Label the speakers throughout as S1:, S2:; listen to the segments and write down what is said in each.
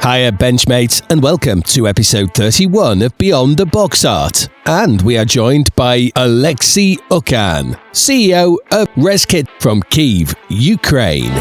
S1: Hiya Benchmates, and welcome to episode 31 of Beyond the Box Art. And we are joined by Oleksii Ukhan, CEO of Reskit from Kyiv, Ukraine.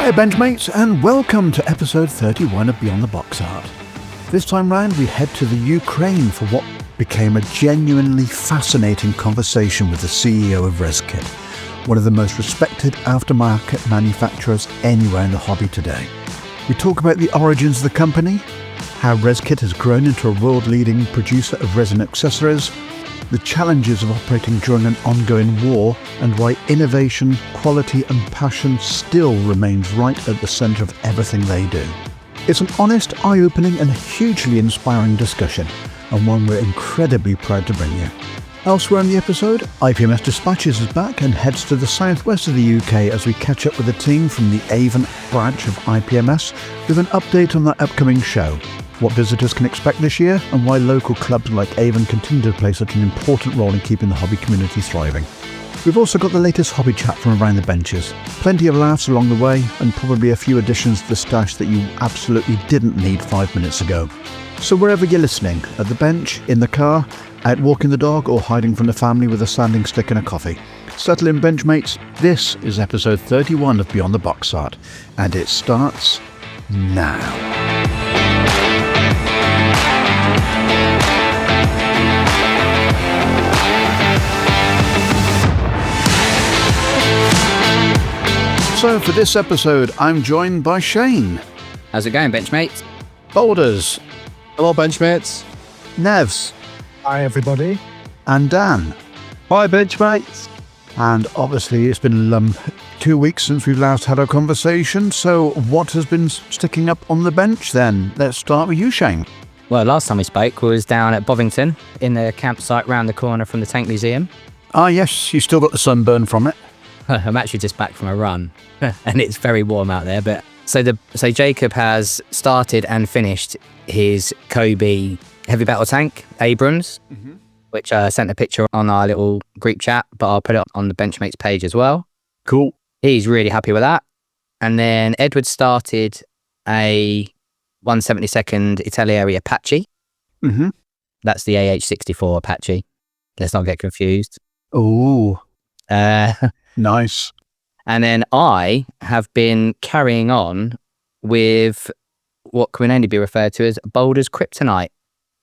S2: Hiya Benchmates, and welcome to episode 31 of Beyond the Box Art. This time round we head to the Ukraine for what became a genuinely fascinating conversation with the CEO of Reskit, one of the most respected aftermarket manufacturers anywhere in the hobby today. We talk about the origins of the company, how Reskit has grown into a world-leading producer of resin accessories, the challenges of operating during an ongoing war, and why innovation, quality and passion still remains right at the centre of everything they do. It's an honest, eye-opening and hugely inspiring discussion, and one we're incredibly proud to bring you. Elsewhere in the episode, IPMS Dispatches is back and heads to the southwest of the UK as we catch up with the team from the Avon branch of IPMS with an update on their upcoming show, what visitors can expect this year, and why local clubs like Avon continue to play such an important role in keeping the hobby community thriving. We've also got the latest hobby chat from around the benches, plenty of laughs along the way, and probably a few additions to the stash that you absolutely didn't need 5 minutes ago. So wherever you're listening, at the bench, in the car, out walking the dog, or hiding from the family with a sanding stick and a coffee, settle in Benchmates. This is episode 31 of Beyond the Box Art, and it starts now. So for this episode, I'm joined by Shane.
S3: How's it going, Benchmates?
S2: Boulders.
S4: Hello, Benchmates.
S2: Nevs.
S5: Hi, everybody.
S2: And Dan.
S4: Hi, Benchmates.
S2: And obviously it's been 2 weeks since we've last had our conversation, so what has been sticking up on the bench then? Let's start with you, Shane.
S3: Well, last time we spoke was down at Bovington in the campsite round the corner from the Tank Museum.
S2: Ah yes, you still got the sunburn from it.
S3: I'm actually just back from a run and it's very warm out there. But so Jacob has started and finished his Kobe heavy battle tank, Abrams, which I sent a picture on our little group chat, but I'll put it on the Benchmates page as well.
S2: Cool.
S3: He's really happy with that. And then Edward started a 172nd Italieri Apache.
S2: Mm-hmm.
S3: That's the AH-64 Apache. Let's not get confused.
S2: Ooh. Nice.
S3: And then I have been carrying on with what can only be referred to as Boulder's Kryptonite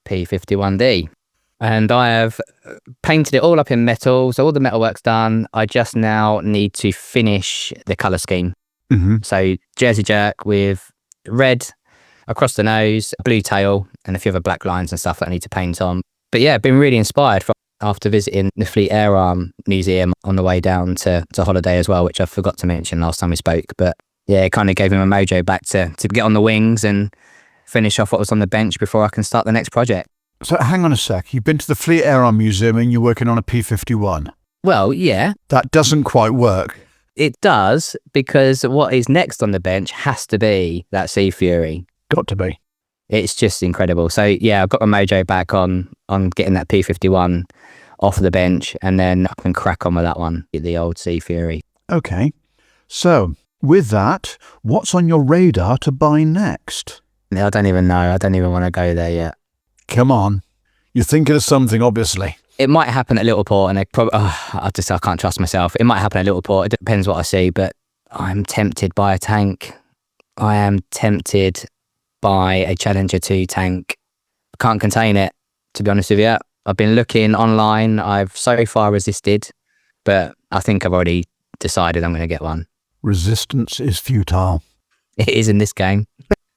S3: P51D. And I have painted it all up in metal, so all the metalwork's done. I just now need to finish the colour scheme.
S2: Mm-hmm.
S3: So jersey jerk with red across the nose, blue tail, and a few other black lines and stuff that I need to paint on. But yeah, I've been really inspired after visiting the Fleet Air Arm Museum on the way down to holiday as well, which I forgot to mention last time we spoke. But yeah, it kind of gave him a mojo back to get on the wings and finish off what was on the bench before I can start the next project.
S2: So hang on a sec, you've been to the Fleet Air Arm Museum and you're working on a P51.
S3: Well, yeah.
S2: That doesn't quite work.
S3: It does, because what is next on the bench has to be that Sea Fury.
S2: Got to be.
S3: It's just incredible. So yeah, I've got my mojo back on getting that P51 off the bench, and then I can crack on with that one, the old Sea Fury.
S2: Okay. So with that, what's on your radar to buy next?
S3: I don't even know. I don't even want to go there yet.
S2: Come on. You're thinking of something, obviously.
S3: It might happen at Littleport, and I can't trust myself. It might happen at Littleport. It depends what I see, but I'm tempted by a tank. I am tempted by a Challenger 2 tank. I can't contain it, to be honest with you. I've been looking online. I've so far resisted, but I think I've already decided I'm going to get one.
S2: Resistance is futile.
S3: It is in this game.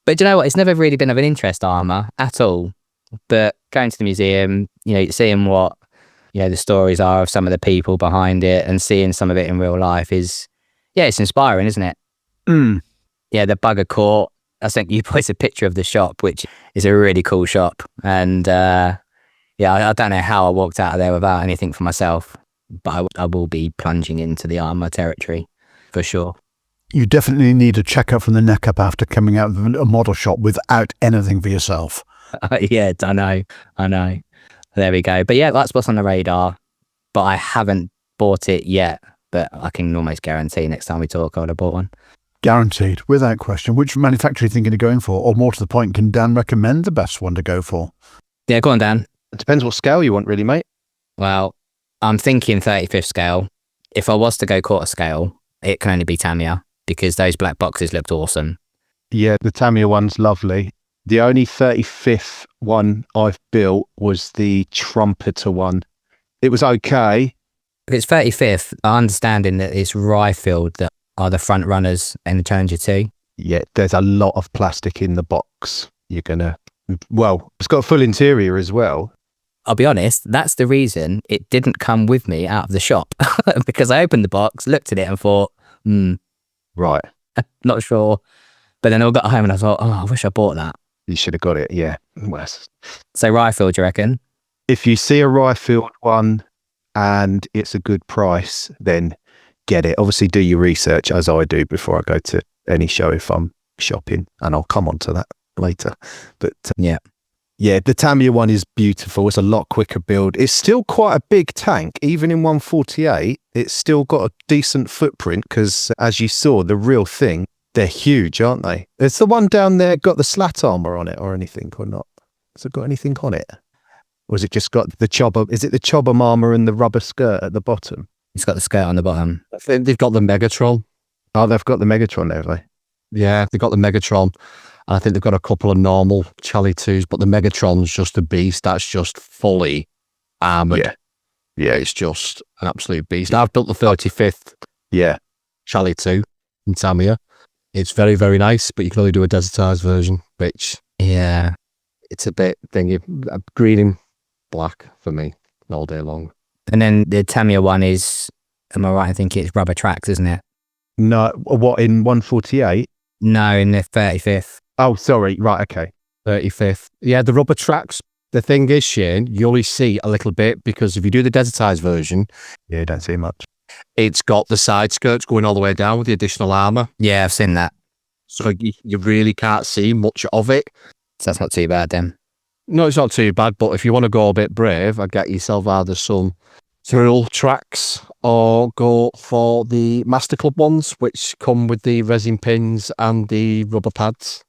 S3: But do you know what? It's never really been of an interest, armour, at all. But going to the museum, seeing what the stories are of some of the people behind it, and seeing some of it in real life is, it's inspiring, isn't it?
S2: Mm.
S3: Yeah, the Bugger Court. I think you posted a picture of the shop, which is a really cool shop. And I don't know how I walked out of there without anything for myself, but I will be plunging into the armour territory for sure.
S2: You definitely need a checkup from the neck up after coming out of a model shop without anything for yourself.
S3: Yeah, I know. There we go. But yeah, that's what's on the radar. But I haven't bought it yet. But I can almost guarantee next time we talk, I would have bought one.
S2: Guaranteed, without question. Which manufacturer are you thinking of going for? Or more to the point, can Dan recommend the best one to go for?
S3: Yeah, go on, Dan.
S4: It depends what scale you want, really, mate.
S3: Well, I'm thinking 35th scale. If I was to go quarter scale, it can only be Tamiya, because those black boxes looked awesome.
S4: Yeah, the Tamiya one's lovely. The only 35th one I've built was the Trumpeter one. It was okay.
S3: If it's 35th, I understanding that it's Ryefield that are the front runners in the Challenger 2.
S4: Yeah, there's a lot of plastic in the box. It's got a full interior as well.
S3: I'll be honest, that's the reason it didn't come with me out of the shop, because I opened the box, looked at it and thought,
S4: Right.
S3: not sure. But then I got home and I thought, I wish I bought that.
S4: You should have got it, yeah.
S3: So Ryefield, do you reckon?
S4: If you see a Ryefield one and it's a good price, then get it. Obviously, do your research, as I do, before I go to any show if I'm shopping, and I'll come on to that later. But
S3: yeah,
S4: the Tamiya one is beautiful. It's a lot quicker build. It's still quite a big tank. Even in 148, it's still got a decent footprint because, as you saw, the real thing, they're huge, aren't they? Is the one down there got the slat armor on it or anything or not? Has it got anything on it? Or has it just got the chopper? Is it the chopper armor and the rubber skirt at the bottom?
S3: it's got the skirt on the bottom.
S5: I think they've got the Megatron.
S4: Oh, they've got the Megatron there, have they?
S5: Yeah, they've got the Megatron. And I think they've got a couple of normal Charlie 2s, but the Megatron's just a beast. That's just fully armoured.
S4: Yeah.
S5: It's just an absolute beast. I've built the 35th Charlie 2 in Tamiya. It's very, very nice, but you can only do a desertized version, which, it's a bit thingy. Green and black for me all day long.
S3: And then the Tamiya one is, am I right? I think it's rubber tracks, isn't it?
S4: No, what, in 148?
S3: No, in the 35th.
S4: Oh, sorry. Right, okay.
S5: 35th. Yeah, the rubber tracks. The thing is, Shane, you only see a little bit because if you do the desertized version,
S4: Yeah, you don't see much.
S5: it's got the side skirts going all the way down with the additional armour.
S3: Yeah, I've seen that.
S5: So you really can't see much of it.
S3: So that's not too bad then.
S5: No, it's not too bad, but if you want to go a bit brave, I'd get yourself either some thrill tracks or go for the Master Club ones, which come with the resin pins and the rubber pads.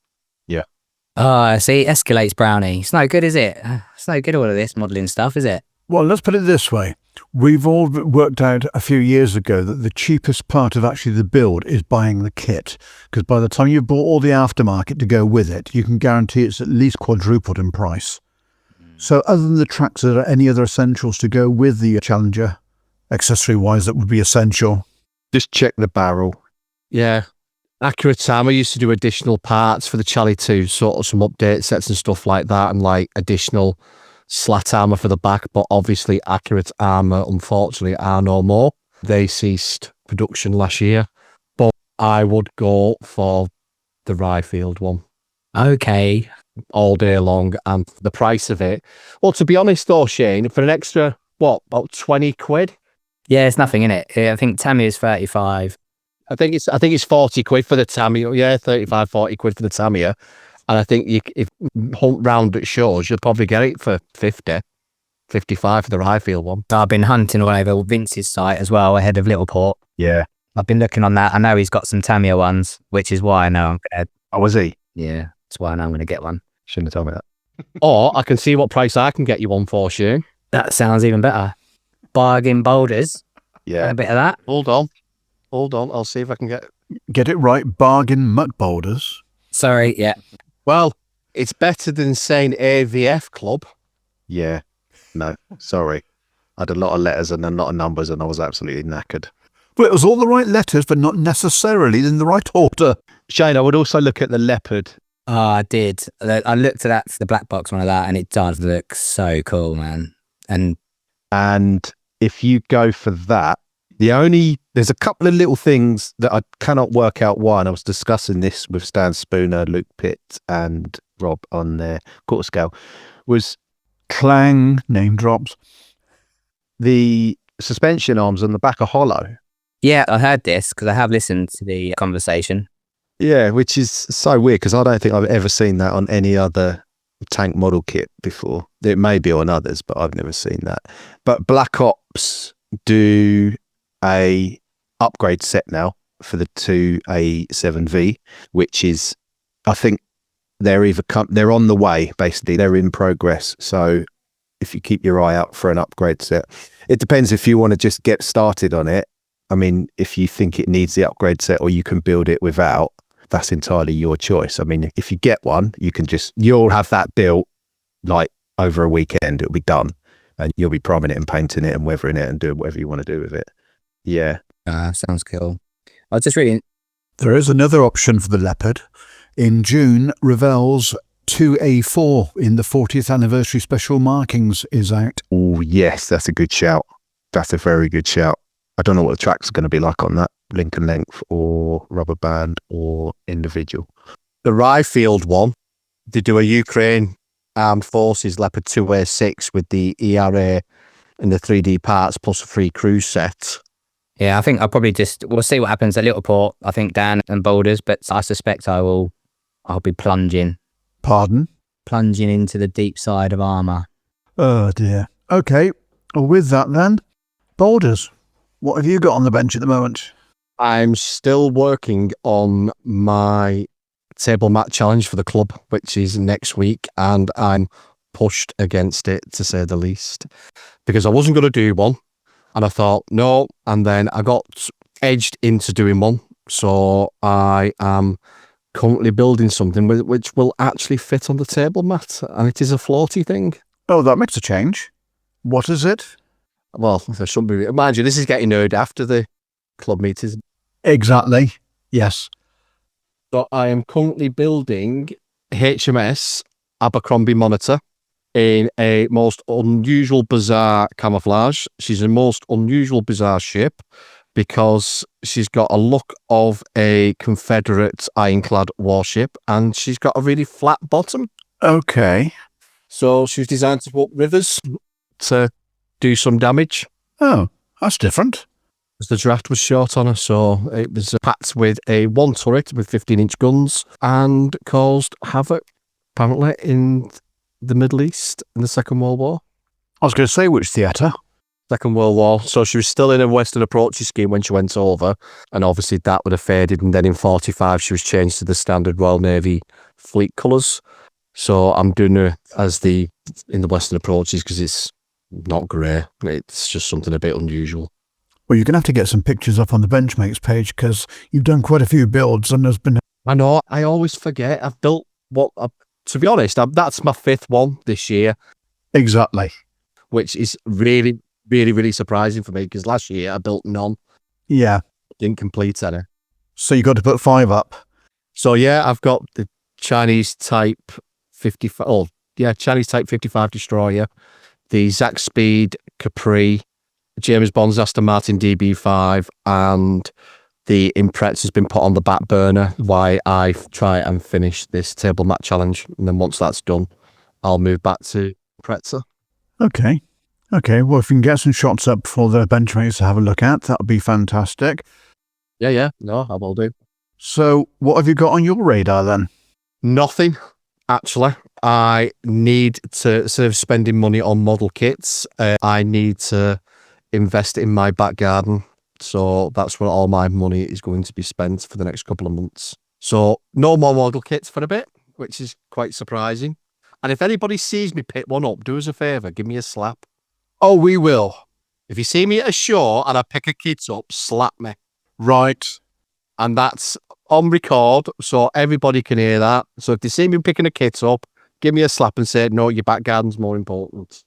S3: Oh, see, escalates brownie. It's no good, is it? It's no good all of this modelling stuff, is it?
S2: Well, let's put it this way. We've all worked out a few years ago that the cheapest part of actually the build is buying the kit. Because by the time you've bought all the aftermarket to go with it, you can guarantee it's at least quadrupled in price. So other than the tracks, are there any other essentials to go with the Challenger? Accessory-wise, that would be essential.
S4: Just check the barrel.
S5: Yeah. Accurate Timer used to do additional parts for the Charlie 2, sort of some update sets and stuff like that, and like additional slat armor for the back, but obviously Accurate Armor, unfortunately, are no more. They ceased production last year, but I would go for the Ryefield one
S3: Okay.
S5: all day long, and the price of it. Well, to be honest though, Shane, for an extra, about 20 quid?
S3: Yeah, it's nothing in it. I think Tamiya's 35.
S5: I think it's 40 quid for the Tamiya. Yeah, 35, 40 quid for the Tamiya. And I think if hunt round at shows, you'll probably get it for 50, 55 for the Ryefield one.
S3: I've been hunting all over Vince's site as well, ahead of Littleport.
S4: Yeah.
S3: I've been looking on that. I know he's got some Tamiya ones, which is why I know I'm going to...
S4: Oh, was he?
S3: Yeah, that's why I know I'm going to get one.
S4: Shouldn't have told me that.
S5: Or I can see what price I can get you one for, Shane.
S3: That sounds even better. Bargain boulders.
S4: Yeah.
S3: A bit of that.
S5: Hold on. I'll see if I can
S2: Get it right, bargain mutt boulders.
S3: Sorry, yeah.
S5: Well, it's better than saying AVF Club.
S4: Yeah. No, sorry. I had a lot of letters and a lot of numbers and I was absolutely knackered.
S2: Well, it was all the right letters, but not necessarily in the right order.
S4: Shane, I would also look at the leopard.
S3: Oh, I did. I looked at the black box one of that, and it does look so cool, man. And
S4: And if you go for that, there's a couple of little things that I cannot work out why. And I was discussing this with Stan Spooner, Luke Pitt, and Rob on their quarter scale, was
S2: Clang, name drops.
S4: the suspension arms on the back are hollow.
S3: Yeah, I heard this because I have listened to the conversation.
S4: Yeah, which is so weird because I don't think I've ever seen that on any other tank model kit before. It may be on others, but I've never seen that. But Black Ops do a upgrade set now for the 2A7V, which is, I think they're on the way, basically. They're in progress. So if you keep your eye out for an upgrade set, it depends if you want to just get started on it. I mean, if you think it needs the upgrade set or you can build it without, that's entirely your choice. I mean, if you get one, you'll have that built like over a weekend. It'll be done and you'll be priming it and painting it and weathering it and doing whatever you want to do with it. Yeah.
S3: Sounds cool. I was just reading.
S2: There is another option for the Leopard. In June, Revell's 2A4 in the 40th anniversary special markings is out.
S4: Oh, yes, that's a good shout. That's a very good shout. I don't know what the tracks are going to be like on that, Lincoln length or rubber band or individual.
S5: The Ryefield one, they do a Ukraine Armed Forces Leopard 2A6 with the ERA and the 3D parts plus a free cruise set.
S3: Yeah, I think I'll probably we'll see what happens at Littleport, I think, Dan and Boulders, but I suspect I'll be plunging
S2: Pardon?
S3: into the deep side of armour.
S2: Oh dear. Okay, well, with that then, Boulders, what have you got on the bench at the moment?
S5: I'm still working on my table mat challenge for the club, which is next week, and I'm pushed against it, to say the least, because I wasn't going to do one, and I thought, no, and then I got edged into doing one, so I am currently building something which will actually fit on the table mat, and it is a floaty thing.
S2: Oh, that makes a change. What is it?
S5: Well, there shouldn't be. Mind you, this is getting heard after the club meetings.
S2: Exactly. Yes.
S5: So I am currently building HMS Abercrombie Monitor in a most unusual, bizarre camouflage. She's a most unusual, bizarre ship because she's got a look of a Confederate ironclad warship and she's got a really flat bottom.
S2: Okay.
S5: So she was designed to walk rivers to do some damage.
S2: Oh, that's different.
S5: The draft was short on her, so it was packed with a one turret with 15-inch guns and caused havoc, apparently, in the Middle East in the Second World War.
S2: I was going to say which theatre.
S5: Second World War. So she was still in a Western Approaches scheme when she went over, and obviously that would have faded, and then in 1945 she was changed to the standard Royal Navy fleet colours. So I'm doing her as in the Western Approaches because it's not grey. It's just something a bit unusual.
S2: Well, you're going to have to get some pictures up on the Benchmates page because you've done quite a few builds and there's been...
S5: I know, I always forget. I've built to be honest, that's my 5th one this year.
S2: Exactly.
S5: Which is really, really, really surprising for me because last year I built none.
S2: Yeah.
S5: Didn't complete any.
S2: So you got to put 5 up.
S5: So yeah, I've got the Chinese Type 55, Chinese Type 55 destroyer, the Zach Speed Capri, James Bond's Aston Martin DB5, and the Imprez has been put on the back burner while I try and finish this table mat challenge. And then once that's done, I'll move back to Impreza.
S2: Okay. Well, if you can get some shots up for the Benchmates to have a look at, that would be fantastic.
S5: Yeah. No, I will do.
S2: So what have you got on your radar then?
S5: Nothing, actually. I need to, instead of spending money on model kits, I need to invest in my back garden. So that's where all my money is going to be spent for the next couple of months. So no more model kits for a bit, which is quite surprising. And if anybody sees me pick one up, do us a favour, give me a slap.
S2: Oh, we will.
S5: If you see me at a show and I pick a kit up, slap me.
S2: Right.
S5: And that's on record, so everybody can hear that. So if they see me picking a kit up, give me a slap and say, no, your back garden's more important.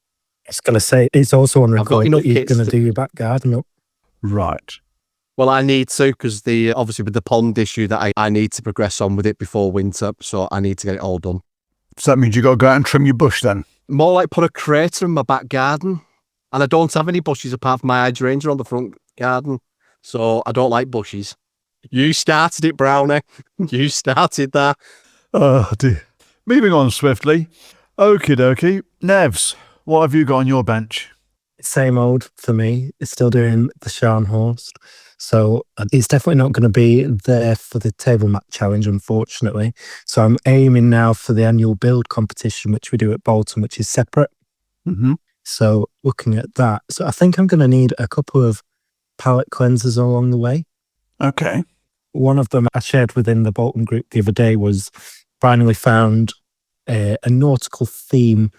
S6: I was going to say, it's also on
S5: I've got
S6: record
S5: enough
S6: that you're
S5: kits
S6: going to do your back garden up.
S2: Right.
S5: Well, I need to, because obviously with the pond issue that I need to progress on with it before winter, so I need to get it all done.
S2: So that means you got to go out and trim your bush then?
S5: More like put a crater in my back garden And I don't have any bushes apart from my hydrangea on the front garden. So I don't like bushes. You started it, Brownie. You started that.
S2: Oh dear. Moving on swiftly. Okie dokie. Nevs, what have you got on your bench?
S6: Same old for me. It's still doing the Scharnhorst. So it's definitely not going to be there for the table mat challenge, unfortunately. So I'm aiming now for the annual build competition, which we do at Bolton, which is separate.
S2: Mm-hmm.
S6: So looking at that. So I think I'm going to need a couple of palette cleansers along the way.
S2: Okay.
S6: One of them I shared within the Bolton group the other day was finally found a nautical theme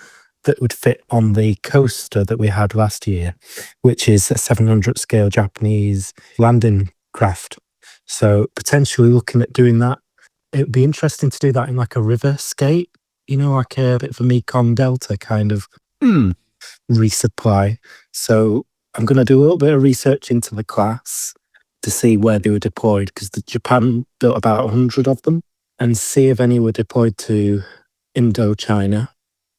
S6: that would fit on the coaster that we had last year, which is a 700 scale Japanese landing craft. So potentially looking at doing that. It would be interesting to do that in like a river skate, like a bit of a Mekong Delta kind of resupply. So I'm going to do a little bit of research into the class to see where they were deployed, because Japan built about 100 of them, and see if any were deployed to Indochina,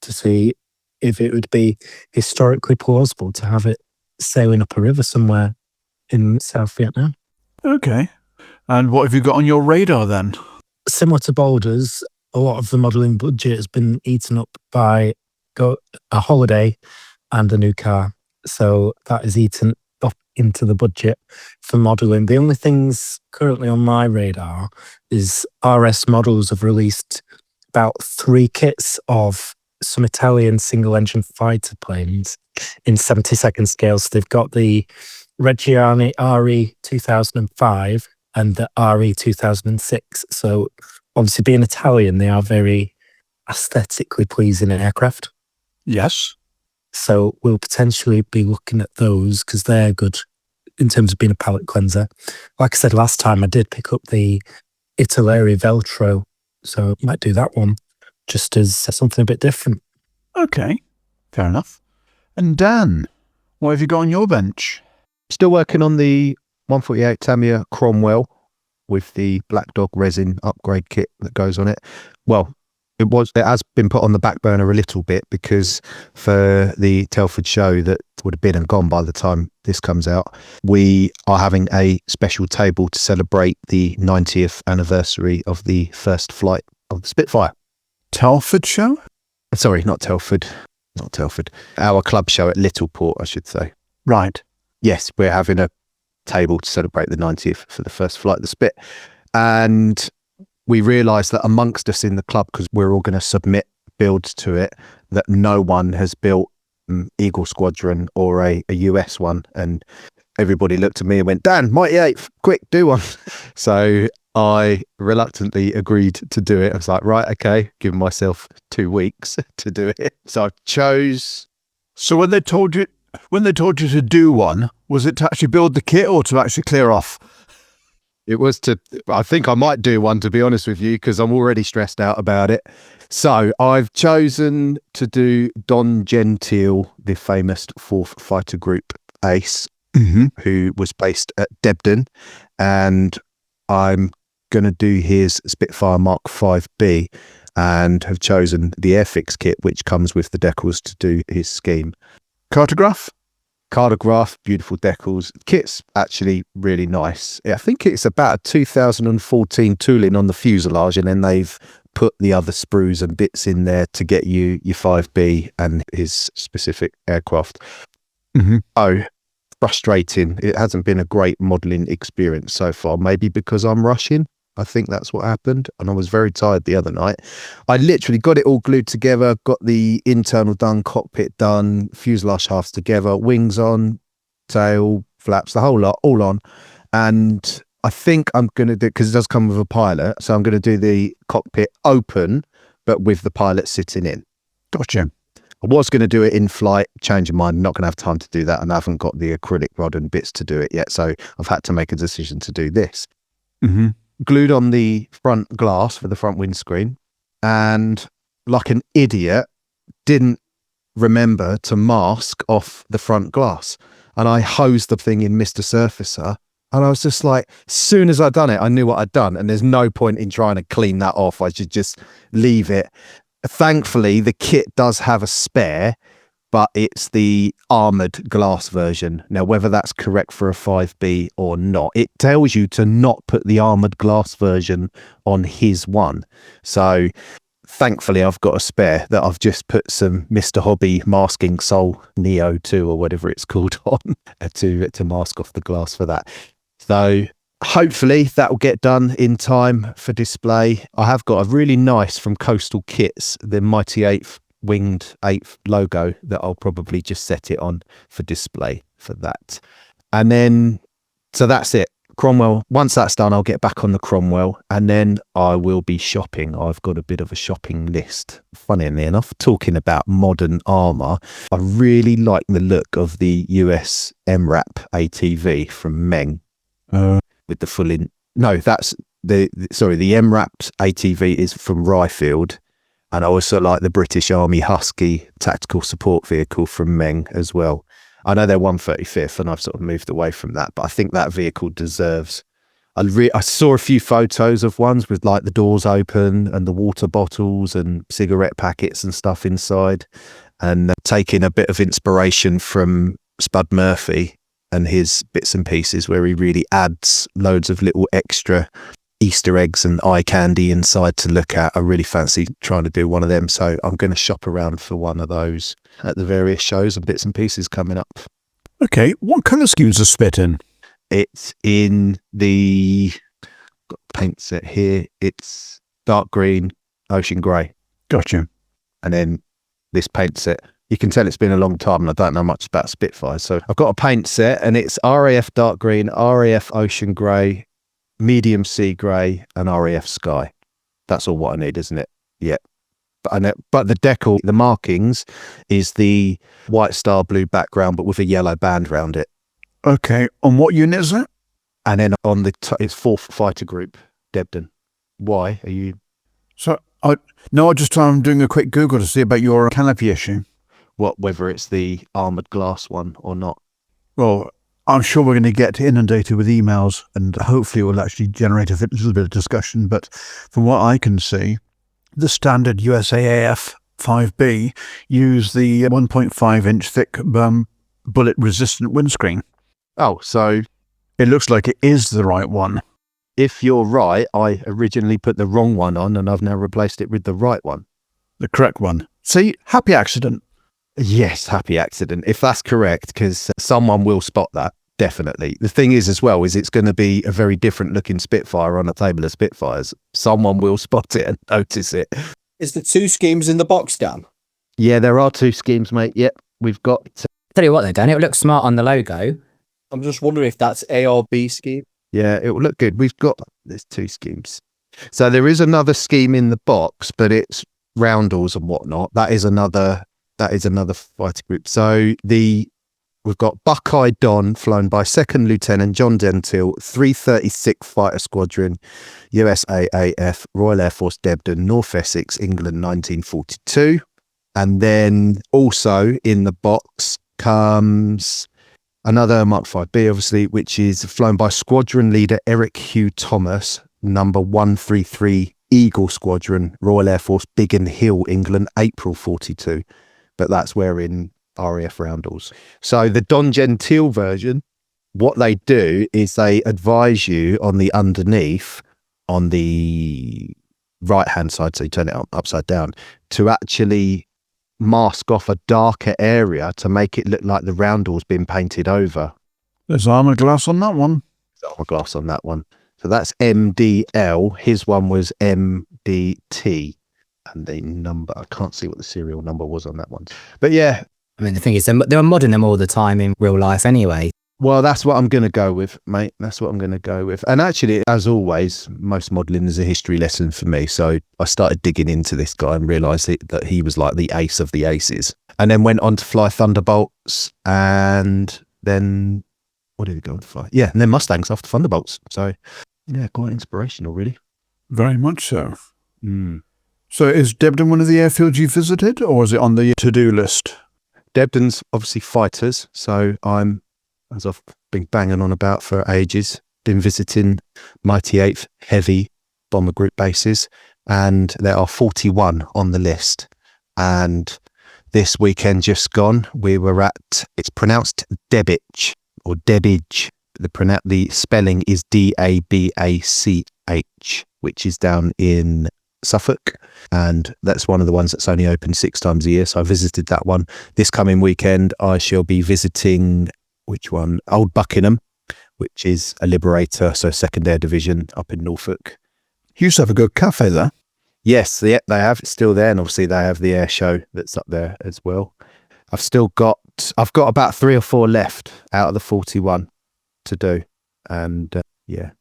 S6: to see if it would be historically plausible to have it sailing up a river somewhere in South Vietnam.
S2: Okay. And what have you got on your radar then?
S6: Similar to Boulders, a lot of the modelling budget has been eaten up by a holiday and a new car. So that is eaten up into the budget for modelling. The only things currently on my radar is RS Models have released about 3 kits of some Italian single-engine fighter planes in 70-second scale. So they've got the Reggiani RE 2005 and the RE 2006. So obviously being Italian, they are very aesthetically pleasing aircraft.
S2: Yes.
S6: So we'll potentially be looking at those because they're good in terms of being a palette cleanser. Like I said last time, I did pick up the Italeri Veltro, so I might do that one just as something a bit different.
S2: Okay. Fair enough. And Dan, what have you got on your bench?
S4: Still working on the 148 Tamiya Cromwell with the Black Dog resin upgrade kit that goes on it. Well, it has been put on the back burner a little bit because for the Telford show that would have been and gone by the time this comes out, we are having a special table to celebrate the 90th anniversary of the first flight of the Spitfire.
S2: Telford show?
S4: Sorry, not Telford. Not Telford. Our club show at Littleport, I should say.
S2: Right.
S4: Yes, we're having a table to celebrate the 90th for the first flight of the Spit. And we realised that amongst us in the club, because we're all going to submit builds to it, that no one has built Eagle Squadron or a US one. And everybody looked at me and went, Dan, Mighty 8, quick, do one. So I reluctantly agreed to do it. I was like, right, okay, giving myself 2 weeks to do it. So I chose.
S2: So when they told you to do one, was it to actually build the kit or to actually clear off?
S4: It was I think I might do one, to be honest with you, because I'm already stressed out about it. So I've chosen to do Don Gentile, the famous 4th Fighter Group ace, who was based at Debden. And I'm going to do his Spitfire Mark 5B and have chosen the Airfix kit, which comes with the decals to do his scheme.
S2: Cartograph,
S4: beautiful decals. Kit's actually really nice. I think it's about a 2014 tooling on the fuselage, and then they've put the other sprues and bits in there to get you your 5B and his specific aircraft. Oh, frustrating. It hasn't been a great modelling experience so far, maybe because I'm rushing. I think that's what happened. And I was very tired the other night. I literally got it all glued together, got the internal done, cockpit done, fuselage halves together, wings on, tail, flaps, the whole lot, all on. And I think I'm going to do, because it does come with a pilot, so I'm going to do the cockpit open, but with the pilot sitting in.
S2: Gotcha.
S4: I was going to do it in flight, changing mind, not going to have time to do that, and I haven't got the acrylic rod and bits to do it yet, so I've had to make a decision to do this. Glued on the front glass for the front windscreen, and like an idiot, didn't remember to mask off the front glass, and I hosed the thing in Mr. Surfacer, and I was just like, as soon as I'd done it, I knew what I'd done, and there's no point in trying to clean that off. I should just leave it. Thankfully, the kit does have a spare, but it's the armoured glass version. Now, whether that's correct for a 5B or not, it tells you to not put the armoured glass version on his one. So thankfully, I've got a spare that I've just put some Mr. Hobby Masking Soul Neo 2 or whatever it's called on to mask off the glass for that. So hopefully that will get done in time for display. I have got a really nice from Coastal Kits, the Mighty 8th winged 8th logo that I'll probably just set it on for display for that. And then, so that's it. Cromwell, once that's done, I'll get back on the Cromwell and then I will be shopping. I've got a bit of a shopping list. Funnily enough, talking about modern armour, I really like the look of the US MRAP ATV from Meng with the full in. No, that's the MRAP ATV is from Ryfield. And I also like the British Army Husky tactical support vehicle from Meng as well. I know they're 135th and I've sort of moved away from that, but I think that vehicle deserves. I saw a few photos of ones with like the doors open and the water bottles and cigarette packets and stuff inside, and taking a bit of inspiration from Spud Murphy and his bits and pieces where he really adds loads of little extra Easter eggs and eye candy inside to look at. I really fancy trying to do one of them, so I'm going to shop around for one of those at the various shows and bits and pieces coming up.
S2: Okay, what colour schemes are spit in?
S4: It's in the paint set here. It's dark green, ocean grey.
S2: Gotcha.
S4: And then this paint set, you can tell it's been a long time and I don't know much about Spitfire. So I've got a paint set and it's RAF dark green, RAF ocean grey, medium sea grey and RAF sky. That's all what I need, isn't it? Yeah. But the decal, the markings is the white star blue background but with a yellow band around it.
S2: Okay, on what unit is it?
S4: And then on the it's 4th Fighter Group, Debden. Why are you?
S2: So I just I'm doing a quick Google to see about your canopy issue.
S4: Whether it's the armoured glass one or not?
S2: Well, I'm sure we're going to get inundated with emails and hopefully it will actually generate a little bit of discussion. But from what I can see, the standard USAAF 5B use the 1.5 inch thick bullet resistant windscreen.
S4: Oh, so
S2: it looks like it is the right one.
S4: If you're right, I originally put the wrong one on and I've now replaced it with the right one.
S2: The correct one. See, happy accident.
S4: Yes, happy accident. If that's correct, because someone will spot that, definitely. The thing is as well, is it's going to be a very different looking Spitfire on a table of Spitfires. Someone will spot it and notice it.
S7: Is the 2 schemes in the box, Dan?
S4: Yeah, there are 2 schemes, mate. Yep, we've got...
S3: Tell you what though, Dan, it looks smart on the logo.
S7: I'm just wondering if that's A or B scheme.
S4: Yeah, it will look good. There's 2 schemes. So there is another scheme in the box, but it's roundels and whatnot. That is another fighter group. So we've got Buckeye Don, flown by 2nd Lieutenant John Dentil, 336th Fighter Squadron, USAAF, Royal Air Force Debden, North Essex, England, 1942. And then also in the box comes another Mark 5B, obviously, which is flown by Squadron Leader Eric Hugh Thomas, number 133 Eagle Squadron, Royal Air Force, Biggin Hill, England, April 42. But that's wearing RAF roundels. So the Don Gentile version, what they do is they advise you on the underneath, on the right-hand side, so you turn it upside down, to actually mask off a darker area to make it look like the roundel's been painted over.
S2: There's armour glass on that one.
S4: There's armour glass on that one. So that's MDL. His one was MDT. And the number, I can't see what the serial number was on that one. But yeah.
S3: I mean, the thing is, they're modding them all the time in real life anyway.
S4: Well, that's what I'm going to go with, mate. That's what I'm going to go with. And actually, as always, most modelling is a history lesson for me. So I started digging into this guy and realised that he was like the ace of the aces. And then went on to fly Thunderbolts. And then, what did he go on to fly? Yeah, and then Mustangs after Thunderbolts. So, yeah, quite inspirational, really.
S2: Very much so. So is Debden one of the airfields you visited, or is it on the to-do list?
S4: Debden's obviously fighters, so I'm, as I've been banging on about for ages, been visiting Mighty 8th Heavy Bomber Group bases, and there are 41 on the list. And this weekend just gone. We were at, it's pronounced Debich or Debich. The spelling is Dabach, which is down in Suffolk. And that's one of the ones that's only open 6 times a year. So I visited that one. This coming weekend, I shall be visiting, which one? Old Buckingham, which is a Liberator, so second air division up in Norfolk.
S2: You used to have a good cafe there.
S4: Yes, they have. It's still there. And obviously they have the air show that's up there as well. I've got about 3 or 4 left out of the 41 to do. And yeah,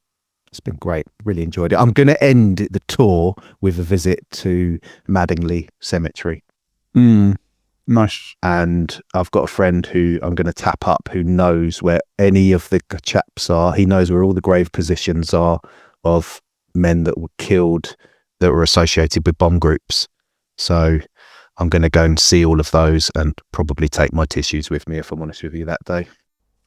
S4: it's been great. Really enjoyed it. I'm going to end the tour with a visit to Madingley Cemetery.
S2: Nice.
S4: And I've got a friend who I'm going to tap up who knows where any of the chaps are. He knows where all the grave positions are of men that were killed that were associated with bomb groups. So I'm going to go and see all of those and probably take my tissues with me, if I'm honest with you, that day.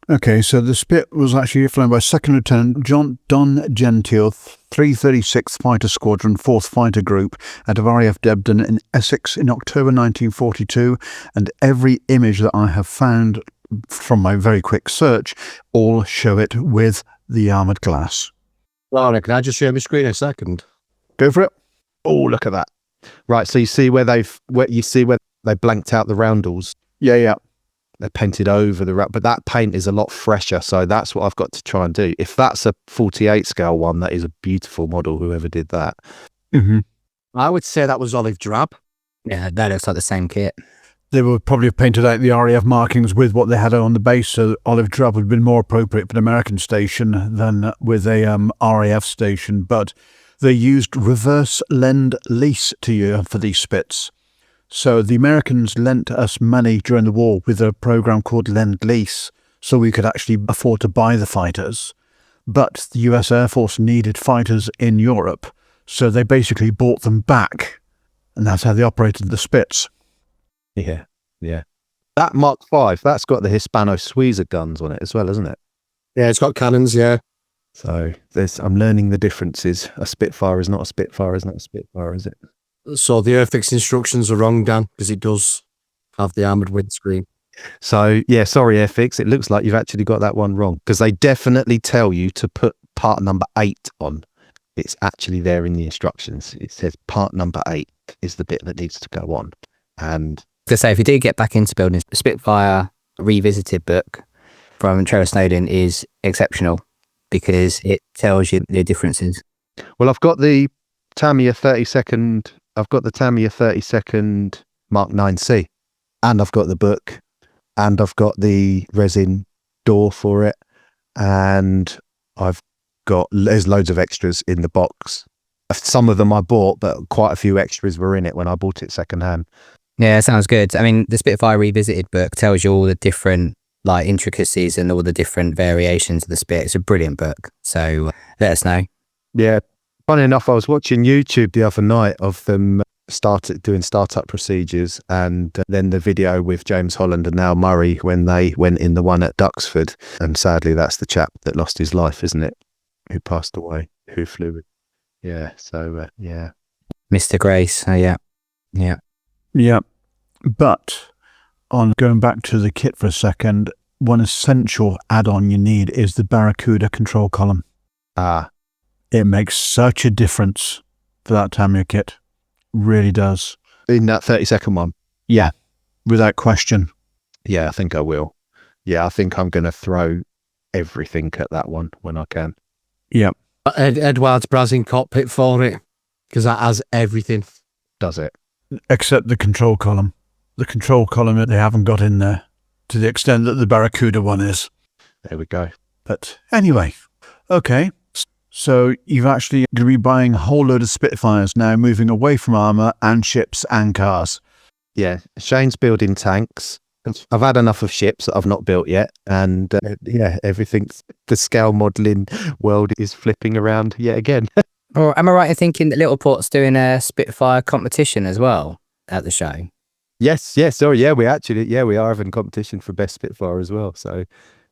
S2: Okay, so the Spit was actually flown by Second Lieutenant John Don Gentile, 336th Fighter Squadron, 4th Fighter Group out of RAF Debden in Essex in October 1942, and every image that I have found from my very quick search all show it with the armoured glass.
S5: Lauren, can I just share my screen a second?
S2: Go for it.
S4: Oh, look at that. Right, so you see where they blanked out the roundels?
S2: Yeah.
S4: They're painted over but that paint is a lot fresher, so that's what I've got to try and do. If that's a 48 scale one, that is a beautiful model, whoever did that.
S2: Mm-hmm.
S5: I would say that was olive drab.
S3: Yeah, that looks like the same kit.
S2: They would probably have painted out the RAF markings with what they had on the base, so olive drab would have been more appropriate for an American station than with a RAF station, but they used reverse lend-lease for these Spits. So the Americans lent us money during the war with a program called Lend-Lease, so we could actually afford to buy the fighters. But the US Air Force needed fighters in Europe, so they basically bought them back, and that's how they operated the Spits.
S4: Yeah. That Mark 5, that's got the Hispano-Suiza guns on it as well, isn't it?
S5: Yeah, it's got cannons, yeah.
S4: So I'm learning the differences. A Spitfire is not a Spitfire, is not a Spitfire, is it?
S5: So the Airfix instructions are wrong, Dan, because it does have the armoured windscreen.
S4: So, yeah, sorry, Airfix. It looks like you've actually got that one wrong, because they definitely tell you to put part number 8 on. It's actually there in the instructions. It says part number 8 is the bit that needs to go on. And
S3: To say, if you do get back into building, the Spitfire Revisited book from Trevor Snowden is exceptional because it tells you the differences.
S4: well, I've got the Tamiya 32nd. I've got the Tamiya 32nd Mark 9C, and I've got the book, and I've got the resin door for it, and there's loads of extras in the box. Some of them I bought, but quite a few extras were in it when I bought it secondhand.
S3: Yeah, sounds good. I mean, the Spitfire Revisited book tells you all the different intricacies and all the different variations of the Spit. It's a brilliant book. So let us know.
S4: Yeah. Funny enough, I was watching YouTube the other night of them doing startup procedures, and then the video with James Holland and Niall Murray when they went in the one at Duxford. And sadly, that's the chap that lost his life, isn't it? Who passed away, who flew it. Yeah. So, yeah.
S3: Mr. Grace. Yeah.
S2: Yeah, but on going back to the kit for a second, one essential add-on you need is the Barracuda control column. It makes such a difference for that Tamiya kit. Really does.
S4: In that 32nd one?
S2: Yeah, without question.
S4: Yeah, I think I will. Yeah, I think I'm going to throw everything at that one when I can.
S2: Yeah.
S5: Edward's Brazzing cockpit for it, because that has everything.
S4: Does it?
S2: Except the control column. The control column that they haven't got in there, to the extent that the Barracuda one is.
S4: There we go.
S2: But anyway, okay. So you've actually going to be buying a whole load of Spitfires now, moving away from armour and ships and cars.
S4: Yeah, Shane's building tanks. I've had enough of ships that I've not built yet. And the scale modelling world is flipping around yet again.
S3: Or am I right in thinking that Littleport's doing a Spitfire competition as well at the show?
S4: Yes. Sorry, we are having competition for best Spitfire as well. So,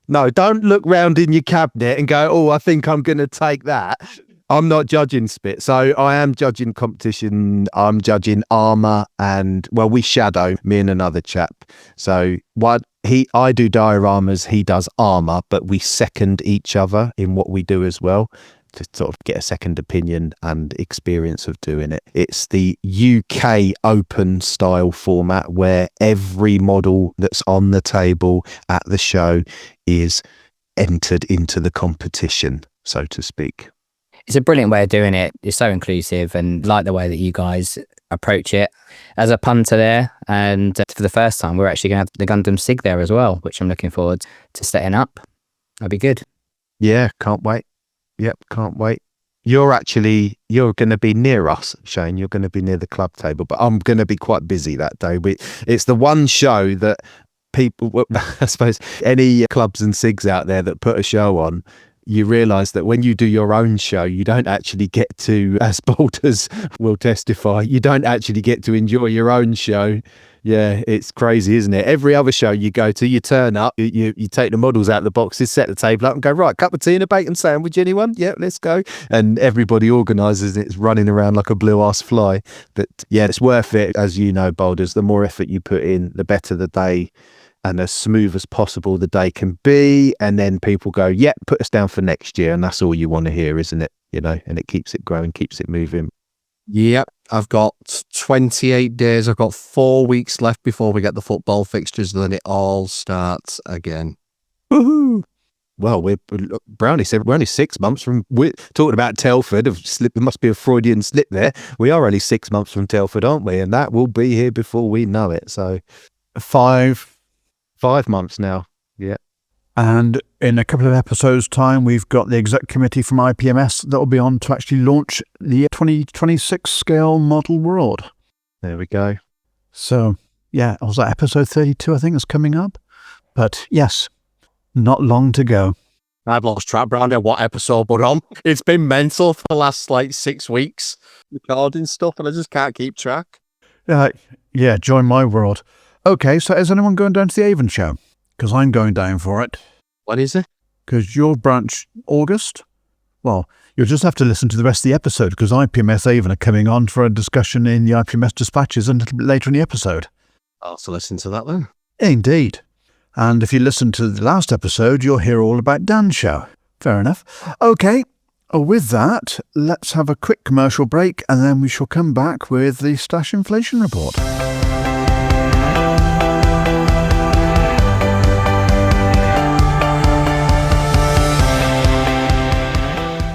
S4: no, don't look round in your cabinet and go, oh, I think I'm going to take that. I'm not judging spit. So I am judging competition. I'm judging armor and, well, we shadow, me and another chap. So I do dioramas, he does armor, but we second each other in what we do as well to sort of get a second opinion and experience of doing it. It's the UK open style format where every model that's on the table at the show is entered into the competition, so to speak.
S3: It's a brilliant way of doing it. It's so inclusive, and like the way that you guys approach it. As a punter there, and for the first time, we're actually going to have the Gundam Sig there as well, which I'm looking forward to setting up. That'll be good. Yeah,
S4: can't wait. Yep, can't wait. You're going to be near us, Shane. You're going to be near the club table, but I'm going to be quite busy that day. It's the one show that people, I suppose, any clubs and SIGs out there that put a show on, you realise that when you do your own show, you don't actually get to, as Boulders will testify, you don't actually get to enjoy your own show. Yeah, it's crazy, isn't it? Every other show you go to, you turn up, you take the models out of the boxes, set the table up and go, right, cup of tea and a bacon sandwich, anyone? Yeah, let's go. And everybody organises it. It's running around like a blue-ass fly. But yeah, it's worth it. As you know, Boulders, the more effort you put in, the better the day and as smooth as possible the day can be. And then people go, yeah, put us down for next year. And that's all you want to hear, isn't it? You know, and it keeps it growing, keeps it moving.
S5: Yep, I've got 28 days. I've got 4 weeks left before we get the football fixtures, and then it all starts again.
S4: Woohoo! Well, Brownie said we're only 6 months from. We're talking about Telford. There must be a Freudian slip there. We are only 6 months from Telford, aren't we? And that will be here before we know it. So 5 months now. Yeah.
S2: And in a couple of episodes' time, we've got the exec committee from IPMS that will be on to actually launch the 2026 scale model world.
S4: There we go.
S2: So, yeah, was that episode 32, I think, is coming up? But yes, not long to go.
S5: I've lost track, Brandon, what episode we're on. It's been mental for the last 6 weeks, recording stuff, and I just can't keep track.
S2: Yeah, join my world. Okay, so is anyone going down to the Avon show? Because I'm going down for it.
S5: What is it?
S2: Because your branch, August? Well, you'll just have to listen to the rest of the episode, because IPMS Avon are coming on for a discussion in the IPMS dispatches a little bit later in the episode.
S5: I'll have to listen to that then.
S2: Indeed. And if you listen to the last episode, you'll hear all about Dan's show. Fair enough. Okay, with that, let's have a quick commercial break, and then we shall come back with the Stash Inflation Report.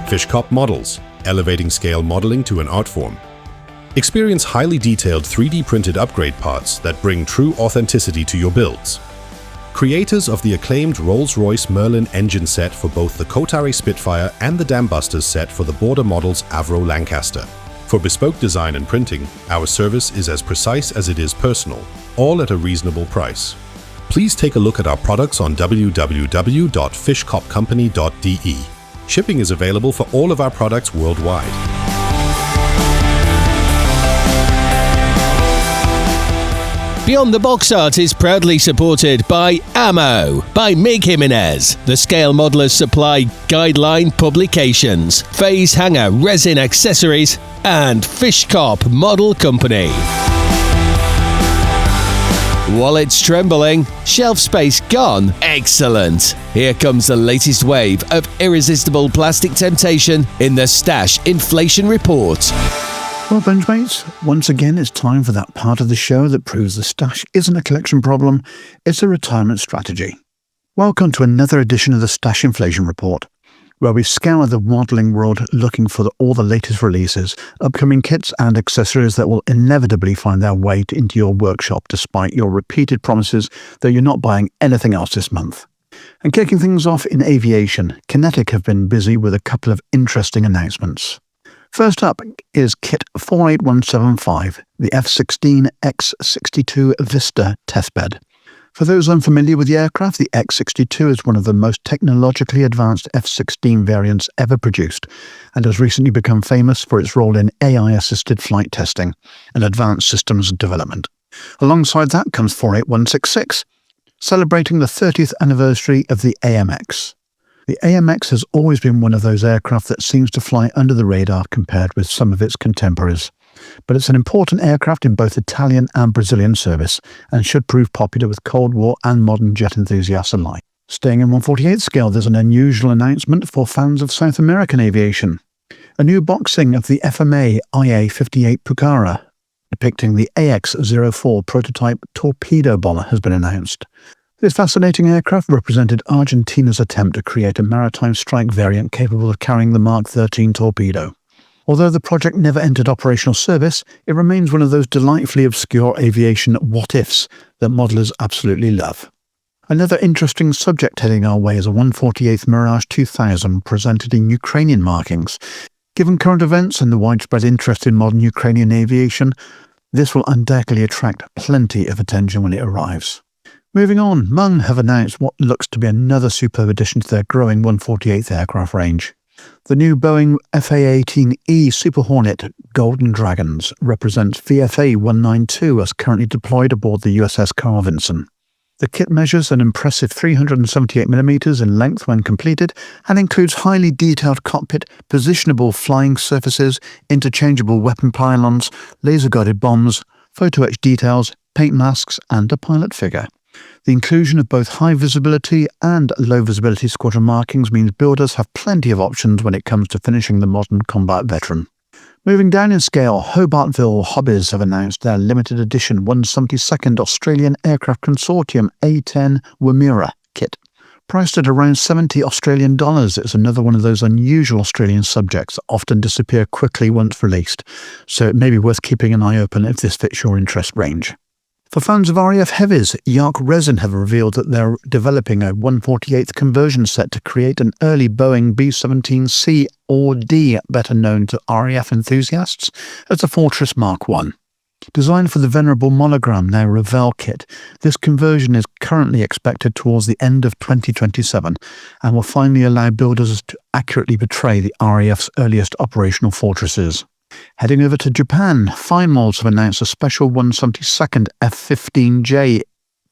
S8: Fishcop Models, elevating scale modeling to an art form. Experience highly detailed 3D printed upgrade parts that bring true authenticity to your builds. Creators of the acclaimed Rolls-Royce Merlin engine set for both the Kotare Spitfire and the Dambusters set for the Border Models Avro Lancaster. For bespoke design and printing, our service is as precise as it is personal, all at a reasonable price. Please take a look at our products on www.fishcopcompany.de. Shipping is available for all of our products worldwide.
S1: Beyond the Box Art is proudly supported by Ammo by Mig Jimenez. The scale modelers supply guideline publications, phase hanger resin accessories, and Fishcop Model Company. Wallets trembling, shelf space gone, excellent. Here comes the latest wave of irresistible plastic temptation in the Stash Inflation Report.
S2: Well, Benchmates, once again it's time for that part of the show that proves the stash isn't a collection problem, it's a retirement strategy. Welcome to another edition of the Stash Inflation Report, where we scour the modelling world looking for all the latest releases, upcoming kits and accessories that will inevitably find their way into your workshop despite your repeated promises that you're not buying anything else this month. And kicking things off in aviation, Kinetic have been busy with a couple of interesting announcements. First up is Kit 48175, the F-16X62 Vista testbed. For those unfamiliar with the aircraft, the X-62 is one of the most technologically advanced F-16 variants ever produced and has recently become famous for its role in AI-assisted flight testing and advanced systems development. Alongside that comes 48166, celebrating the 30th anniversary of the AMX. The AMX has always been one of those aircraft that seems to fly under the radar compared with some of its contemporaries. But it's an important aircraft in both Italian and Brazilian service, and should prove popular with Cold War and modern jet enthusiasts alike. Staying in 1/48 scale, there's an unusual announcement for fans of South American aviation. A new boxing of the FMA IA-58 Pucara, depicting the AX-04 prototype torpedo bomber, has been announced. This fascinating aircraft represented Argentina's attempt to create a maritime strike variant capable of carrying the Mark 13 torpedo. Although the project never entered operational service, it remains one of those delightfully obscure aviation what-ifs that modelers absolutely love. Another interesting subject heading our way is a 148th Mirage 2000 presented in Ukrainian markings. Given current events and the widespread interest in modern Ukrainian aviation, this will undoubtedly attract plenty of attention when it arrives. Moving on, Mung have announced what looks to be another superb addition to their growing 148th aircraft range. The new Boeing FA-18E Super Hornet Golden Dragons represents VFA 192 as currently deployed aboard the USS Carl Vinson. The kit measures an impressive 378mm in length when completed and includes highly detailed cockpit, positionable flying surfaces, interchangeable weapon pylons, laser-guided bombs, photo-etched details, paint masks and a pilot figure. The inclusion of both high visibility and low visibility squadron markings means builders have plenty of options when it comes to finishing the modern combat veteran. Moving down in scale, Hobartville Hobbies have announced their limited edition 172nd Australian Aircraft Consortium A10 Woomera kit. Priced at around $70 Australian, it's another one of those unusual Australian subjects that often disappear quickly once released, so it may be worth keeping an eye open if this fits your interest range. For fans of RAF heavies, Yark Resin have revealed that they're developing a 1/48th conversion set to create an early Boeing B-17C or D, better known to RAF enthusiasts as the Fortress Mark I. Designed for the venerable monogram, now Revell kit, this conversion is currently expected towards the end of 2027 and will finally allow builders to accurately portray the RAF's earliest operational fortresses. Heading over to Japan, Fine Molds have announced a special 172nd F-15J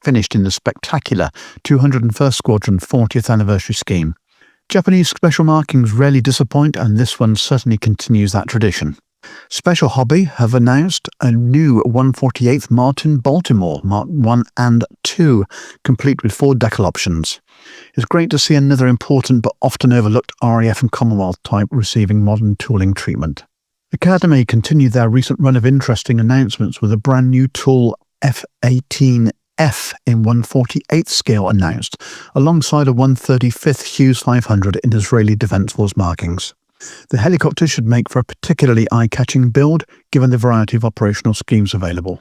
S2: finished in the spectacular 201st Squadron 40th anniversary scheme. Japanese special markings rarely disappoint, and this one certainly continues that tradition. Special Hobby have announced a new 148th Martin Baltimore Mark 1 and 2, complete with 4 decal options. It's great to see another important but often overlooked RAF and Commonwealth type receiving modern tooling treatment. Academy continued their recent run of interesting announcements with a brand new tool F-18F in 1/48th scale announced, alongside a 135th Hughes 500 in Israeli Defence Force markings. The helicopter should make for a particularly eye-catching build, given the variety of operational schemes available.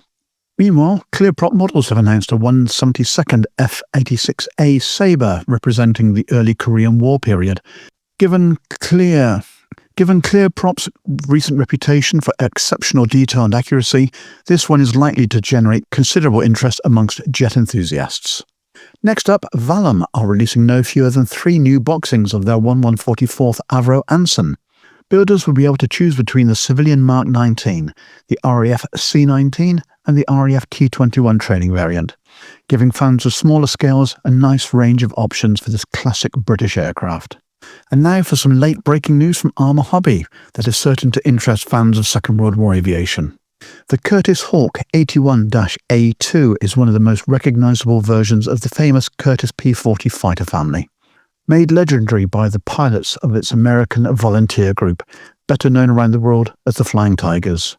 S2: Meanwhile, Clearprop Models have announced a 172nd F-86A Sabre representing the early Korean War period. Given Clearprop's recent reputation for exceptional detail and accuracy, this one is likely to generate considerable interest amongst jet enthusiasts. Next up, Valum are releasing no fewer than 3 new boxings of their 1/144th Avro Anson. Builders will be able to choose between the civilian Mark 19, the RAF C-19 and the RAF T-21 training variant, giving fans of smaller scales a nice range of options for this classic British aircraft. And now for some late breaking news from Armour Hobby that is certain to interest fans of Second World War aviation. The Curtiss Hawk 81-A2 is one of the most recognisable versions of the famous Curtiss P-40 fighter family. Made legendary by the pilots of its American volunteer group, better known around the world as the Flying Tigers.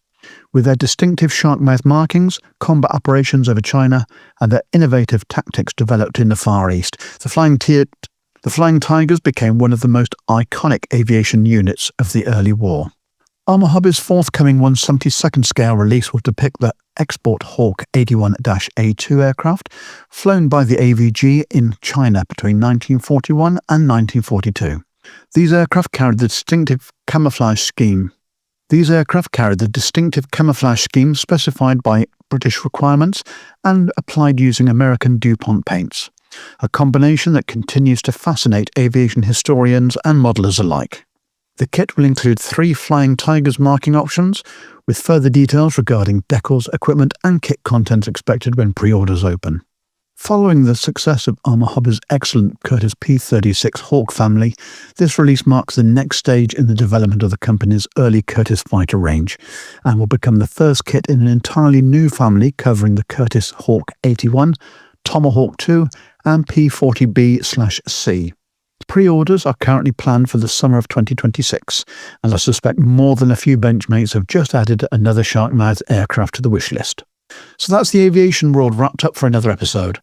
S2: With their distinctive shark mouth markings, combat operations over China, and their innovative tactics developed in the Far East, the Flying Tigers became one of the most iconic aviation units of the early war. Armour Hobby's forthcoming 1/72nd scale release will depict the Export Hawk 81-A2 aircraft, flown by the AVG in China between 1941 and 1942. These aircraft carried the distinctive camouflage scheme specified by British requirements and applied using American DuPont paints, a combination that continues to fascinate aviation historians and modelers alike. The kit will include 3 Flying Tigers marking options, with further details regarding decals, equipment and kit contents expected when pre-orders open. Following the success of Armour Hobby's excellent Curtis P36 Hawk family, this release marks the next stage in the development of the company's early Curtis fighter range, and will become the first kit in an entirely new family covering the Curtis Hawk 81, Tomahawk 2, and P40B/C. Pre-orders are currently planned for the summer of 2026, and I suspect more than a few Benchmates have just added another shark-mouthed aircraft to the wish list. So that's the aviation world wrapped up for another episode.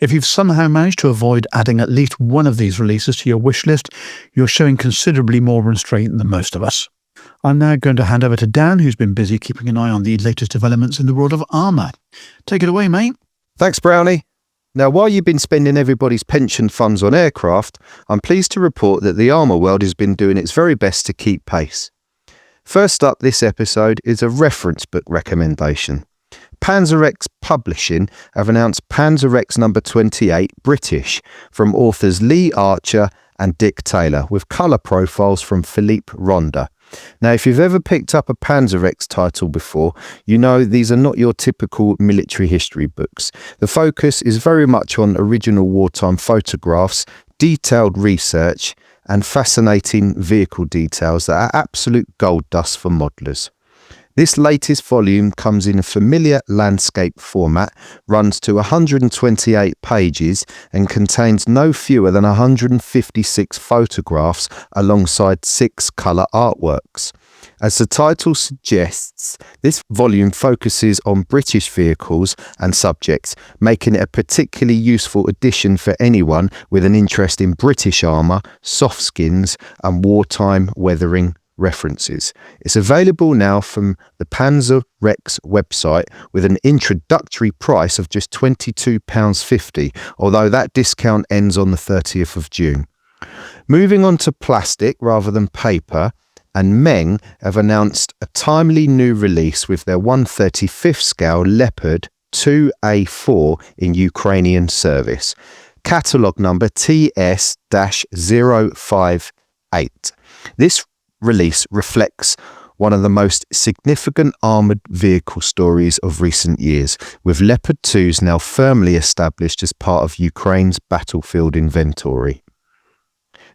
S2: If you've somehow managed to avoid adding at least one of these releases to your wish list, you're showing considerably more restraint than most of us. I'm now going to hand over to Dan, who's been busy keeping an eye on the latest developments in the world of armour. Take it away, mate.
S4: Thanks, Brownie. Now, while you've been spending everybody's pension funds on aircraft, I'm pleased to report that the armour world has been doing its very best to keep pace. First up this episode is a reference book recommendation. Panzerex Publishing have announced Panzerex number 28 British from authors Lee Archer and Dick Taylor, with colour profiles from Philippe Ronda. Now, if you've ever picked up a Panzerex title before, you know these are not your typical military history books. The focus is very much on original wartime photographs, detailed research, and fascinating vehicle details that are absolute gold dust for modelers. This latest volume comes in a familiar landscape format, runs to 128 pages, and contains no fewer than 156 photographs alongside 6 colour artworks. As the title suggests, this volume focuses on British vehicles and subjects, making it a particularly useful addition for anyone with an interest in British armour, soft skins, and wartime references. It's available now from the Panzerex website with an introductory price of just £22.50, although that discount ends on the 30th of June. Moving on to plastic rather than paper, and Meng have announced a timely new release with their 1/35th scale Leopard 2A4 in Ukrainian service. Catalogue number TS-058. This release reflects one of the most significant armoured vehicle stories of recent years, with Leopard 2s now firmly established as part of Ukraine's battlefield inventory.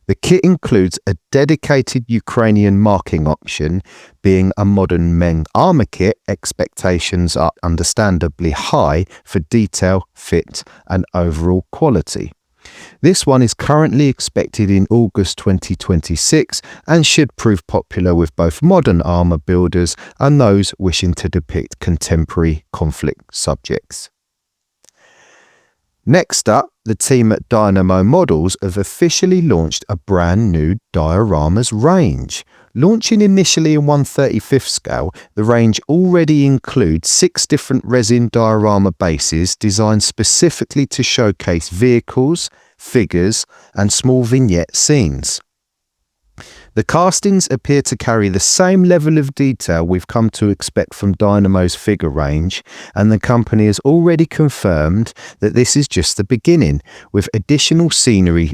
S4: The kit includes a dedicated Ukrainian marking option. Being a modern Meng armour kit, expectations are understandably high for detail, fit and overall quality. This one is currently expected in August 2026 and should prove popular with both modern armour builders and those wishing to depict contemporary conflict subjects. Next up, the team at Dynamo Models have officially launched a brand new dioramas range. Launching initially in 1/35th scale, the range already includes 6 different resin diorama bases designed specifically to showcase vehicles, figures, and small vignette scenes. The castings appear to carry the same level of detail we've come to expect from Dynamo's figure range, and the company has already confirmed that this is just the beginning, with additional scenery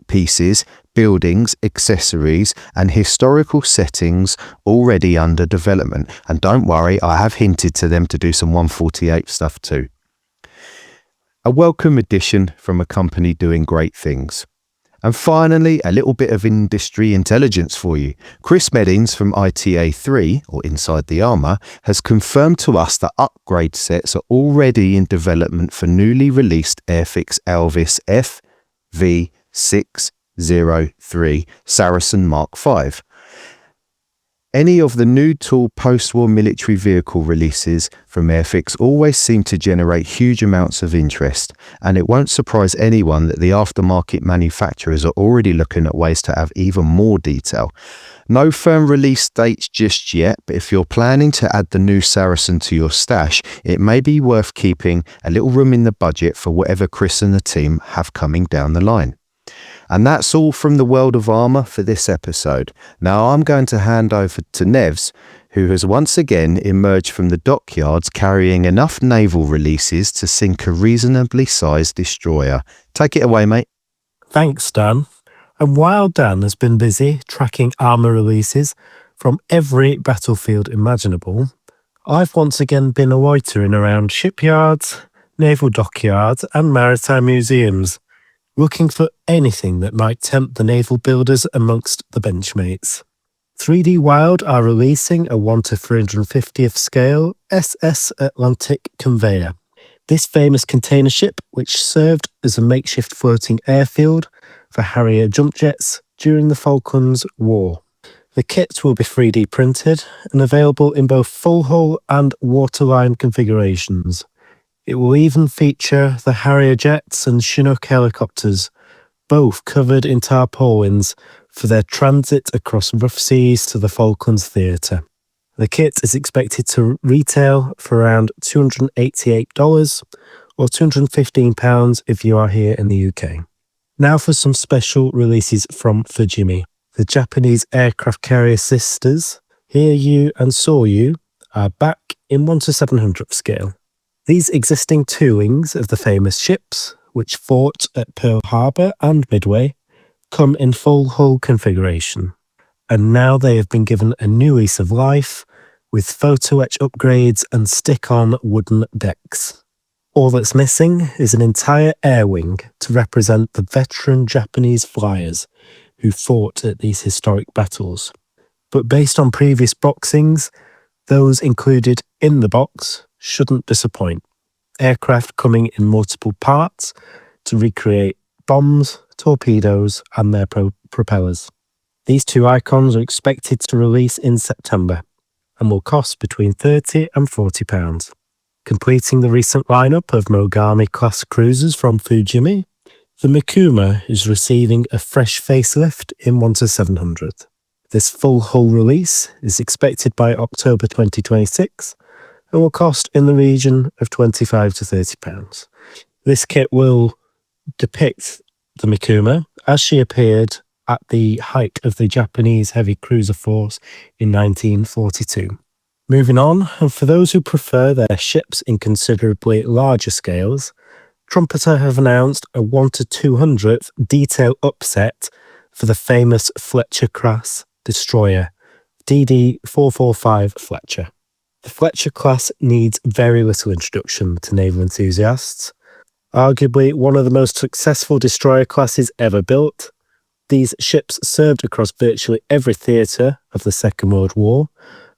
S4: pieces, buildings, accessories, and historical settings already under development. And don't worry, I have hinted to them to do some 148 stuff too. A welcome addition from a company doing great things. And finally, a little bit of industry intelligence for you. Chris Meddings from ITA3, or Inside the Armour, has confirmed to us that upgrade sets are already in development for newly released Airfix Elvis FV603 Saracen Mark V. Any of the new tool post-war military vehicle releases from Airfix always seem to generate huge amounts of interest, and it won't surprise anyone that the aftermarket manufacturers are already looking at ways to have even more detail. No firm release dates just yet, but if you're planning to add the new Saracen to your stash, it may be worth keeping a little room in the budget for whatever Chris and the team have coming down the line. And that's all from the world of armour for this episode. Now I'm going to hand over to Nevs, who has once again emerged from the dockyards carrying enough naval releases to sink a reasonably sized destroyer. Take it away, mate.
S6: Thanks, Dan. And while Dan has been busy tracking armour releases from every battlefield imaginable, I've once again been loitering around shipyards, naval dockyards and maritime museums, looking for anything that might tempt the naval builders amongst the benchmates. 3D Wild are releasing a 1:350th scale SS Atlantic conveyor. This famous container ship, which served as a makeshift floating airfield for Harrier jump jets during the Falklands War. The kit will be 3D printed and available in both full hull and waterline configurations. It will even feature the Harrier jets and Chinook helicopters, both covered in tarpaulins for their transit across rough seas to the Falklands Theatre. The kit is expected to retail for around $288 or £215 if you are here in the UK. Now for some special releases from Fujimi. The Japanese aircraft carrier sisters, Hear You and Saw You, are back in 1:700th scale. These existing toolings of the famous ships, which fought at Pearl Harbor and Midway, come in full hull configuration, and now they have been given a new lease of life with photo etch upgrades and stick-on wooden decks. All that's missing is an entire air wing to represent the veteran Japanese flyers who fought at these historic battles. But based on previous boxings, those included in the box shouldn't disappoint. Aircraft coming in multiple parts to recreate bombs, torpedoes, and their propellers. These two icons are expected to release in September and will cost between £30 and £40. Completing the recent lineup of Mogami-class cruisers from Fujimi, the Mikuma is receiving a fresh facelift in 1:700. This full hull release is expected by October 2026 and will cost in the region of £25 to £30. This kit will depict the Mikuma as she appeared at the height of the Japanese heavy cruiser force in 1942. Moving on, and for those who prefer their ships in considerably larger scales, Trumpeter have announced a 1:200th detail upset for the famous Fletcher-class destroyer, DD-445 Fletcher. The Fletcher-class needs very little introduction to naval enthusiasts. Arguably one of the most successful destroyer classes ever built, these ships served across virtually every theatre of the Second World War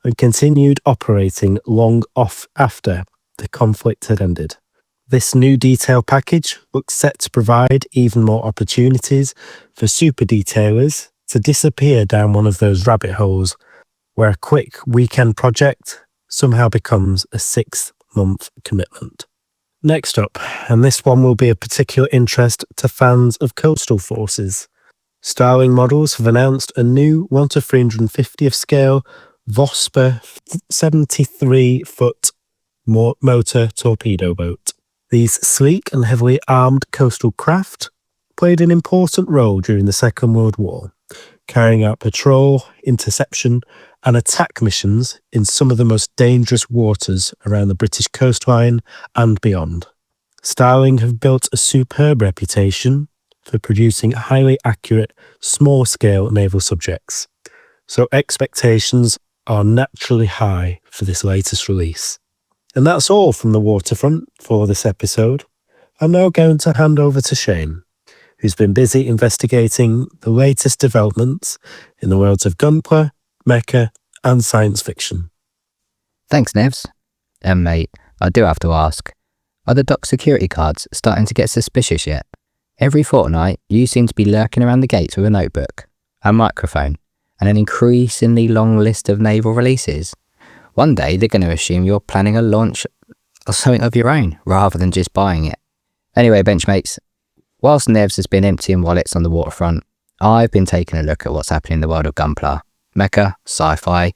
S6: and continued operating long after the conflict had ended. This new detail package looks set to provide even more opportunities for super detailers to disappear down one of those rabbit holes where a quick weekend project somehow becomes a 6-month commitment. Next up, and this one will be of particular interest to fans of coastal forces, Starling Models have announced a new 1:350th scale Vosper 73-foot motor torpedo boat. These sleek and heavily armed coastal craft played an important role during the Second World War, carrying out patrol, interception, and attack missions in some of the most dangerous waters around the British coastline and beyond. Starling have built a superb reputation for producing highly accurate, small-scale naval subjects, so expectations are naturally high for this latest release. And that's all from the waterfront for this episode. I'm now going to hand over to Shane, who's been busy investigating the latest developments in the worlds of gunpla, mecha, and science fiction.
S3: Thanks, Nevs. Mate, I do have to ask, are the dock security cards starting to get suspicious yet? Every fortnight, you seem to be lurking around the gates with a notebook, a microphone, and an increasingly long list of naval releases. One day, they're going to assume you're planning a launch or something of your own, rather than just buying it. Anyway, Benchmates, whilst Nevs has been emptying wallets on the waterfront, I've been taking a look at what's happening in the world of gunpla, mecha, sci-fi,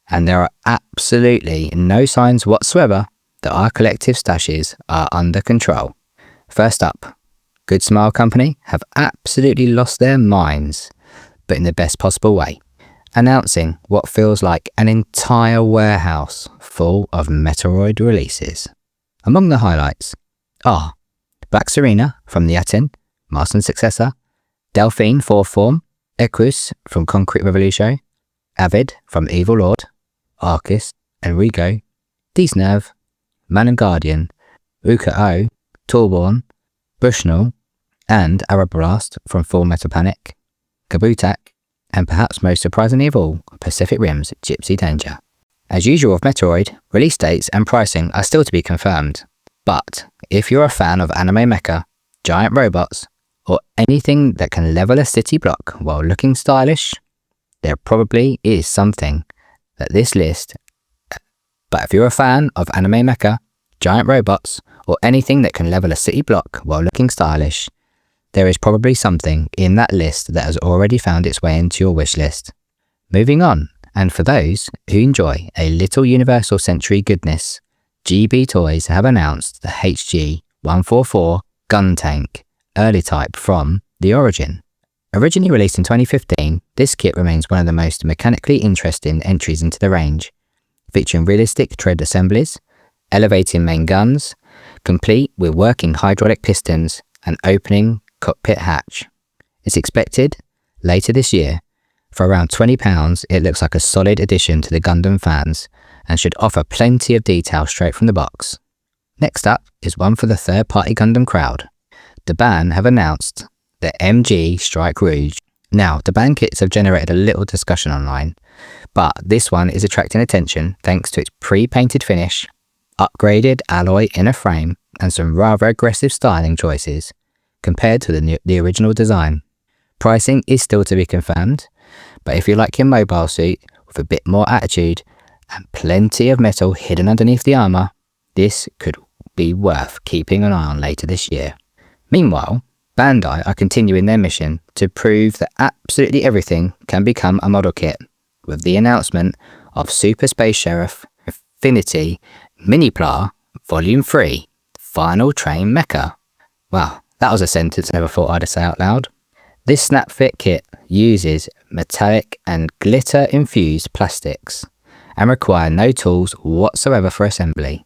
S3: and there are absolutely no signs whatsoever that our collective stashes are under control. First up, Good Smile Company have absolutely lost their minds, but in the best possible way, announcing what feels like an entire warehouse full of Metoroid releases. Among the highlights are Black Serena from the Aten, Master and Successor, Delphine 4th Form, Equus from Concrete Revolution, Avid from Evil Lord, Arcus, Enrico, Disnav, Man and Guardian, Ukhan, Torborn, Bushnell, and Arablast from Full Metal Panic, Kabutak, and perhaps most surprisingly of all, Pacific Rim's Gypsy Danger. As usual with Metroid, release dates and pricing are still to be confirmed, but if you're a fan of anime mecha, giant robots, or anything that can level a city block while looking stylish, there probably is something that this list. But if you're a fan of anime mecha, giant robots, or anything that can level a city block while looking stylish, there is probably something in that list that has already found its way into your wish list. Moving on, and for those who enjoy a little Universal Century goodness, GB Toys have announced the HG-144 gun tank early type from The Origin. Originally released in 2015, this kit remains one of the most mechanically interesting entries into the range, featuring realistic tread assemblies, elevating main guns, complete with working hydraulic pistons and opening cockpit hatch. It's expected later this year. For around £20, it looks like a solid addition to the Gundam fans and should offer plenty of detail straight from the box. Next up is one for the third-party Gundam crowd. Daban have announced the MG Strike Rouge. Now, Daban kits have generated a little discussion online, but this one is attracting attention thanks to its pre-painted finish, upgraded alloy inner frame, and some rather aggressive styling choices compared to the original design. Pricing is still to be confirmed, but if you like your mobile suit with a bit more attitude and plenty of metal hidden underneath the armour, this could be worth keeping an eye on later this year. Meanwhile, Bandai are continuing their mission to prove that absolutely everything can become a model kit, with the announcement of Super Space Sheriff Affinity Minipla Volume 3 Final Train Mecha. Wow, that was a sentence I never thought I'd say out loud. This snap fit kit uses metallic and glitter infused plastics and require no tools whatsoever for assembly,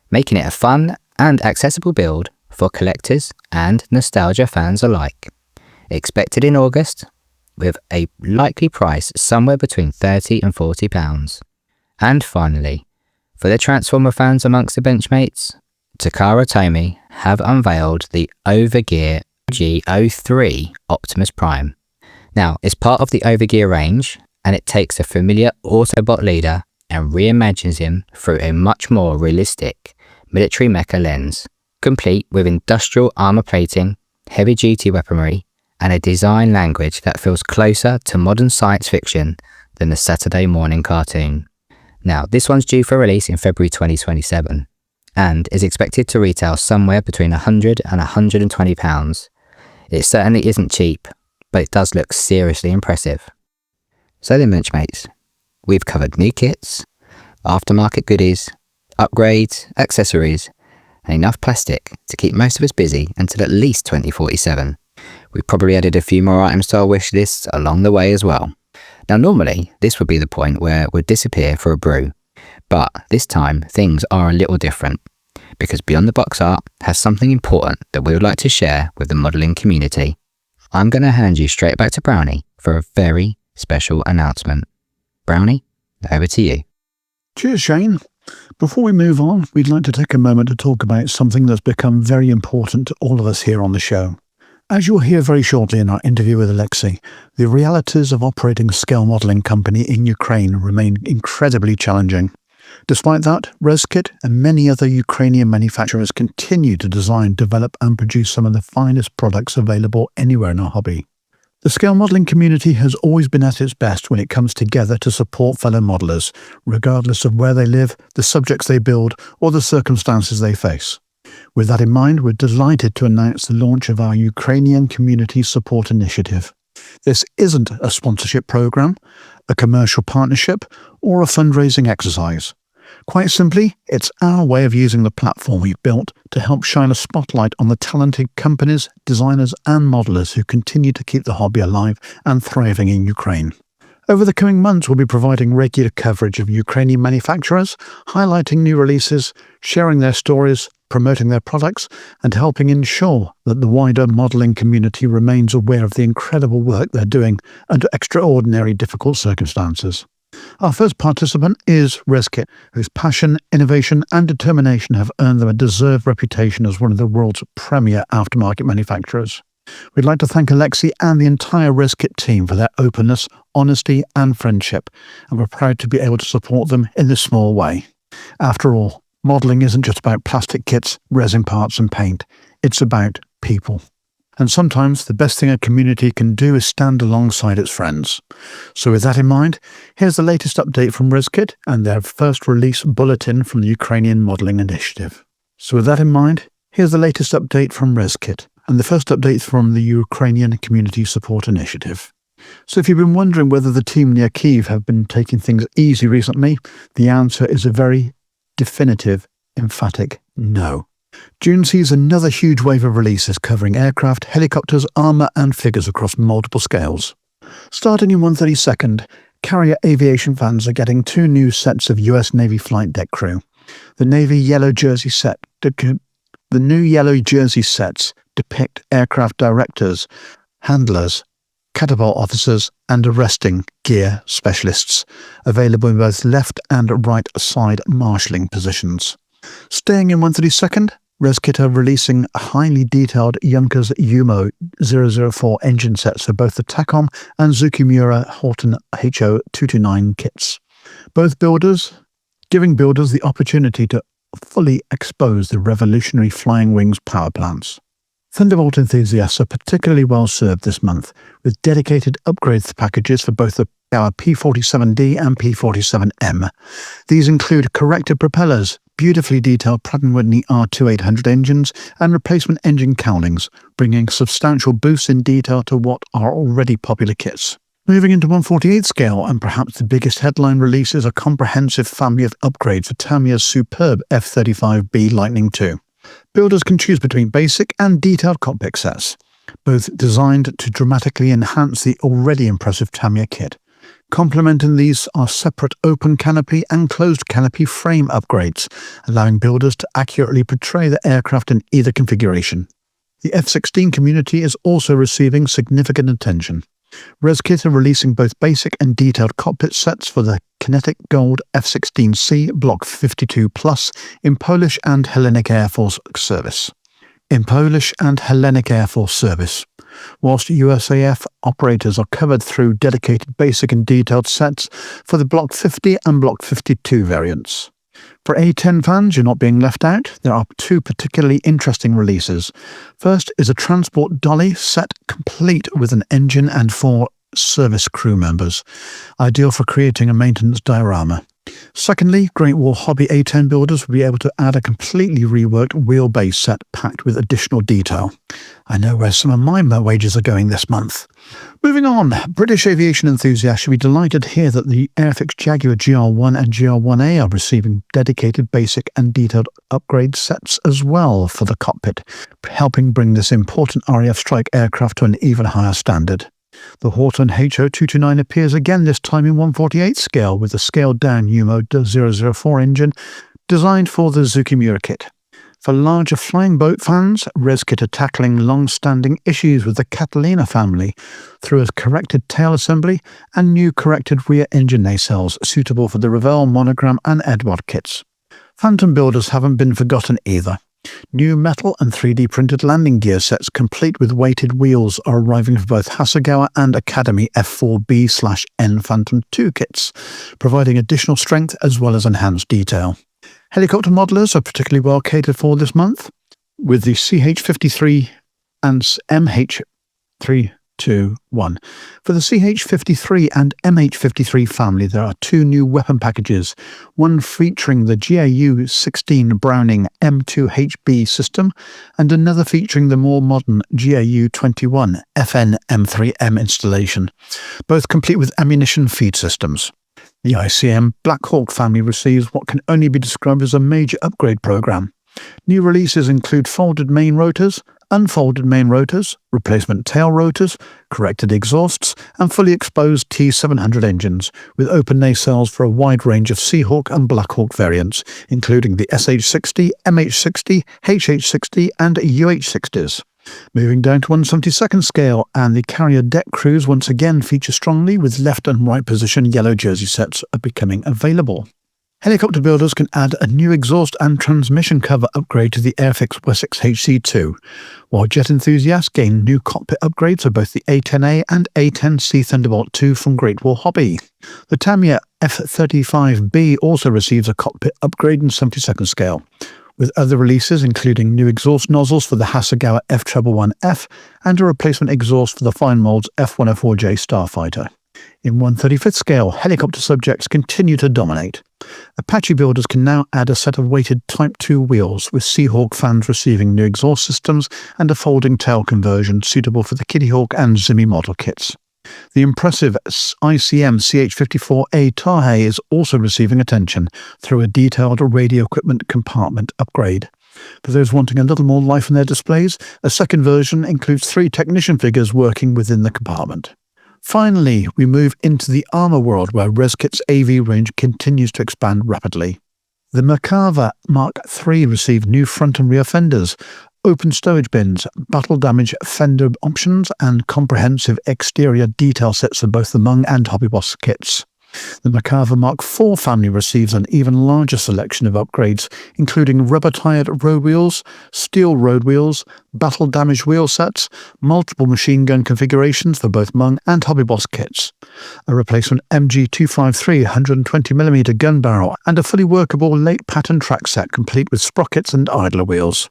S3: making it a fun and accessible build for collectors and nostalgia fans alike. Expected in August, with a likely price somewhere between £30 and £40. And finally, for the Transformer fans amongst the benchmates, Takara Tomy have unveiled the Overgear G03 Optimus Prime. Now, it's part of the Overgear range, and it takes a familiar Autobot leader and reimagines him through a much more realistic military mecha lens, complete with industrial armor plating, heavy-duty weaponry, and a design language that feels closer to modern science fiction than the Saturday morning cartoon. Now, this one's due for release in February 2027, and is expected to retail somewhere between £100 and £120. It certainly isn't cheap, but it does look seriously impressive. So then, Benchmates, we've covered new kits, aftermarket goodies, upgrades, accessories, and enough plastic to keep most of us busy until at least 2047. We've probably added a few more items to our wish lists along the way as well. Now, normally, this would be the point where we'd disappear for a brew, but this time things are a little different, because Beyond the Box Art has something important that we would like to share with the modelling community. I'm going to hand you straight back to Brownie for a very special announcement. Brownie, over to you.
S2: Cheers, Shane. Before we move on, we'd like to take a moment to talk about something that's become very important to all of us here on the show. As you'll hear very shortly in our interview with Oleksii, the realities of operating a scale modelling company in Ukraine remain incredibly challenging. Despite that, Reskit and many other Ukrainian manufacturers continue to design, develop and produce some of the finest products available anywhere in our hobby. The scale modelling community has always been at its best when it comes together to support fellow modellers, regardless of where they live, the subjects they build or the circumstances they face. With that in mind, we're delighted to announce the launch of our Ukrainian Community Support Initiative. This isn't a sponsorship program, a commercial partnership, or a fundraising exercise. Quite simply, it's our way of using the platform we've built to help shine a spotlight on the talented companies, designers and modellers who continue to keep the hobby alive and thriving in Ukraine. Over the coming months, we'll be providing regular coverage of Ukrainian manufacturers, highlighting new releases, sharing their stories, promoting their products, and helping ensure that the wider modelling community remains aware of the incredible work they're doing under extraordinary difficult circumstances. Our first participant is Reskit, whose passion, innovation and determination have earned them a deserved reputation as one of the world's premier aftermarket manufacturers. We'd like to thank Oleksii and the entire Reskit team for their openness, honesty and friendship, and we're proud to be able to support them in this small way. After all, modelling isn't just about plastic kits, resin parts and paint. It's about people. And sometimes the best thing a community can do is stand alongside its friends. So with that in mind, here's the latest update from Reskit and their first release bulletin from the Ukrainian Modelling Initiative. So with that in mind, here's the latest update from Reskit and the first update from the Ukrainian Community Support Initiative. So if you've been wondering whether the team near Kyiv have been taking things easy recently, the answer is a very definitive, emphatic no. June sees another huge wave of releases covering aircraft, helicopters, armour and figures across multiple scales. Starting in 132nd, Carrier Aviation fans are getting 2 new sets of US Navy flight deck crew. The new yellow jersey sets depict aircraft directors, handlers, catapult officers and arresting gear specialists, available in both left and right side marshalling positions. Staying in 132nd, Reskit are releasing highly detailed Junkers Umo 004 engine sets for both the Tacom and Zukimura Horton HO229 kits. Both builders giving builders the opportunity to fully expose the revolutionary Flying Wings power plants. Thunderbolt enthusiasts are particularly well served this month, with dedicated upgrades packages for both our P47D and P47M. These include corrected propellers, beautifully detailed Pratt & Whitney R2800 engines, and replacement engine cowlings, bringing substantial boosts in detail to what are already popular kits. Moving into 148 scale, and perhaps the biggest headline release is a comprehensive family of upgrades for Tamiya's superb F-35B Lightning II. Builders can choose between basic and detailed cockpit sets, both designed to dramatically enhance the already impressive Tamiya kit. Complementing these are separate open canopy and closed canopy frame upgrades, allowing builders to accurately portray the aircraft in either configuration. The F-16 community is also receiving significant attention. Reskit are releasing both basic and detailed cockpit sets for the Kinetic Gold F-16C Block 52 Plus in Polish and Hellenic Air Force service. Whilst USAF operators are covered through dedicated basic and detailed sets for the Block 50 and Block 52 variants. For A-10 fans, you're not being left out. There are 2 particularly interesting releases. First is a transport dolly set complete with an engine and 4 service crew members, ideal for creating a maintenance diorama. Secondly, Great Wall Hobby A-10 builders will be able to add a completely reworked wheelbase set packed with additional detail. I know where some of my wages are going this month. Moving on, British aviation enthusiasts should be delighted to hear that the Airfix Jaguar GR1 and GR1A are receiving dedicated basic and detailed upgrade sets as well for the cockpit, helping bring this important RAF strike aircraft to an even higher standard. The Horton HO229 appears again this time in 148 scale with a scaled-down Umo 004 engine designed for the Zukimura kit. For larger flying boat fans, Reskit are tackling long-standing issues with the Catalina family through a corrected tail assembly and new corrected rear engine nacelles suitable for the Revell, Monogram and Edward kits. Phantom builders haven't been forgotten either. New metal and 3D printed landing gear sets complete with weighted wheels are arriving for both Hasegawa and Academy F4B/N Phantom 2 kits, providing additional strength as well as enhanced detail. Helicopter modelers are particularly well catered for this month, with the CH-53 and MH-321. For the CH-53 and MH-53 family, there are 2 new weapon packages, one featuring the GAU-16 Browning M2HB system and another featuring the more modern GAU-21 FN M3M installation, both complete with ammunition feed systems. The ICM Black Hawk family receives what can only be described as a major upgrade program. New releases include folded main rotors, unfolded main rotors, replacement tail rotors, corrected exhausts, and fully exposed T700 engines, with open nacelles for a wide range of Seahawk and Black Hawk variants, including the SH-60, MH-60, HH-60, and UH-60s. Moving down to 1/72nd scale, and the carrier deck crews once again feature strongly, with left and right position yellow jersey sets are becoming available. Helicopter builders can add a new exhaust and transmission cover upgrade to the Airfix Wessex HC2, while jet enthusiasts gain new cockpit upgrades for both the A10A and A10C Thunderbolt 2 from Great Wall Hobby. The Tamiya F-35B also receives a cockpit upgrade in 72nd scale, with other releases including new exhaust nozzles for the Hasegawa F111F and a replacement exhaust for the Fine Mold's F104J Starfighter. In 1/35th scale, helicopter subjects continue to dominate. Apache builders can now add a set of weighted Type 2 wheels, with Seahawk fans receiving new exhaust systems and a folding tail conversion suitable for the Kitty Hawk and Zimmy model kits. The impressive ICM CH-54A Tahe is also receiving attention through a detailed radio equipment compartment upgrade. For those wanting a little more life in their displays, a second version includes 3 technician figures working within the compartment. Finally, we move into the armour world, where Reskit's AV range continues to expand rapidly. The Merkava Mark III received new front and rear fenders, open stowage bins, battle damage fender options, and comprehensive exterior detail sets for both the Mung and Hobby Boss kits. The Merkava Mark IV family receives an even larger selection of upgrades, including rubber-tired road wheels, steel road wheels, battle-damaged wheel sets, multiple machine gun configurations for both Mung and Hobby Boss kits, a replacement MG253 120mm gun barrel, and a fully workable late pattern track set complete with sprockets and idler wheels.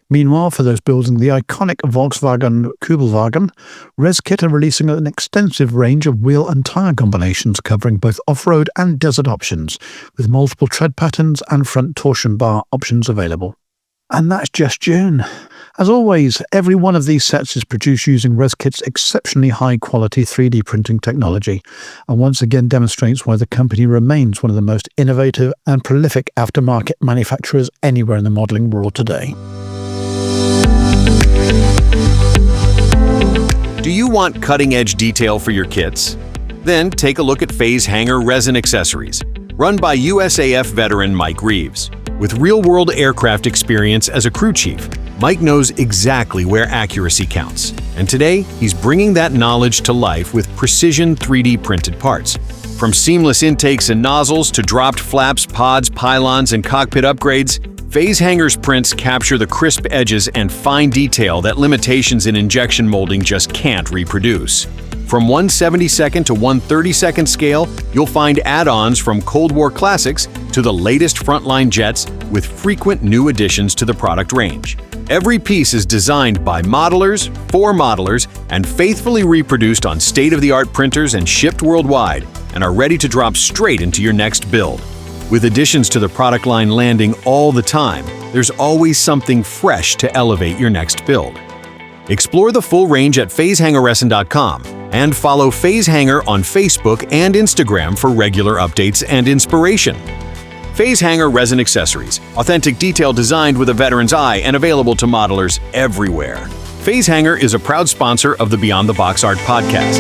S2: Meanwhile, for those building the iconic Volkswagen Kubelwagen, Reskit are releasing an extensive range of wheel and tyre combinations covering both off-road and desert options, with multiple tread patterns and front torsion bar options available. And that's just June. As always, every one of these sets is produced using Reskit's exceptionally high-quality 3D printing technology, and once again demonstrates why the company remains one of the most innovative and prolific aftermarket manufacturers anywhere in the modelling world today.
S9: Do you want cutting-edge detail for your kits? Then take a look at Phase Hanger Resin Accessories, run by USAF veteran Mike Reeves. With real-world aircraft experience as a crew chief, Mike knows exactly where accuracy counts. And today, he's bringing that knowledge to life with precision 3D printed parts. From seamless intakes and nozzles to dropped flaps, pods, pylons, and cockpit upgrades, Phase Hanger's prints capture the crisp edges and fine detail that limitations in injection molding just can't reproduce. From 1/72nd to 1/32nd scale, you'll find add-ons from Cold War classics to the latest frontline jets, with frequent new additions to the product range. Every piece is designed by modelers, for modelers, and faithfully reproduced on state-of-the-art printers and shipped worldwide, and are ready to drop straight into your next build. With additions to the product line landing all the time, there's always something fresh to elevate your next build. Explore the full range at phasehangerresin.com and follow Phase Hanger on Facebook and Instagram for regular updates and inspiration. Phase Hanger Resin Accessories, authentic detail designed with a veteran's eye and available to modelers everywhere. Phase Hanger is a proud sponsor of the Beyond the Box Art podcast.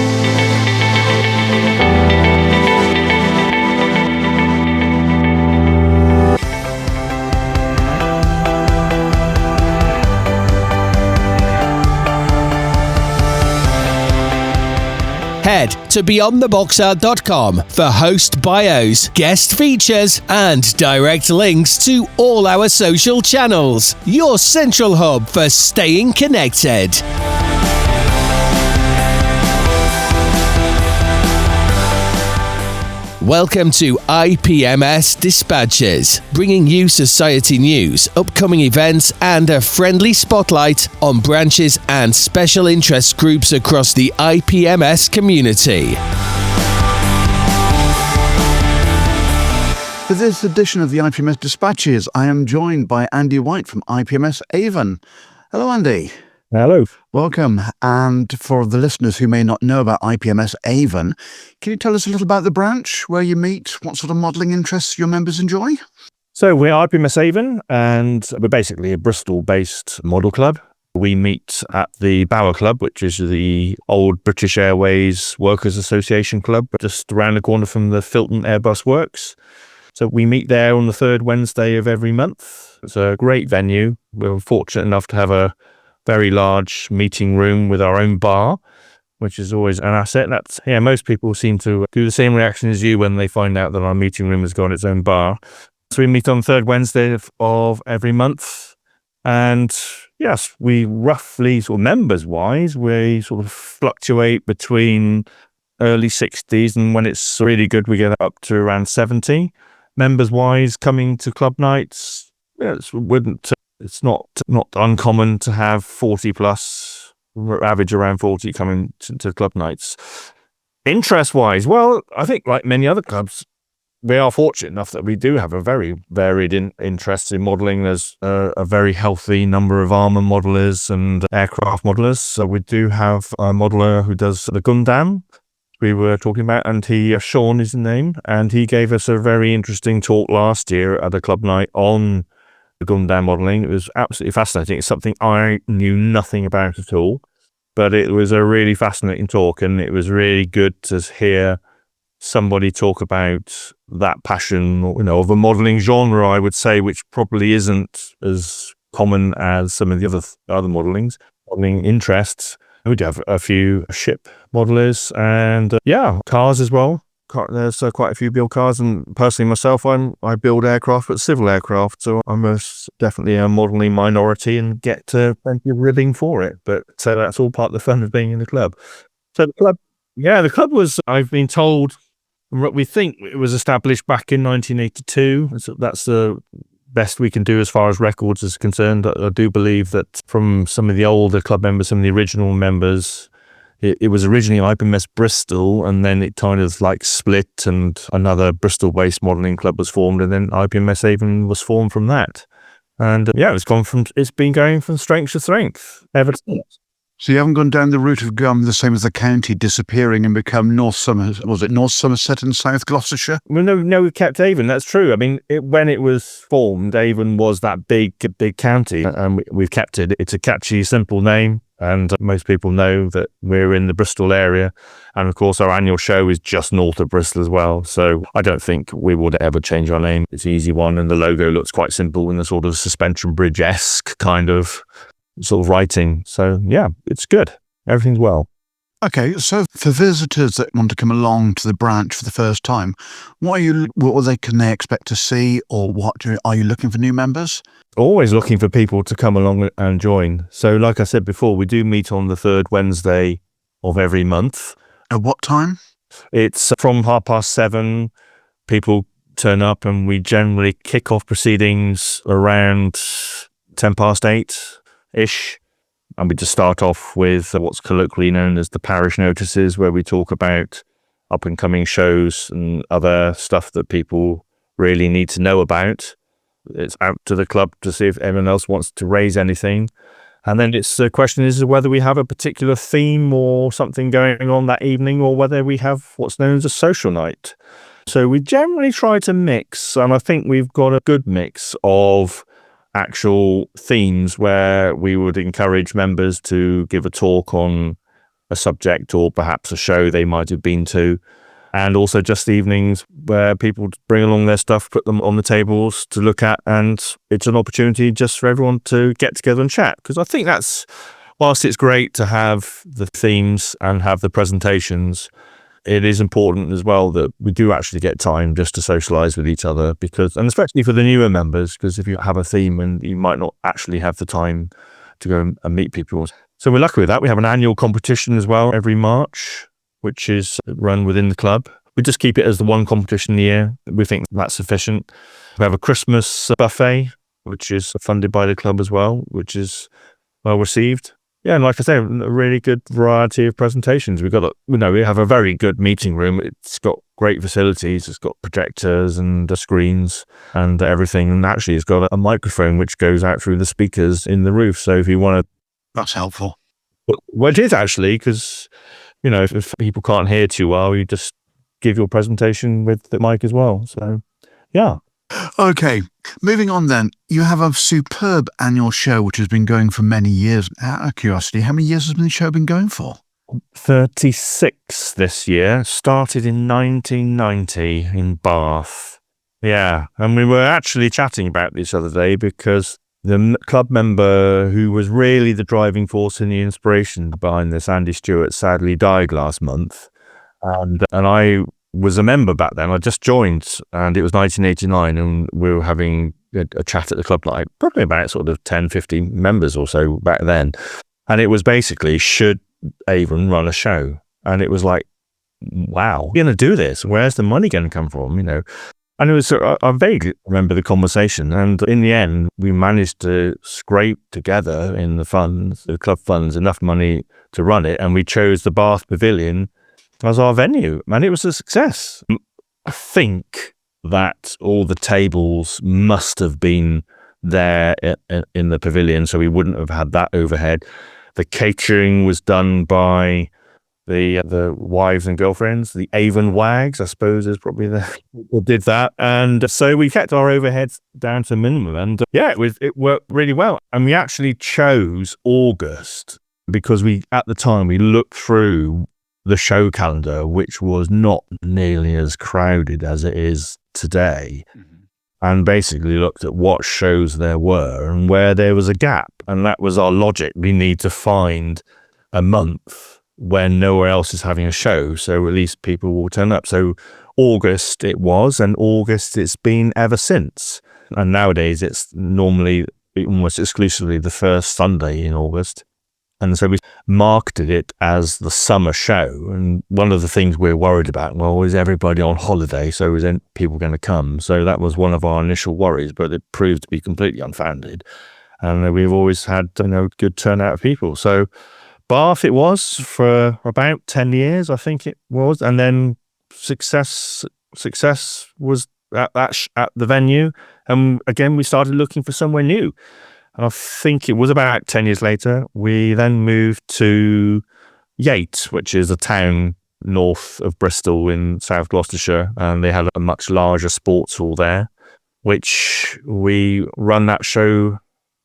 S1: Head to beyondtheboxart.com for host bios, guest features, and direct links to all our social channels. Your central hub for staying connected. Welcome to IPMS Dispatches, bringing you society news, upcoming events, and a friendly spotlight on branches and special interest groups across the IPMS community.
S2: For this edition of the IPMS Dispatches, I am joined by Andy White from IPMS Avon. Hello, Andy.
S10: Hello.
S2: Welcome. And for the listeners who may not know about IPMS Avon, can you tell us a little about the branch, where you meet, what sort of modelling interests your members enjoy?
S10: So we're IPMS Avon, and we're basically a Bristol-based model club. We meet at the Bower Club, which is the old British Airways Workers Association club, just around the corner from the Filton Airbus Works. So we meet there on the third Wednesday of every month. It's a great venue. We're fortunate enough to have a very large meeting room with our own bar, which is always an asset. Most people seem to do the same reaction as you when they find out that our meeting room has got its own bar. So we meet on the third Wednesday of every month. And yes, we roughly, sort of members-wise, we sort of fluctuate between early 60s, and when it's really good, we get up to around 70. Members-wise, coming to club nights, it's not uncommon to have 40 plus, average around 40 coming to club nights. Interest-wise, well, I think like many other clubs, we are fortunate enough that we do have a very varied interest in modelling. There's a very healthy number of armour modellers and aircraft modellers. So we do have a modeller who does the Gundam we were talking about, and Sean is his name, and he gave us a very interesting talk last year at a club night on the Gundam modelling. It was absolutely fascinating. It's something I knew nothing about at all, but it was a really fascinating talk, and it was really good to hear somebody talk about that passion, of a modelling genre, I would say, which probably isn't as common as some of the other modelling interests. We do have a few ship modellers and cars as well. There's quite a few build cars, and personally myself, I build aircraft, but civil aircraft, so I'm most definitely a modelling minority and get plenty of ribbing for it. But so that's all part of the fun of being in the club. So the club was, I've been told, we think it was established back in 1982. So that's the best we can do as far as records is concerned. I do believe that from some of the older club members, some of the original members, it was originally IPMS Bristol, and then it kind of like split, and another Bristol-based modelling club was formed, and then IPMS Avon was formed from that. And it's been going from strength to strength ever since.
S2: So you haven't gone down the route of the same as the county, disappearing and become North Somerset and South Gloucestershire?
S10: Well, no, we kept Avon. That's true. I mean, when it was formed, Avon was that big county, and we've kept it. It's a catchy, simple name, and most people know that we're in the Bristol area. And of course, our annual show is just north of Bristol as well. So I don't think we would ever change our name. It's an easy one, and the logo looks quite simple in the sort of suspension bridge-esque kind of sort of writing. So yeah, it's good. Everything's well.
S2: Okay, so for visitors that want to come along to the branch for the first time, what can they expect to see, or are you looking for new members?
S10: Always looking for people to come along and join. So like I said before, we do meet on the third Wednesday of every month.
S2: At what time?
S10: It's from 7:30. People turn up, and we generally kick off proceedings around 8:10-ish. And we just start off with what's colloquially known as the parish notices, where we talk about up-and-coming shows and other stuff that people really need to know about. It's out to the club to see if anyone else wants to raise anything. And then the question is whether we have a particular theme or something going on that evening, or whether we have what's known as a social night. So we generally try to mix, and I think we've got a good mix of actual themes where we would encourage members to give a talk on a subject or perhaps a show they might have been to, and also just evenings where people bring along their stuff, put them on the tables to look at, and it's an opportunity just for everyone to get together and chat. Because I think whilst it's great to have the themes and have the presentations, it is important as well that we do actually get time just to socialise with each other, and especially for the newer members, because if you have a theme and you might not actually have the time to go and meet people. So we're lucky with that. We have an annual competition as well every March, which is run within the club. We just keep it as the one competition a year. We think that's sufficient. We have a Christmas buffet, which is funded by the club as well, which is well received. Yeah, and like I say, a really good variety of presentations. We have a very good meeting room. It's got great facilities. It's got projectors and screens and everything. And actually, it's got a microphone which goes out through the speakers in the roof. So if you want to...
S2: That's helpful.
S10: Well, it is actually, because, if people can't hear too well, you just give your presentation with the mic as well. So, yeah.
S2: Okay, moving on then. You have a superb annual show which has been going for many years. Out of curiosity, how many years has the show been going for?
S10: 36 this year. Started in 1990 in Bath. Yeah, and we were actually chatting about this other day because club member who was really the driving force and the inspiration behind this, Andy Stewart, sadly died last month. And I was a member back then. I just joined, and it was 1989, and we were having a chat at the club night, probably about sort of 10, 15 members or so back then. And it was basically, should Avon run a show? And it was like, wow, we're going to do this. Where's the money going to come from, And it was, I vaguely remember the conversation, and in the end, we managed to scrape together in the club funds, enough money to run it, and we chose the Bath Pavilion as our venue, and it was a success. I think that all the tables must have been there in the pavilion, so we wouldn't have had that overhead. The catering was done by the wives and girlfriends, the Avon Wags, I suppose, is probably the people did that. And so we kept our overheads down to a minimum. And it worked really well. And we actually chose August because at the time, we looked through the show calendar, which was not nearly as crowded as it is today. And basically looked at what shows there were and where there was a gap. And that was our logic. We need to find a month when nowhere else is having a show, so at least people will turn up. So August it was, and August it's been ever since. And nowadays it's normally almost exclusively the first Sunday in August. And so we marketed it as the summer show. And one of the things we're worried about, well, is everybody on holiday? So is people going to come? So that was one of our initial worries, but it proved to be completely unfounded. And we've always had, good turnout of people. So Bath it was for about 10 years, I think it was. And then success was at the venue. And again, we started looking for somewhere new. And I think it was about 10 years later, we then moved to Yate, which is a town north of Bristol in South Gloucestershire. And they had a much larger sports hall there, which we run that show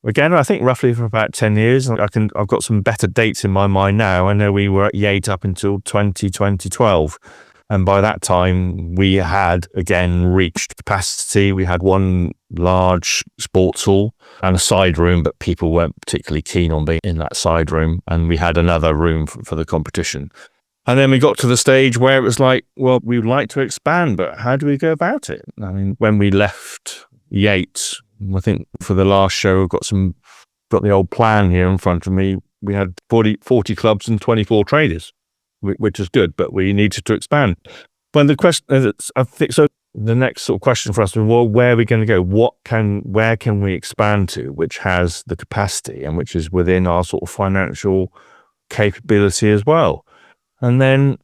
S10: again, I think roughly for about 10 years. I've got some better dates in my mind now. I know we were at Yate up until 2012. And by that time, we had, again, reached capacity. We had one large sports hall and a side room, but people weren't particularly keen on being in that side room. And we had another room for the competition. And then we got to the stage where it was like, well, we would like to expand, but how do we go about it? I mean, when we left Yate, I think for the last show, I've got the old plan here in front of me. We had 40 clubs and 24 traders, which is good, but we needed to expand. But the question, I think, so the next sort of question for us was, well, where are we going to go? Where can we expand to, which has the capacity and which is within our sort of financial capability as well? And then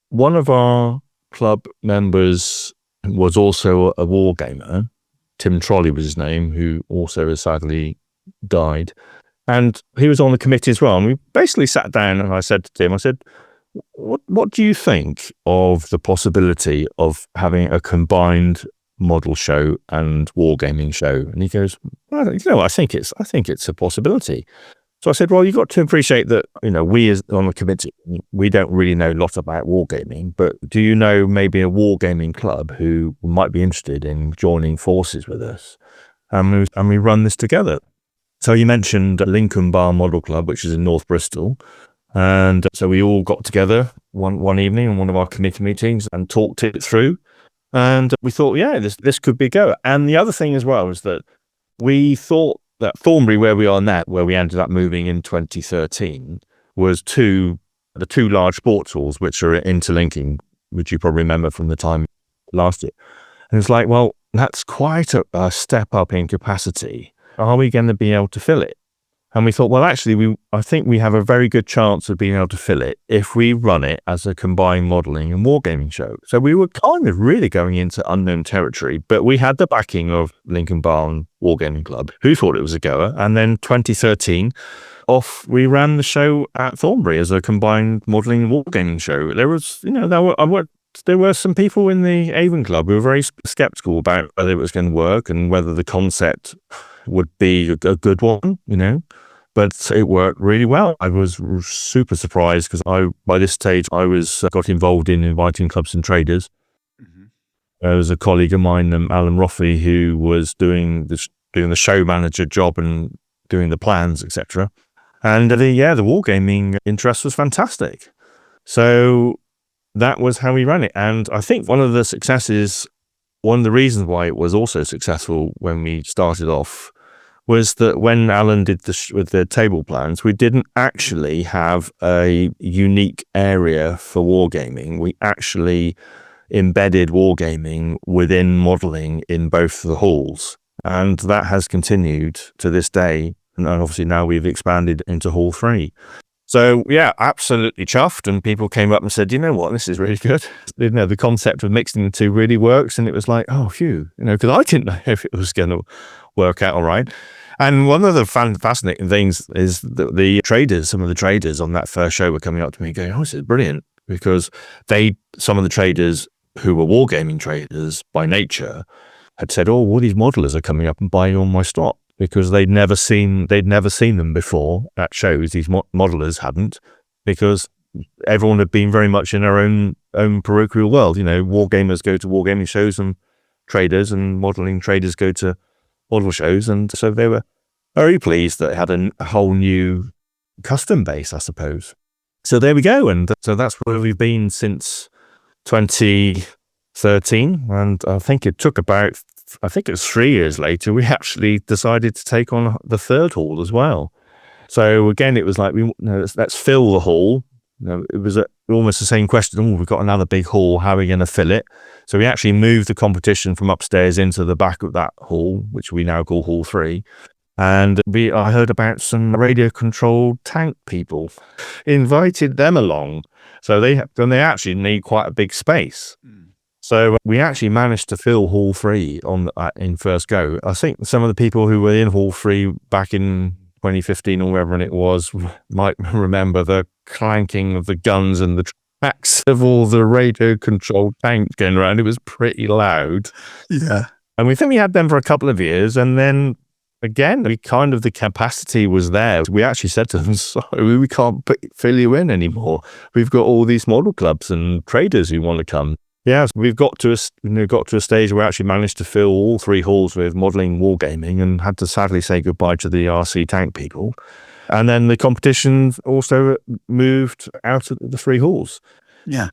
S10: one of our club members was also a war gamer. Tim Trolley was his name, who also has sadly died. And he was on the committee as well. And we basically sat down and I said to Tim, what do you think of the possibility of having a combined model show and wargaming show? And he goes, well, I think it's a possibility. So I said, well, you've got to appreciate that, we as on the committee, we don't really know a lot about wargaming, but do you know maybe a wargaming club who might be interested in joining forces with us? And we run this together. So you mentioned Lincoln Bar Model Club, which is in North Bristol. And so we all got together one evening in one of our committee meetings and talked it through. And we thought, this could be a go. And the other thing as well is that we thought that Thornbury, where we are now, where we ended up moving in 2013, was the two large sports halls, which are interlinking, which you probably remember from the time last year. And it's like, well, that's quite a step up in capacity. Are we going to be able to fill it? And we thought, well, actually, I think we have a very good chance of being able to fill it if we run it as a combined modelling and wargaming show. So we were kind of really going into unknown territory, but we had the backing of Lincoln Barn Wargaming Club, who thought it was a goer. And then 2013, we ran the show at Thornbury as a combined modelling and wargaming show. There was, there were some people in the Avon Club who were very sceptical about whether it was going to work and whether the concept would be a good one, but it worked really well. I was super surprised because by this stage, I got involved in inviting clubs and traders. There was a colleague of mine, Alan Roffey, who was doing doing the show manager job and doing the plans, etc. And the wargaming interest was fantastic. So that was how we ran it. And I think one of the reasons why it was also successful when we started off was that when Alan did with the table plans, we didn't actually have a unique area for wargaming. We actually embedded wargaming within modelling in both the halls. And that has continued to this day. And obviously now we've expanded into Hall 3. So yeah, absolutely chuffed. And people came up and said, you know what, this is really good. The concept of mixing the two really works. And it was like, oh, phew, because I didn't know if it was going to work out all right. And one of the fascinating things is that some of the traders on that first show were coming up to me going, oh, this is brilliant. Because some of the traders who were wargaming traders by nature had said, oh, all these modelers are coming up and buying all my stock. Because they'd never seen them before at shows. These modelers hadn't, because everyone had been very much in their own parochial world. Wargamers go to wargaming shows, and traders and modeling traders go to model shows, and so they were very pleased that it had a whole new custom base, I suppose. So there we go, and so that's where we've been since 2013, and I think it was 3 years later, we actually decided to take on the third hall as well. So again, it was like, let's fill the hall. It was almost the same question. Oh, we've got another big hall. How are we going to fill it? So we actually moved the competition from upstairs into the back of that hall, which we now call Hall 3. And I heard about some radio-controlled tank people. Invited them along. So they actually need quite a big space. So we actually managed to fill Hall 3 in first go. I think some of the people who were in Hall 3 back in 2015 or wherever it was might remember the clanking of the guns and the tracks of all the radio-controlled tanks going around. It was pretty loud.
S2: Yeah.
S10: And we think we had them for a couple of years, and then again, the capacity was there. We actually said to them, sorry, we can't fill you in anymore. We've got all these model clubs and traders who want to come. Yeah, so we've got to a stage where we actually managed to fill all 3 halls with modelling wargaming, and had to sadly say goodbye to the RC tank people. And then the competition also moved out of the 3 halls.
S2: Yeah.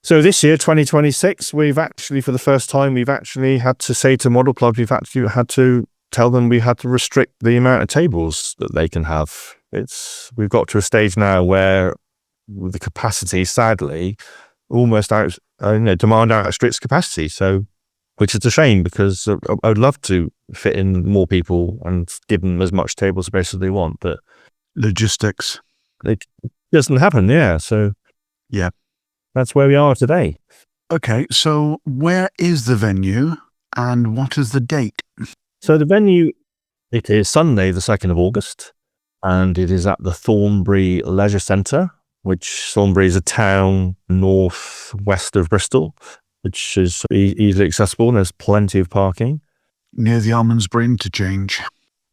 S10: So this year, 2026, we've actually, for the first time, we've actually had to say to model clubs, we've actually had to tell them we had to restrict the amount of tables that they can have. We've got to a stage now where the capacity, sadly, almost demand outstrips capacity. So, which is a shame, because I would love to fit in more people and give them as much table space as they want, but
S2: logistics,
S10: it doesn't happen. Yeah. So
S2: yeah,
S10: that's where we are today.
S2: Okay. So where is the venue and what is the date?
S10: So the venue, it is Sunday, the 2nd of August, and it is at the Thornbury Leisure Centre, which Thornbury is a town northwest of Bristol, which is easily accessible, and there's plenty of parking.
S2: Near the Almondsbury interchange.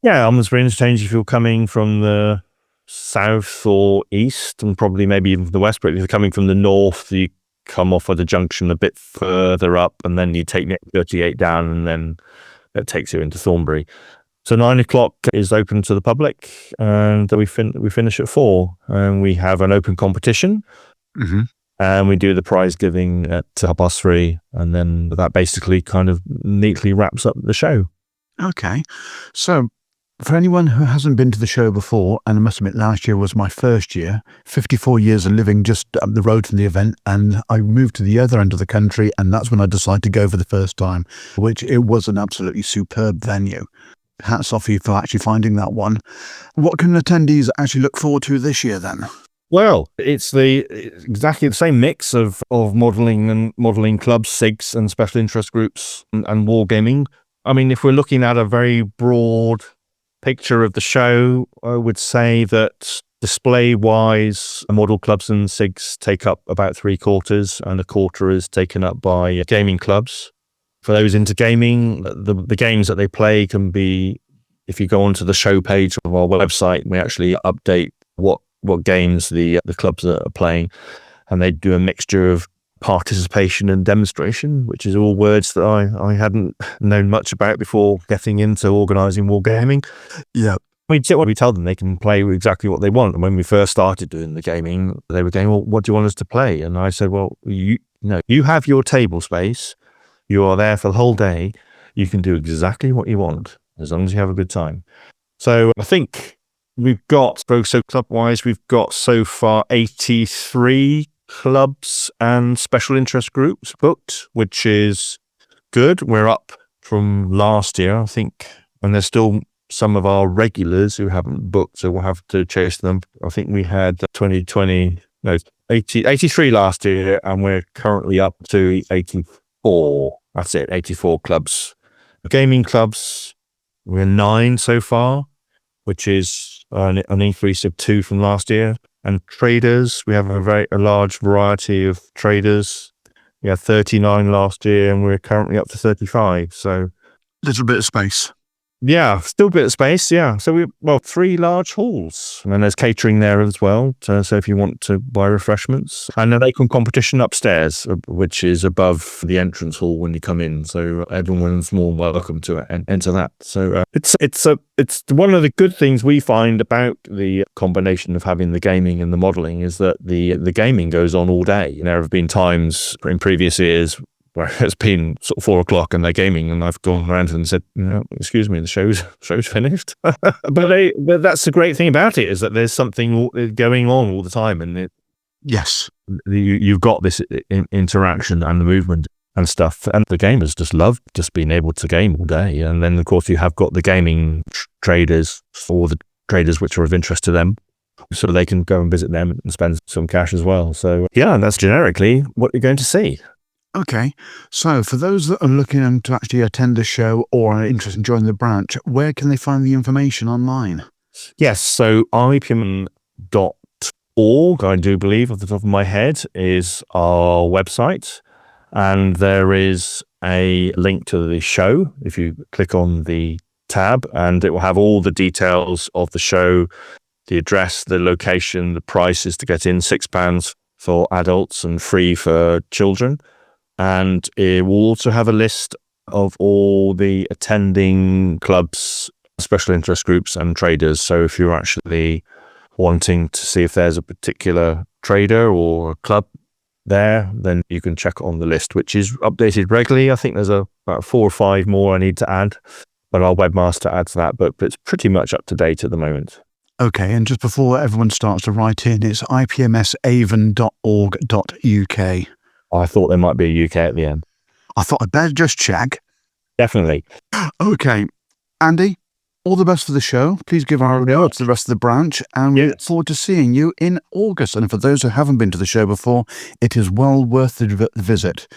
S10: Yeah, Almondsbury interchange if you're coming from the south or east, and probably maybe even from the west, but if you're coming from the north, you come off at the junction a bit further up, and then you take the 38 down, and then it takes you into Thornbury. So 9 o'clock is open to the public, and we finish at 4, and we have an open competition, and we do the prize giving at 3:30, and then that basically kind of neatly wraps up the show.
S2: Okay. So for anyone who hasn't been to the show before, and I must admit last year was my first year, 54 years of living just up the road from the event, and I moved to the other end of the country, and that's when I decided to go for the first time, which it was an absolutely superb venue. Hats off to you for actually finding that one. What can attendees actually look forward to this year then?
S10: Well, it's exactly the same mix of modelling and modelling clubs, SIGs and special interest groups and wargaming. I mean, if we're looking at a very broad picture of the show, I would say that display-wise, model clubs and SIGs take up about 3/4, and 1/4 is taken up by gaming clubs. For those into gaming, the games that they play can be, if you go onto the show page of our website, we actually update what games the clubs are playing, and they do a mixture of participation and demonstration, which is all words that I hadn't known much about before getting into organising wargaming.
S2: Yeah.
S10: We tell them they can play exactly what they want. And when we first started doing the gaming, they were going, well, what do you want us to play? And I said, well, you have your table space. You are there for the whole day. You can do exactly what you want as long as you have a good time. So I think we've got, so club-wise, we've got so far 83 clubs and special interest groups booked, which is good. We're up from last year, I think, and there's still some of our regulars who haven't booked, so we'll have to chase them. I think we had 83 last year, and we're currently up to 84. That's it, 84 clubs. Gaming clubs, we're 9 so far, which is an increase of 2 from last year. And traders, we have a large variety of traders. We had 39 last year, and we're currently up to 35. So,
S2: Little bit of space.
S10: yeah, still a bit of space. Yeah, so 3 large halls, and then there's catering there as well. So if you want to buy refreshments, and an acorn competition upstairs, which is above the entrance hall when you come in. So everyone's more welcome to enter that. So it's one of the good things we find about the combination of having the gaming and the modelling is that the gaming goes on all day. There have been times in previous years where it's been sort of 4 o'clock and they're gaming, and I've gone around and said, excuse me, the show's finished. but that's the great thing about it, is that there's something going on all the time, and
S2: Yes.
S10: you've got this interaction and the movement and stuff, and the gamers just love just being able to game all day. And then of course you have got the gaming traders, or the traders which are of interest to them, so they can go and visit them and spend some cash as well. So yeah, that's generically what you're going to see.
S2: Okay, so for those that are looking to actually attend the show or are interested in joining the branch, where can they find the information online?
S10: Yes, so ipm.org, I do believe, off the top of my head, is our website. And there is a link to the show if you click on the tab, and it will have all the details of the show, the address, the location, the prices to get in, £6 for adults and free for children. And it will also have a list of all the attending clubs, special interest groups and traders. So if you're actually wanting to see if there's a particular trader or a club there, then you can check on the list, which is updated regularly. I think there's about 4 or 5 more I need to add, but our webmaster adds that, but it's pretty much up to date at the moment.
S2: Okay, and just before everyone starts to write in, it's ipmsavon.org.uk.
S10: I thought there might be a UK at the end.
S2: I thought I'd better just check.
S10: Definitely.
S2: Okay, Andy, all the best for the show. Please give our regards to the rest of the branch, and we look forward to seeing you in August. And for those who haven't been to the show before, it is well worth the visit.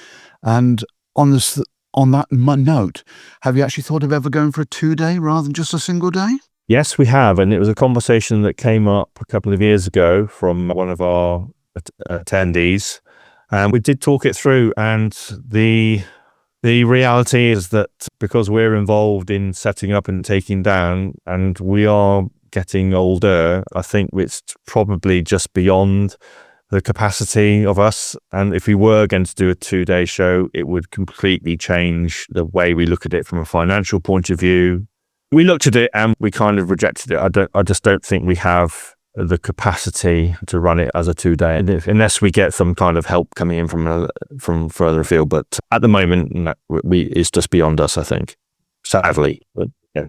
S2: And on that note, have you actually thought of ever going for a 2-day rather than just a single day?
S10: Yes, we have. And it was a conversation that came up a couple of years ago from one of our attendees. And we did talk it through, and the reality is that because we're involved in setting up and taking down, and we are getting older, I think it's probably just beyond the capacity of us. And if we were going to do a 2-day show, it would completely change the way we look at it from a financial point of view. We looked at it and we kind of rejected it. I just don't think we have the capacity to run it as a 2-day, unless we get some kind of help coming in from further afield. But at the moment, it's just beyond us, I think, sadly. But yeah.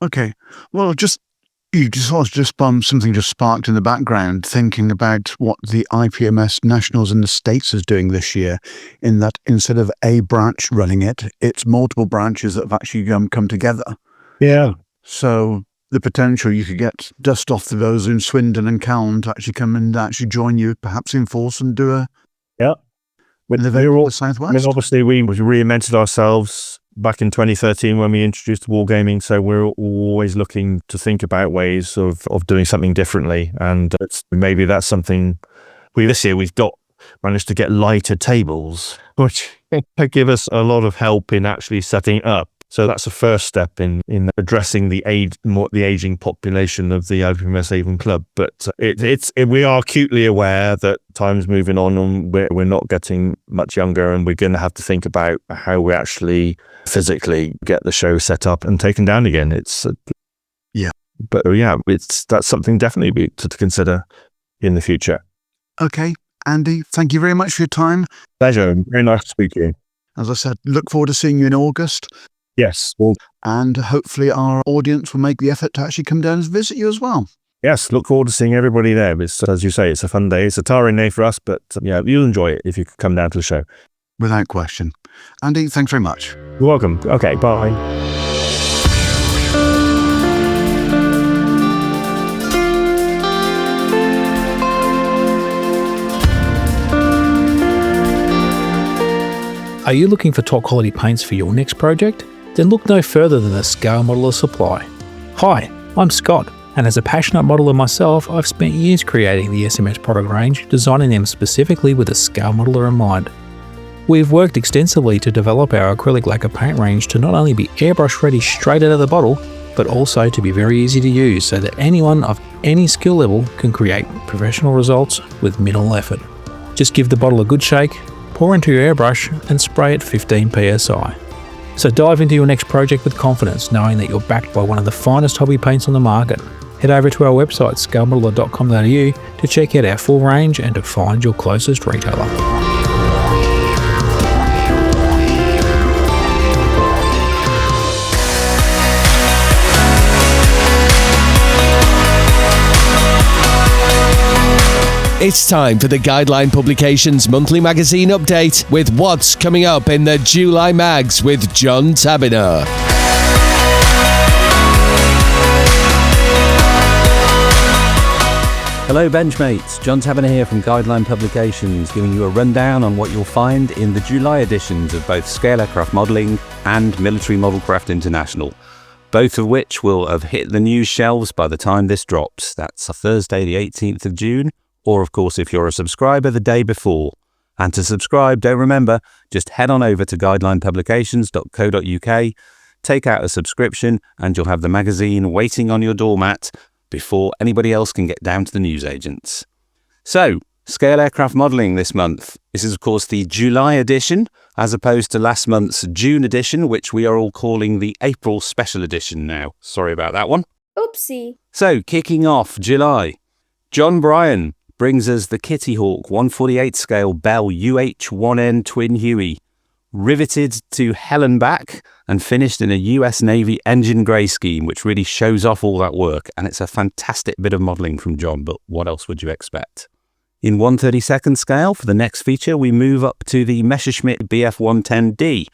S2: Okay, well, something just sparked in the background, thinking about what the IPMS Nationals in the States is doing this year, in that instead of a branch running it, it's multiple branches that have actually come together.
S10: Yeah.
S2: So the potential you could get dust off those in Swindon and Calne to actually come and actually join you, perhaps in force, and do
S10: with
S2: the Southwest.
S10: I mean, obviously, we reinvented ourselves back in 2013 when we introduced wargaming, so we're always looking to think about ways of doing something differently, and maybe that's something this year we've managed to get lighter tables, which give us a lot of help in actually setting up. So that's the first step in addressing the aging population of the LPMS Avon Club. But we are acutely aware that time's moving on and we're not getting much younger, and we're going to have to think about how we actually physically get the show set up and taken down again. That's something definitely to consider in the future.
S2: Okay, Andy, thank you very much for your time.
S10: Pleasure. Very nice to speak to you.
S2: As I said, look forward to seeing you in August.
S10: Yes. Well,
S2: and hopefully our audience will make the effort to actually come down and visit you as well.
S10: Yes, look forward to seeing everybody there. It's, as you say, it's a fun day. It's a tiring day for us, but you'll enjoy it if you could come down to the show.
S2: Without question. Andy, thanks very much.
S10: You're welcome. Okay, bye.
S11: Are you looking for top quality paints for your next project? Then look no further than the Scale Modeler Supply. Hi, I'm Scott, and as a passionate modeler myself, I've spent years creating the SMS product range, designing them specifically with a Scale Modeler in mind. We've worked extensively to develop our acrylic lacquer paint range to not only be airbrush ready straight out of the bottle, but also to be very easy to use so that anyone of any skill level can create professional results with minimal effort. Just give the bottle a good shake, pour into your airbrush and spray at 15 psi. So dive into your next project with confidence, knowing that you're backed by one of the finest hobby paints on the market. Head over to our website scalemodeler.com.au to check out our full range and to find your closest retailer.
S1: It's time for the Guideline Publications monthly magazine update with what's coming up in the July mags with John Tabiner.
S12: Hello Benchmates, John Tabiner here from Guideline Publications, giving you a rundown on what you'll find in the July editions of both Scale Aircraft Modelling and Military Modelcraft International, both of which will have hit the news shelves by the time this drops. That's Thursday the 18th of June. Or, of course, if you're a subscriber, the day before. And to subscribe, don't remember, just head on over to guidelinepublications.co.uk, take out a subscription, and you'll have the magazine waiting on your doormat before anybody else can get down to the newsagents. So, Scale Aircraft Modelling this month. This is, of course, the July edition, as opposed to last month's June edition, which we are all calling the April Special Edition now. Sorry about that one.
S13: Oopsie.
S12: So, kicking off July, John Bryan brings us the Kitty Hawk 148 scale Bell UH-1N Twin Huey, riveted to hell and back and finished in a US Navy engine grey scheme, which really shows off all that work. And it's a fantastic bit of modelling from John, but what else would you expect? In 1/32 scale, for the next feature, we move up to the Messerschmitt BF-110D,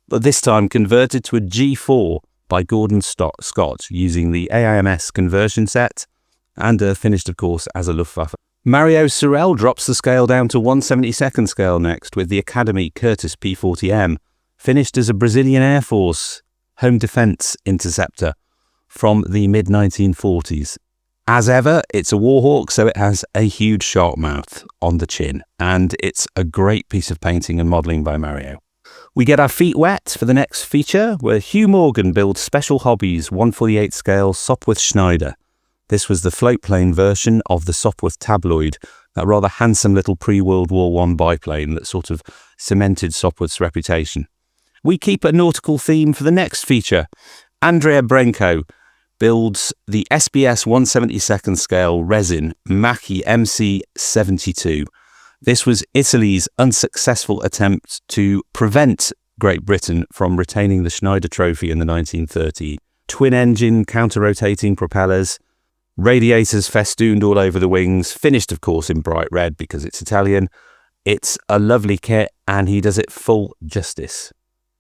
S12: but this time converted to a G4 by Gordon Scott using the AIMS conversion set, and finished, of course, as a Luftwaffe. Mario Sorel drops the scale down to 1/72 scale next with the Academy Curtiss P-40M, finished as a Brazilian Air Force home defense interceptor from the mid-1940s. As ever, it's a Warhawk, so it has a huge sharp mouth on the chin, and it's a great piece of painting and modelling by Mario. We get our feet wet for the next feature, where Hugh Morgan builds Special Hobbies 1/48 scale Sopwith Schneider. This was the floatplane version of the Sopwith Tabloid, that rather handsome little pre-World War I biplane that sort of cemented Sopwith's reputation. We keep a nautical theme for the next feature. Andrea Brenko builds the SBS 1/72 scale resin Macchi MC72. This was Italy's unsuccessful attempt to prevent Great Britain from retaining the Schneider Trophy in the 1930s. Twin-engine, counter-rotating propellers, radiators festooned all over the wings, finished, of course, in bright red because it's Italian. It's a lovely kit, and he does it full justice.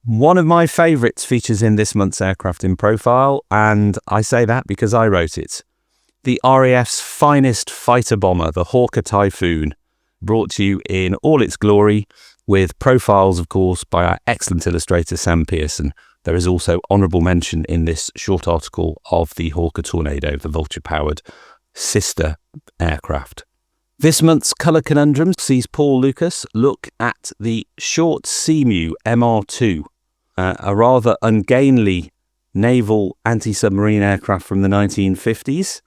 S12: One of my favourites features in this month's Aircraft in Profile, and I say that because I wrote it. The RAF's finest fighter bomber, the Hawker Typhoon, brought to you in all its glory, with profiles, of course, by our excellent illustrator Sam Pearson. There is also honourable mention in this short article of the Hawker Tornado, the Vulture-powered sister aircraft. This month's Colour Conundrum sees Paul Lucas look at the short Seamew MR2. a rather ungainly naval anti-submarine aircraft from the 1950s,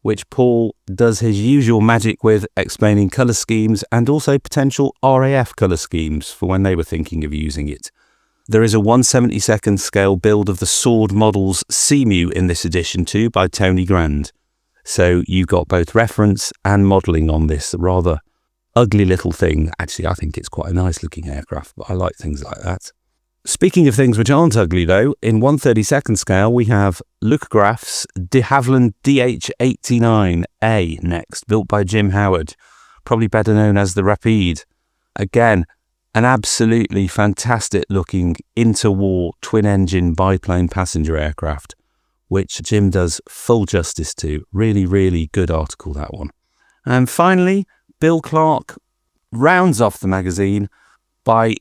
S12: which Paul does his usual magic with, explaining colour schemes and also potential RAF colour schemes for when they were thinking of using it. There is a 1/72nd scale build of the Sword Models Seamew in this edition too by Tony Grand. So you've got both reference and modelling on this rather ugly little thing. Actually, I think it's quite a nice looking aircraft, but I like things like that. Speaking of things which aren't ugly though, in 1/32nd scale we have Luftgraff's de Havilland DH-89A next, built by Jim Howard, probably better known as the Rapide. Again, an absolutely fantastic looking interwar twin-engine biplane passenger aircraft, which Jim does full justice to. Really, really good article, that one. And finally, Bill Clark rounds off the magazine by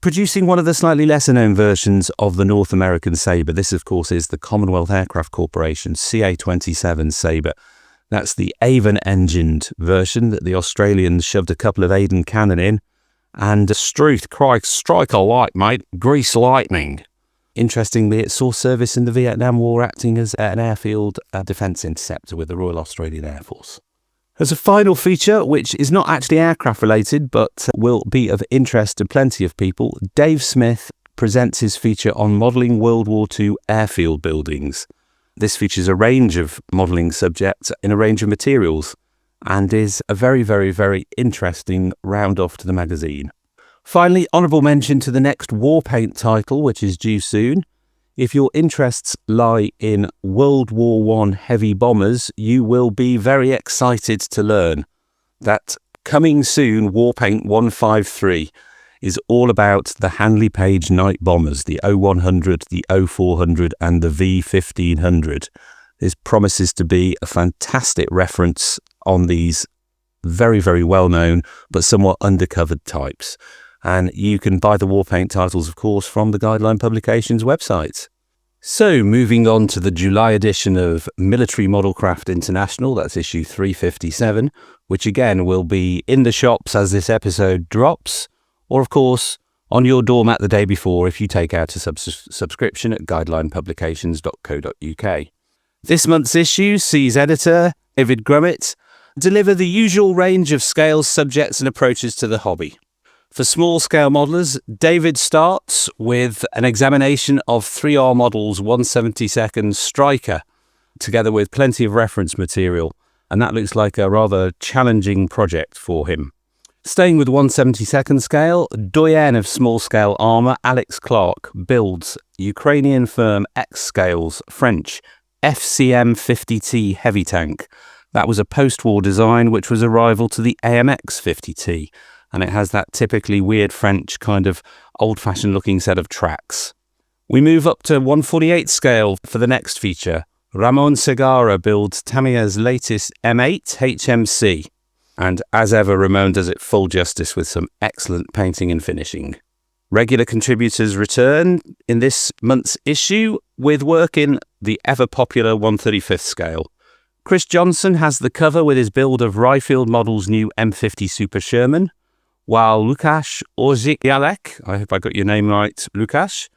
S12: producing one of the slightly lesser known versions of the North American Sabre. This, of course, is the Commonwealth Aircraft Corporation CA-27 Sabre. That's the Avon-engined version that the Australians shoved a couple of Aden cannon in. And Struth, Christ, strike a light, mate. Grease lightning. Interestingly, it saw service in the Vietnam War, acting as an airfield defence interceptor with the Royal Australian Air Force. As a final feature, which is not actually aircraft related, but will be of interest to plenty of people, Dave Smith presents his feature on modelling World War II airfield buildings. This features a range of modelling subjects in a range of materials, and is a very, very, very interesting round-off to the magazine. Finally, honourable mention to the next war paint title, which is due soon. If your interests lie in World War I heavy bombers, you will be very excited to learn that coming soon, Warpaint 153 is all about the Handley Page night bombers, the O100, the O400 and the V1500. This promises to be a fantastic reference on these very, very well-known but somewhat undercovered types. And you can buy the Warpaint titles, of course, from the Guideline Publications website. So, moving on to the July edition of Military Modelcraft International, that's issue 357, which again will be in the shops as this episode drops, or of course, on your doormat the day before if you take out a subscription at guidelinepublications.co.uk. This month's issue sees editor David Grummett deliver the usual range of scales, subjects and approaches to the hobby. For small-scale modelers, David starts with an examination of 3R Models 1/72nd Striker, together with plenty of reference material, and that looks like a rather challenging project for him. Staying with 1/72nd scale, doyen of small-scale armour Alex Clark builds Ukrainian firm X-Scales French FCM-50T heavy tank. That was a post-war design which was a rival to the AMX 50T, and it has that typically weird French kind of old-fashioned looking set of tracks. We move up to 1/48 scale for the next feature. Ramon Segarra builds Tamiya's latest M8 HMC, and as ever, Ramon does it full justice with some excellent painting and finishing. Regular contributors return in this month's issue with work in the ever-popular 1/35th scale. Chris Johnson has the cover with his build of Ryfield Model's new M50 Super Sherman, while Łukasz Orzialek, I hope I got your name right, Łukasz,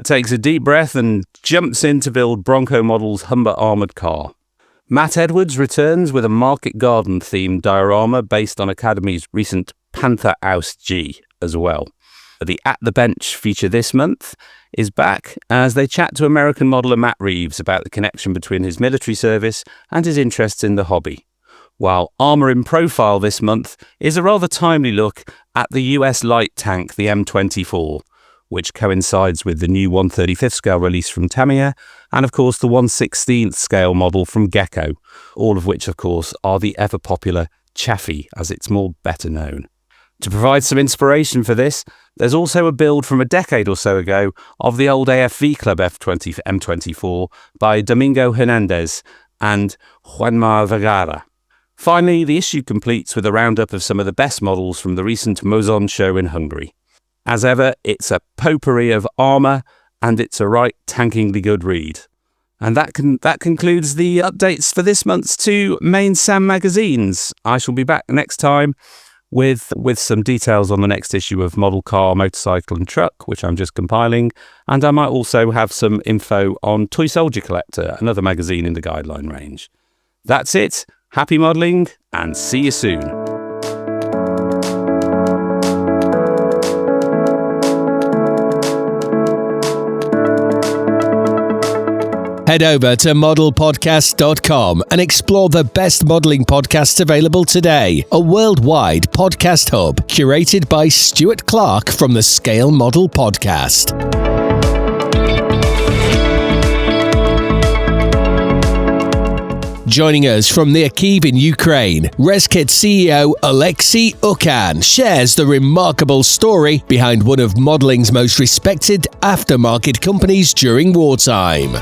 S12: takes a deep breath and jumps in to build Bronco Model's Humber armoured car. Matt Edwards returns with a Market Garden themed diorama based on Academy's recent Panther Aus G as well. The At the Bench feature this month is back as they chat to American modeller Matt Reeves about the connection between his military service and his interests in the hobby. While Armour in Profile this month is a rather timely look at the US light tank, the M24, which coincides with the new 1/35th scale release from Tamiya, and of course the 1/16th scale model from Gecko, all of which of course are the ever popular Chaffee, as it's more better known. To provide some inspiration for this, there's also a build from a decade or so ago of the old AFV Club M24 by Domingo Hernandez and Juanma Vergara. Finally, the issue completes with a roundup of some of the best models from the recent Mozon show in Hungary. As ever, it's a potpourri of armour, and it's a right tankingly good read. And that concludes the updates for this month's two main SAM magazines. I shall be back next time with some details on the next issue of Model Car, Motorcycle and Truck, which I'm just compiling. And I might also have some info on Toy Soldier Collector, another magazine in the guideline range. That's it. Happy modelling and see you soon.
S1: Head over to modelpodcast.com and explore the best modelling podcasts available today. A worldwide podcast hub curated by Stuart Clark from the Scale Model Podcast. Joining us from near Kyiv in Ukraine, Reskit CEO Oleksii Ukhan shares the remarkable story behind one of modelling's most respected aftermarket companies during wartime.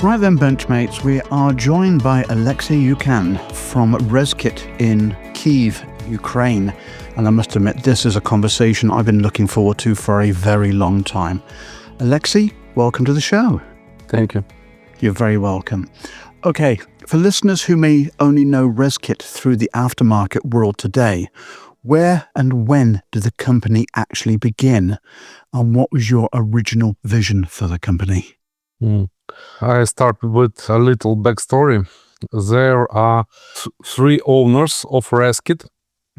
S2: Right then, Benchmates, we are joined by Oleksii Ukhan from Reskit in Kyiv, Ukraine. And I must admit, this is a conversation I've been looking forward to for a very long time. Oleksii, welcome to the show.
S5: Thank you.
S2: You're very welcome. Okay, for listeners who may only know Reskit through the aftermarket world today, where and when did the company actually begin? And what was your original vision for the company?
S13: I start with a little backstory. There are three owners of Reskit.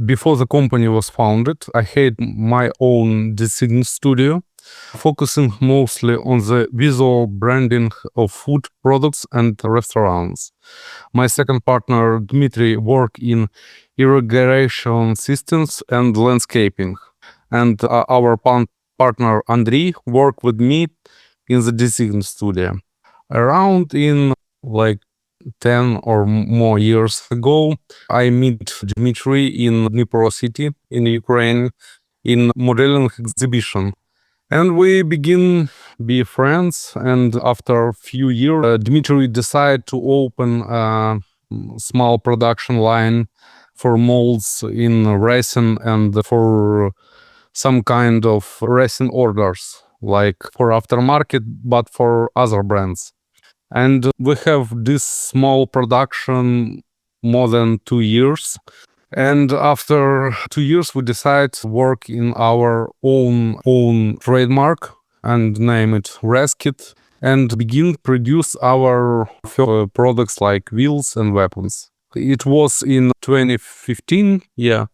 S13: Before the company was founded, I had my own design studio, focusing mostly on the visual branding of food products and restaurants. My second partner, Dmitry, worked in irrigation systems and landscaping. And our partner, Andriy, worked with me in the design studio. Around in 10 or more years ago, I met Dmitry in Dnipro city in Ukraine in modeling exhibition. And we begin be friends. And after a few years, Dmitry decided to open a small production line for molds in resin and for some kind of resin orders, like for aftermarket, but for other brands. And we have this small production more than 2 years. And after 2 years, we decided to work in our own trademark and name it Reskit and begin produce our products like wheels and weapons. It was in 2015, yeah.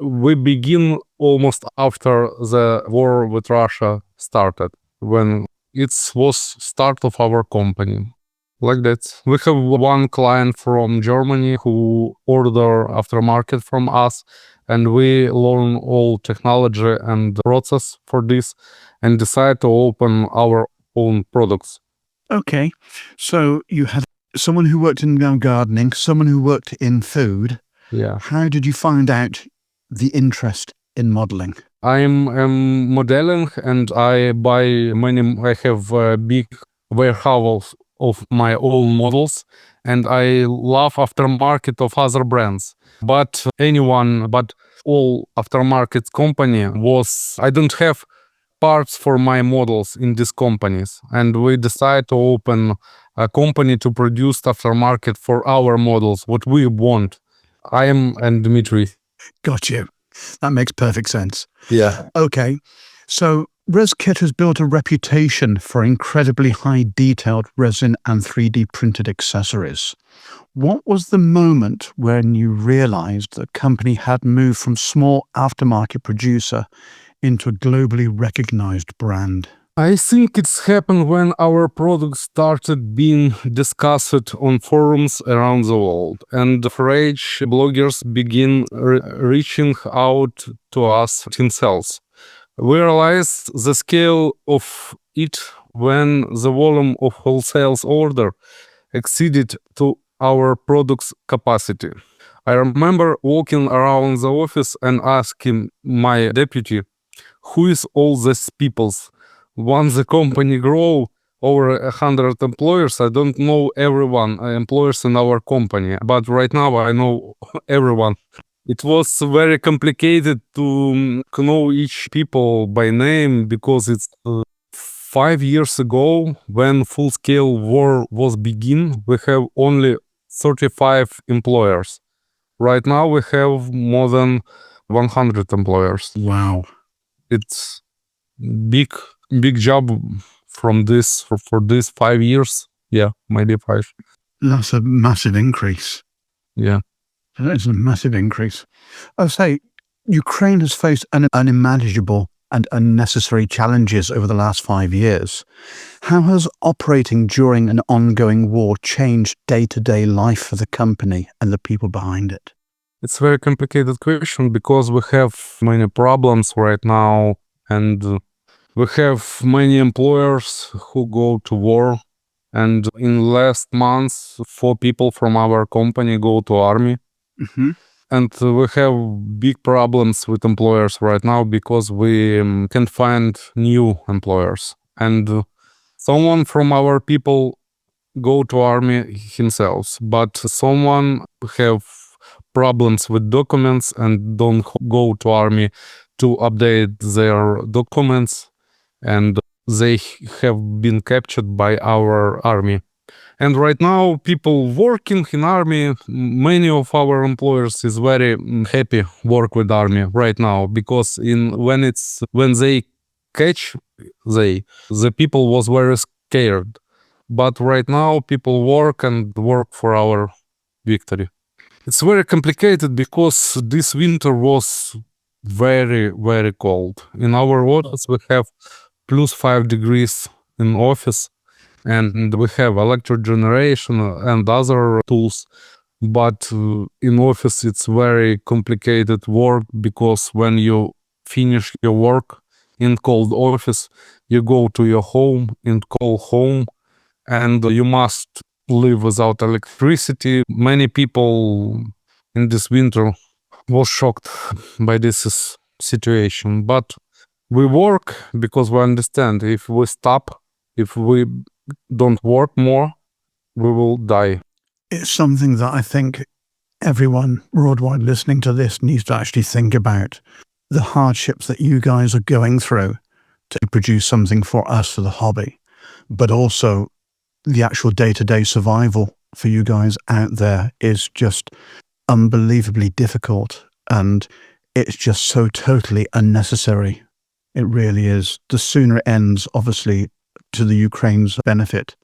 S13: We begin almost after the war with Russia started, when it was start of our company. Like that. We have one client from Germany who order aftermarket from us, and we learn all technology and process for this and decide to open our own products.
S2: Okay, so you had someone who worked in gardening, someone who worked in food.
S13: Yeah.
S2: How did you find out the interest in modeling?
S13: I'm modeling, and I have a big warehouse of my own models, and I love aftermarket of other brands. But all aftermarket company I don't have parts for my models in these companies, and we decide to open a company to produce aftermarket for our models, what we want. I am and Dmitry.
S2: Got you. That makes perfect sense.
S13: Yeah.
S2: Okay, so Reskit has built a reputation for incredibly high detailed resin and 3D printed accessories. What was the moment when you realized the company had moved from small aftermarket producer into a globally recognized brand?
S13: I think it's happened when our products started being discussed on forums around the world, and French bloggers begin reaching out to us themselves. We realized the scale of it when the volume of wholesale order exceeded to our product's capacity. I remember walking around the office and asking my deputy, who is all these peoples? Once the company grow over 100 employers, I don't know everyone employers in our company, but right now I know everyone. It was very complicated to know each people by name because it's 5 years ago, when full-scale war was begin, we have only 35 employers. Right now, we have more than 100 employers.
S2: Wow.
S13: It's big job from this for these 5 years. Yeah, maybe 5.
S2: That's a massive increase.
S13: Yeah.
S2: That is a massive increase. I say, Ukraine has faced unimaginable and unnecessary challenges over the last 5 years. How has operating during an ongoing war changed day-to-day life for the company and the people behind it?
S13: It's a very complicated question because we have many problems right now, and we have many employers who go to war. And in last months, 4 people from our company go to army.
S2: Mm-hmm.
S13: And we have big problems with employers right now because we can't find new employers. And someone from our people go to army himself, but someone have problems with documents and don't go to army to update their documents, and they have been captured by our army. And right now, people working in army, many of our employers is very happy work with army right now, because when they catch the people was very scared. But right now, people work for our victory. It's very complicated because this winter was very, very cold. In our office, we have +5 degrees in office, and we have electric generation and other tools. But in office, it's very complicated work, because when you finish your work in cold office, you go to your home in cold home, and you must live without electricity. Many people in this winter was shocked by this situation. But we work because we understand if we stop, if we don't work more, we will die.
S2: It's something that I think everyone worldwide listening to this needs to actually think about. The hardships that you guys are going through to produce something for us, for the hobby, but also the actual day-to-day survival for you guys out there is just unbelievably difficult, and it's just so totally unnecessary. It really is. The sooner it ends, obviously, to the Ukraine's benefit,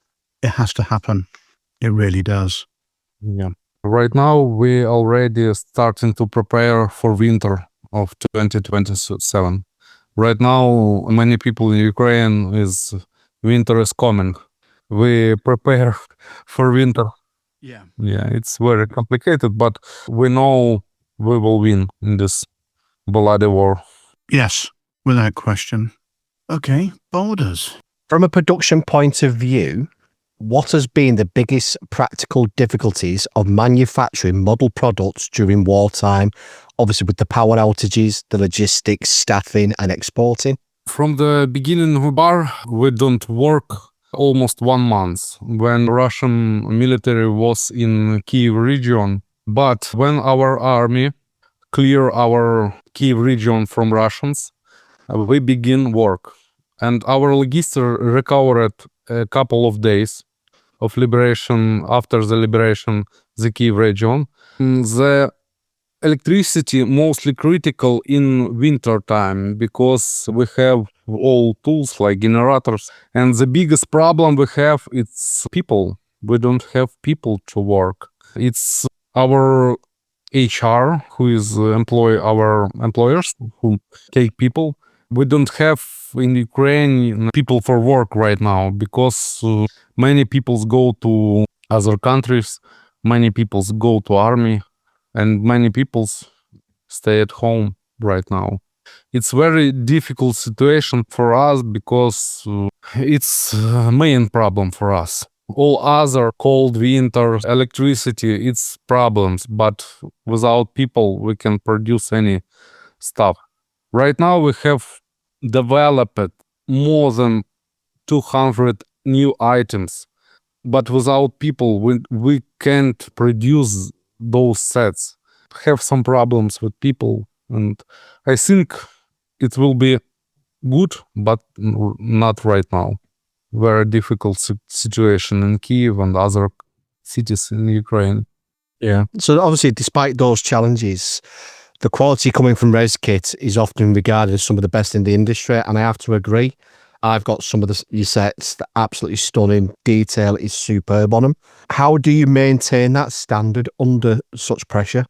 S2: it has to happen. It really does.
S13: Yeah. Right now, we already starting to prepare for winter of 2027. Right now, many people in Ukraine winter is coming. We prepare for winter.
S2: Yeah.
S13: Yeah, it's very complicated, but we know we will win in this bloody war.
S2: Yes, without question. Okay, boulders.
S4: From a production point of view, what has been the biggest practical difficulties of manufacturing model products during wartime, obviously with the power outages, the logistics, staffing and exporting?
S13: From the beginning of the war, we don't work almost 1 month when Russian military was in Kiev region. But when our army clear our Kiev region from Russians, we begin work. And our logistics recovered a couple of days of liberation. After the liberation, the Kiev region, the electricity mostly critical in winter time, because we have all tools like generators, and the biggest problem we have, it's people. We don't have people to work. It's our HR who is employ our employers who take people. We don't have in Ukraine people for work right now, because many people go to other countries, many people go to army, and many people stay at home right now. It's very difficult situation for us, because it's a main problem for us. All other cold winter, electricity, it's problems, but without people we can produce any stuff. Right now we have developed more than 200 new items, but without people we can't produce those sets. Have some problems with people, and I think it will be good, but not right now. Very difficult situation in Kyiv and other cities in Ukraine.
S5: Yeah. So obviously, despite those challenges, the quality coming from Reskit is often regarded as some of the best in the industry, and I have to agree. I've got some of your sets that are absolutely stunning. Detail is superb on them. How do you maintain that standard under such pressure?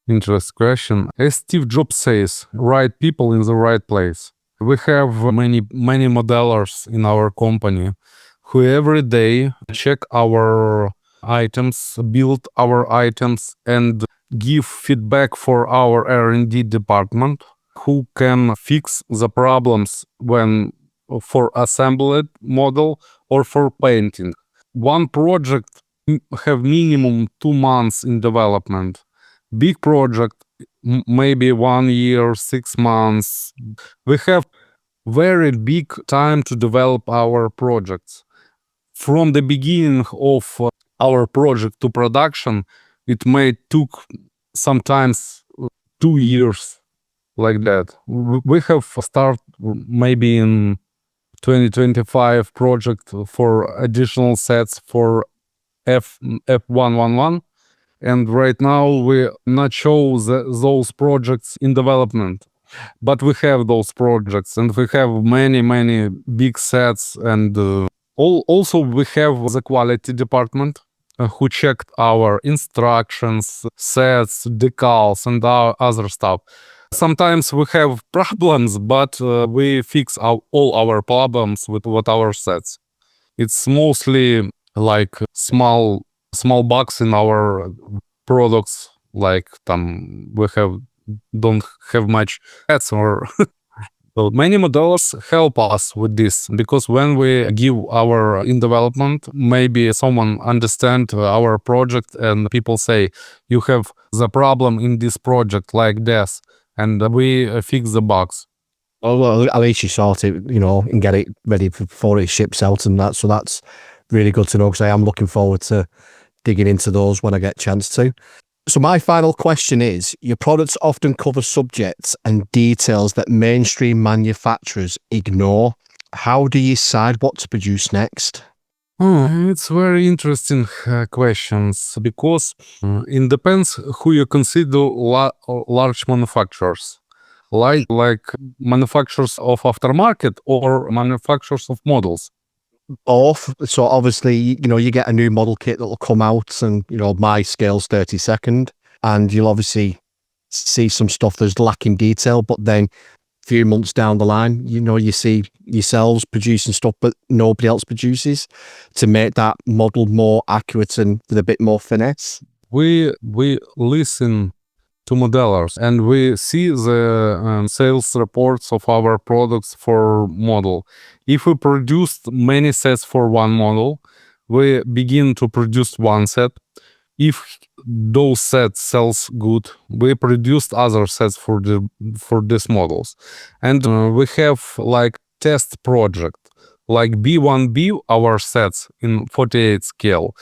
S13: Interesting question. As Steve Jobs says, right people in the right place. We have many modelers in our company who every day check our items, build our items, and give feedback for our R&D department, who can fix the problems when for assembled model or for painting. One project have minimum 2 months in development. Big project, maybe 1 year, 6 months. We have very big time to develop our projects. From the beginning of our project to production, it may took sometimes 2 years, like that. We have start maybe in 2025 project for additional sets for F111. And right now we not show those projects in development, but we have those projects, and we have many big sets, and also we have the quality department who checked our instructions, sets, decals, and our other stuff. Sometimes we have problems, but we fix all our problems with our sets. It's mostly like small bugs in our products, like we don't have much ads or so many modelers help us with this, because when we give our in development, maybe someone understand our project and people say you have the problem in this project like this, and we fix the bugs.
S5: Well, at least you sort it, and get it ready before it ships out and that. So that's really good to know, because I am looking forward to digging into those when I get a chance to. So my final question is, your products often cover subjects and details that mainstream manufacturers ignore. How do you decide what to produce next?
S13: It's very interesting questions, because it depends who you consider large manufacturers. Like manufacturers of aftermarket or manufacturers of models.
S5: Both. So obviously, you get a new model kit that will come out, and my scale's 32nd, and you'll obviously see some stuff that's lacking detail, but then a few months down the line, you see yourselves producing stuff but nobody else produces, to make that model more accurate and with a bit more finesse.
S13: We listen to modelers, and we see the sales reports of our products for model. If we produced many sets for one model, we begin to produce one set. If those sets sells good, we produced other sets for these models. And we have like test project, like B1B, our sets in 48 scale.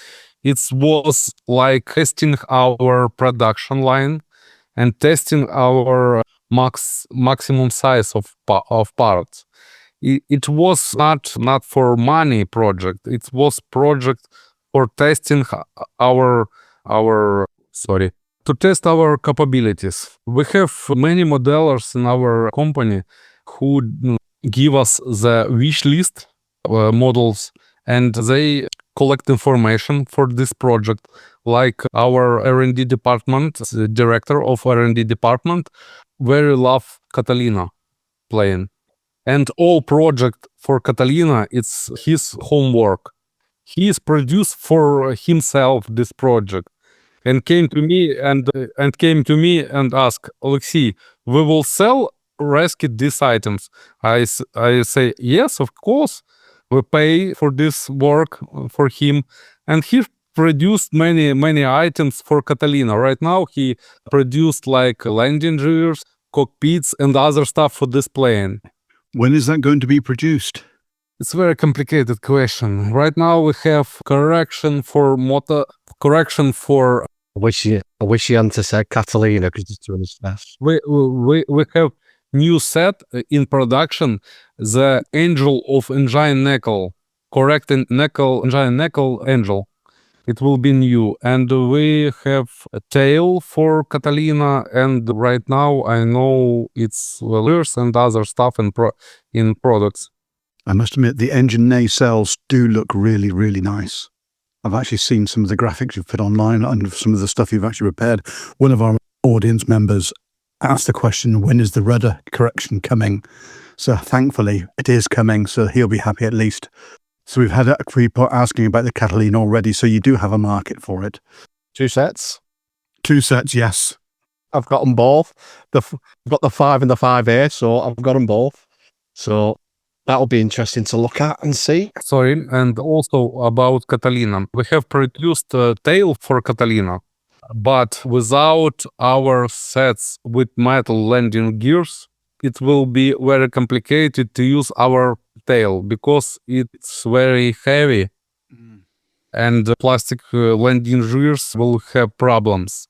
S13: It was like testing our production line and testing our maximum size of parts. It was not for money project. It was project for testing to test our capabilities. We have many modelers in our company who give us the wish list models, and they collect information for this project. Like our R&D department, the director of R&D department, very love Catalina plane. And all project for Catalina, it's his homework. He is produced for himself this project, and came to me and asked, Oleksii, we will sell Reskit these items. I say, yes, of course. We pay for this work for him, and he produced many items for Catalina. Right now he produced like landing gears, cockpits, and other stuff for this plane.
S2: When is that going to be produced?
S13: It's a very complicated question. Right now we have correction for
S5: I wish you hadn't said Catalina, because it's doing his best.
S13: we have new set in production, the angel of engine nickel, correct nickel engine nickel angel. It will be new, and we have a tail for Catalina, and right now I know it's lures and other stuff in products.
S2: I must admit, the engine nacelles do look really, really nice. I've actually seen some of the graphics you've put online and some of the stuff you've actually repaired. One of our audience members asked the question, when is the rudder correction coming? So thankfully it is coming, so he'll be happy at least. So we've had people asking about the Catalina already, so you do have a market for it.
S5: 2 sets.
S2: 2 sets, yes.
S5: I've got them both. I've got the 5 and the 5A, so I've got them both. So that'll be interesting to look at and see.
S13: Sorry, and also about Catalina. We have produced a tail for Catalina, but without our sets with metal landing gears, it will be very complicated to use our tail because it's very heavy and plastic landing gears will have problems.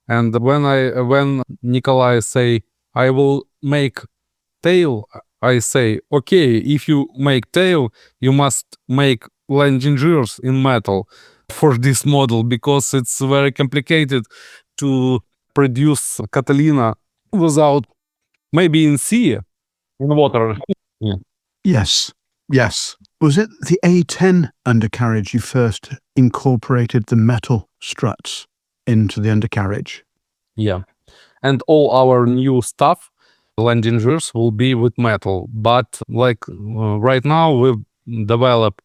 S13: And when Nikolai say, I will make tail, I say, okay, if you make tail, you must make landing gears in metal for this model because it's very complicated to produce Catalina without maybe in sea, in water. Yeah.
S2: Yes. Was it the A10 undercarriage you first incorporated the metal struts into the undercarriage?
S13: Yeah. And all our new stuff, landing gears, will be with metal. But right now, we develop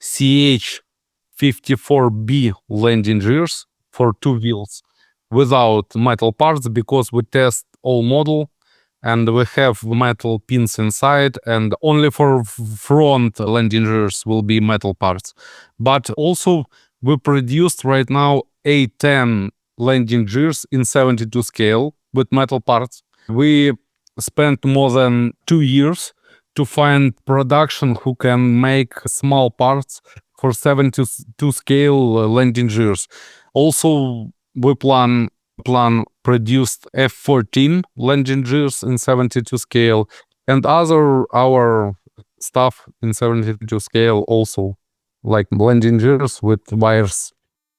S13: CH54B landing gears for 2 wheels without metal parts because we test all model and we have metal pins inside, and only for front landing gears will be metal parts. But also we produced right now A10 landing gears in 72 scale with metal parts. We spent more than 2 years to find production who can make small parts for 72 scale landing gears. Also, we plan produced F14 landing gears in 72 scale and other our stuff in 72 scale also, like landing gears with wires.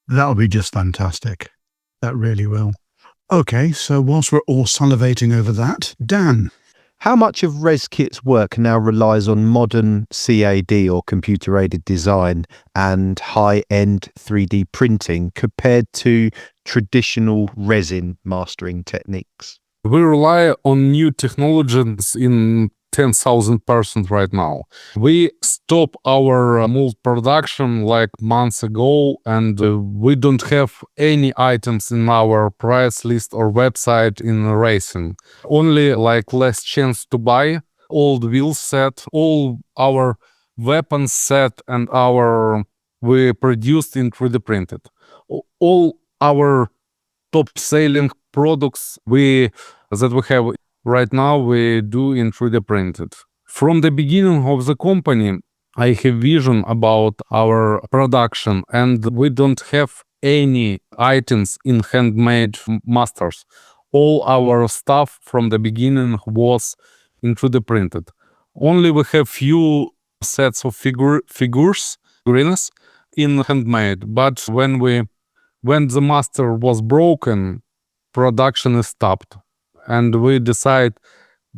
S2: That'll be just fantastic. That really will. Okay, so whilst we're all salivating over that, Dan.
S4: How much of Reskit's work now relies on modern CAD or computer-aided design and high-end 3D printing compared to traditional resin mastering techniques?
S13: We rely on new technologies in 10,000% right now. We stopped our mold production like months ago, and we don't have any items in our price list or website in racing. Only like less chance to buy old wheel set, all our weapons set, and we produced in 3D printed. All our top selling products that we have right now, we do in 3D printed. From the beginning of the company, I have vision about our production, and we don't have any items in handmade masters. All our stuff from the beginning was in 3D printed. Only we have few sets of figures in handmade, but when the master was broken, production is stopped. And we decide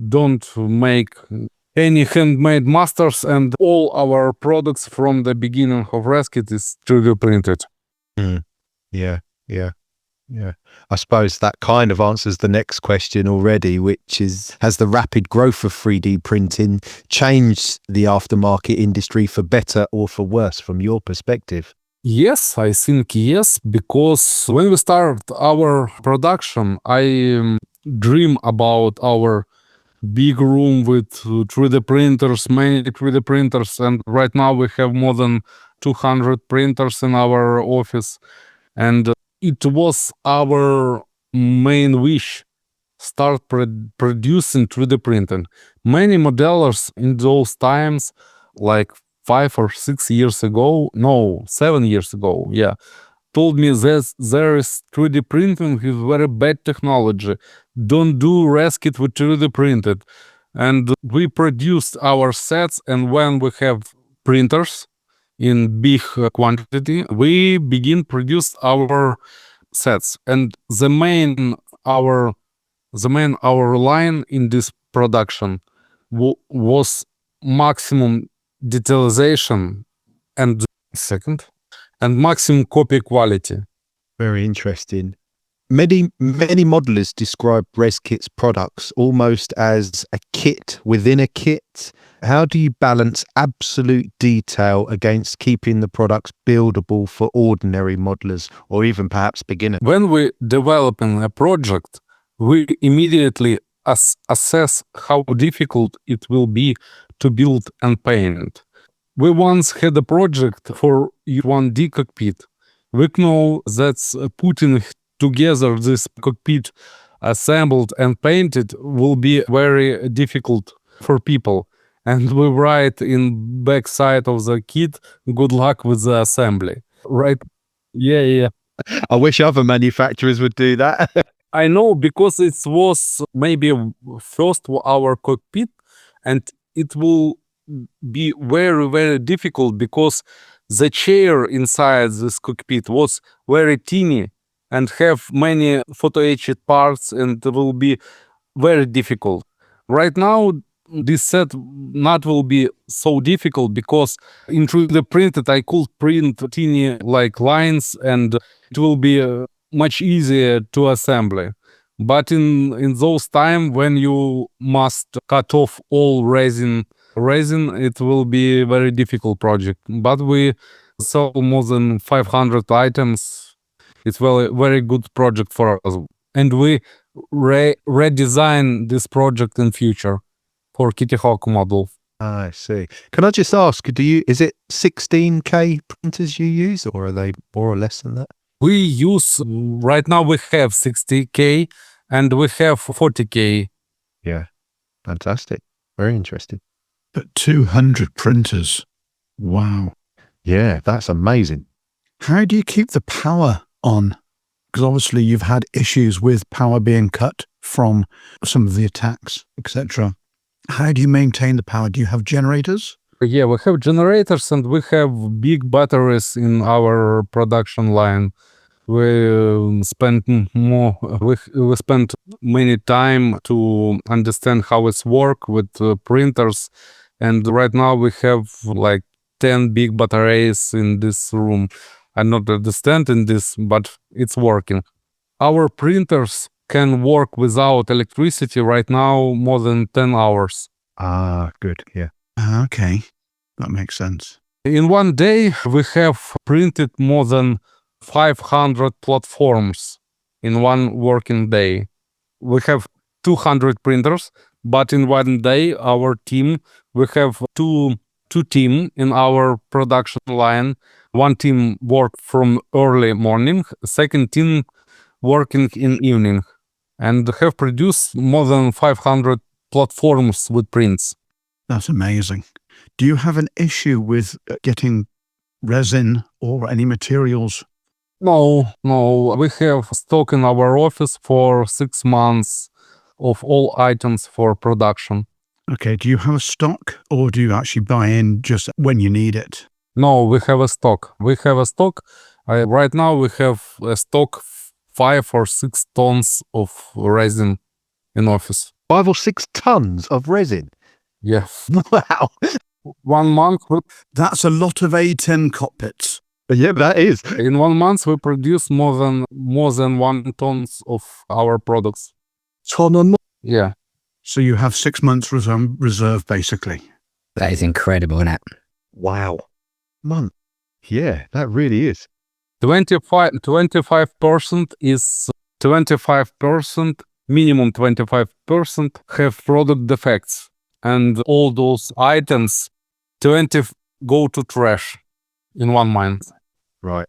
S13: don't make any handmade masters, and all our products from the beginning of Reskit is 3D printed.
S4: Yeah. I suppose that kind of answers the next question already, which is, has the rapid growth of 3D printing changed the aftermarket industry for better or for worse from your perspective?
S13: Yes, I think yes, because when we start our production, I dream about our big room with 3D printers, many 3D printers, and right now we have more than 200 printers in our office, and it was our main wish, start producing 3D printing. Many modelers in those times, like 5 or 6 years ago, no, 7 years ago, told me that there is 3D printing is very bad technology. Don't do Reskit with 3D printed. And we produced our sets, and when we have printers in big quantity, we begin produce our sets. And the main our line in this production was maximum detalization and maximum copy quality.
S4: Very interesting. Many modelers describe Reskit's products almost as a kit within a kit. How do you balance absolute detail against keeping the products buildable for ordinary modelers or even perhaps beginners?
S13: When we developing a project, we immediately assess how difficult it will be to build and paint. We once had a project for U1D cockpit. We know that putting together this cockpit assembled and painted will be very difficult for people. And we write in backside of the kit, good luck with the assembly. Right? Yeah.
S4: I wish other manufacturers would do that.
S13: I know, because it was maybe first our cockpit, and it will be very, very difficult because the chair inside this cockpit was very teeny and have many photo-etched parts, and it will be very difficult. Right now, this set not will be so difficult because in 3D printed I could print teeny like lines, and it will be much easier to assemble. But in those time when you must cut off all resin, it will be a very difficult project. But we sell more than 500 items. It's very good project for us. And we redesign this project in future for Kitty Hawk model.
S4: I see. Can I just ask, is it 16K printers you use, or are they more or less than that?
S13: We use, right now we have 60K and we have 40K.
S4: Yeah, fantastic. Very interesting.
S2: But 200 printers. Wow.
S4: Yeah, that's amazing.
S2: How do you keep the power on? Because obviously you've had issues with power being cut from some of the attacks, etc. How do you maintain the power? Do you have generators?
S13: Yeah, we have generators and we have big batteries in our production line. We spent we spent many time to understand how it's work with printers, and right now we have like 10 big batteries in this room. I'm not understanding this, but it's working. Our printers can work without electricity right now more than 10 hours.
S4: Ah, good. Yeah.
S2: Okay, that makes sense.
S13: In one day, we have printed more than 500 platforms in one working day. We have 200 printers, but in one day, our team, we have two team in our production line. One team work from early morning, second team working in evening, and have produced more than 500 platforms with prints.
S2: That's amazing. Do you have an issue with getting resin or any materials?
S13: No. We have stock in our office for 6 months of all items for production.
S2: Okay, do you have a stock, or do you actually buy in just when you need it?
S13: No, we have a stock. Right now we have a stock 5 or 6 tons of resin in office.
S4: 5 or 6 tons of resin?
S13: Yeah.
S4: Wow.
S13: 1 month.
S2: That's a lot of A10 cockpits.
S4: Yeah, that is.
S13: In 1 month we produce more than 1 tons of our products. Yeah.
S2: So you have 6 months reserve, basically.
S3: That is incredible, isn't it?
S4: Wow. Month. Yeah, that really is.
S13: 25% is 25%, minimum 25% have product defects. And all those items, 20 go to trash in 1 month.
S4: Right.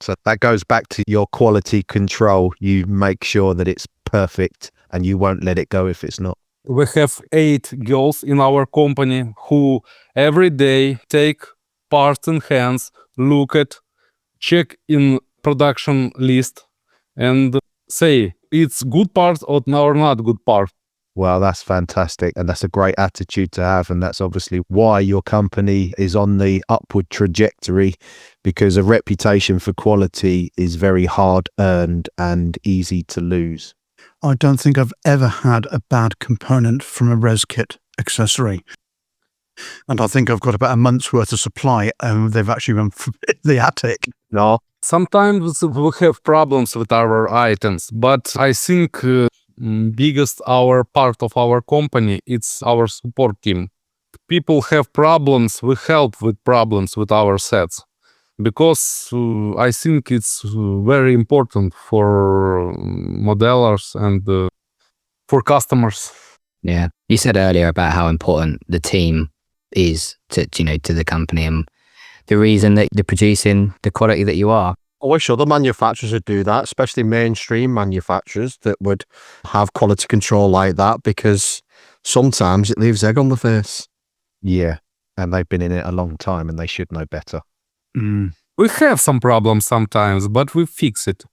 S4: So that goes back to your quality control. You make sure that it's perfect and you won't let it go if it's not.
S13: We have 8 girls in our company who every day take parts in hands, look at, check in production list and say it's good part or not good part.
S4: Well, that's fantastic. And that's a great attitude to have. And that's obviously why your company is on the upward trajectory, because a reputation for quality is very hard earned and easy to lose.
S2: I don't think I've ever had a bad component from a Reskit accessory. And I think I've got about a month's worth of supply, and they've actually run from the attic.
S4: No.
S13: Sometimes we have problems with our items, but I think biggest our part of our company, it's our support team. People have problems, we help with problems with our sets, because I think it's very important for modelers and for customers.
S3: Yeah, you said earlier about how important the team is to the company and the reason that you're producing the quality that you are.
S5: I wish other manufacturers would do that, especially mainstream manufacturers that would have quality control like that, because sometimes it leaves egg on the face.
S4: Yeah, and they've been in it a long time and they should know better.
S13: We have some problems sometimes, but we fix it.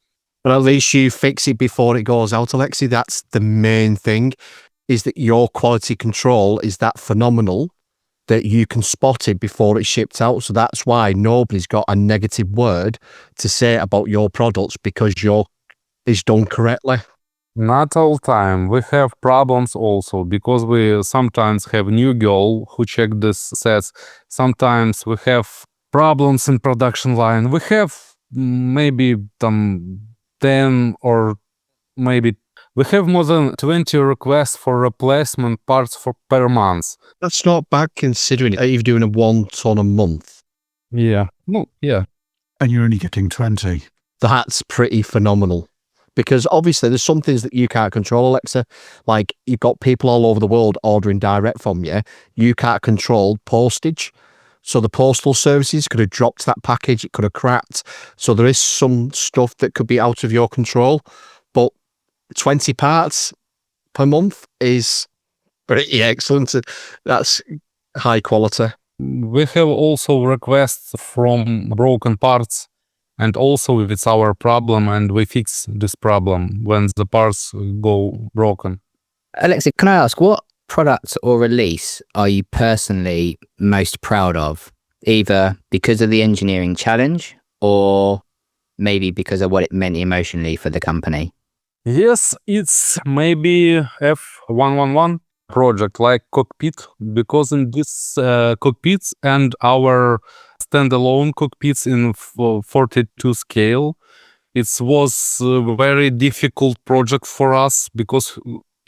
S5: But at least you fix it before it goes out, Oleksii. That's the main thing, is that your quality control is that phenomenal that you can spot it before it's shipped out. So that's why nobody's got a negative word to say about your products, because it's done correctly.
S13: Not all time. We have problems also, because we sometimes have new girl who check this sets. Sometimes we have problems in production line. We have maybe 10 or maybe we have more than 20 requests for replacement parts per month.
S5: That's not bad considering you're doing a 1 ton a month.
S13: Yeah. No, yeah.
S2: And you're only getting 20.
S5: That's pretty phenomenal. Because obviously there's some things that you can't control, Oleksii. Like, you've got people all over the world ordering direct from you. You can't control postage. So the postal services could have dropped that package. It could have cracked. So there is some stuff that could be out of your control. But 20 parts per month is pretty excellent. That's high quality.
S13: We have also requests from broken parts, and also if it's our problem and we fix this problem when the parts go broken.
S3: Oleksii, can I ask, what product or release are you personally most proud of, either because of the engineering challenge or maybe because of what it meant emotionally for the company?
S13: Yes, it's maybe F111 project, like cockpit, because in this cockpits and our standalone cockpits in 42 scale, it was a very difficult project for us, because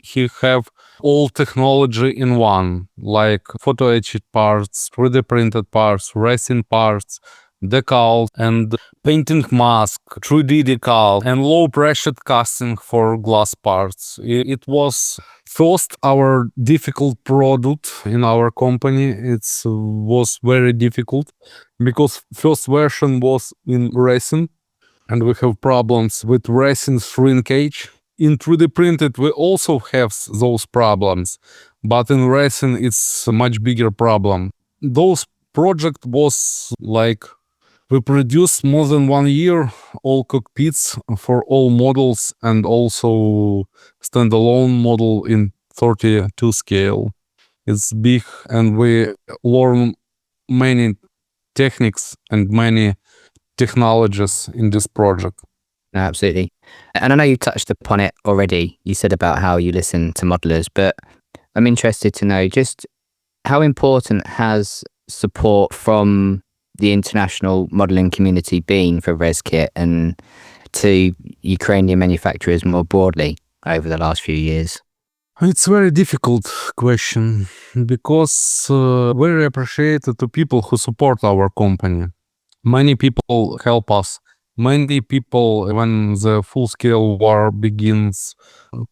S13: he have all technology in one, like photo etched parts, 3D printed parts, resin parts, decal and painting mask, 3D decal, and low pressure casting for glass parts. It was first our difficult product in our company. It was very difficult because first version was in resin, and we have problems with resin shrinkage. In 3D printed, we also have those problems, but in resin, it's a much bigger problem. Those project was like, we produced more than 1 year all cockpits for all models, and also standalone model in 32 scale. It's big, and we learn many techniques and many technologies in this project.
S3: Absolutely. And I know you touched upon it already. You said about how you listen to modelers, but I'm interested to know just how important has support from the international modeling community been for Reskit and to Ukrainian manufacturers more broadly over the last few years?
S13: It's a very difficult question, because very appreciated to people who support our company. Many people help us. Many people, when the full-scale war begins,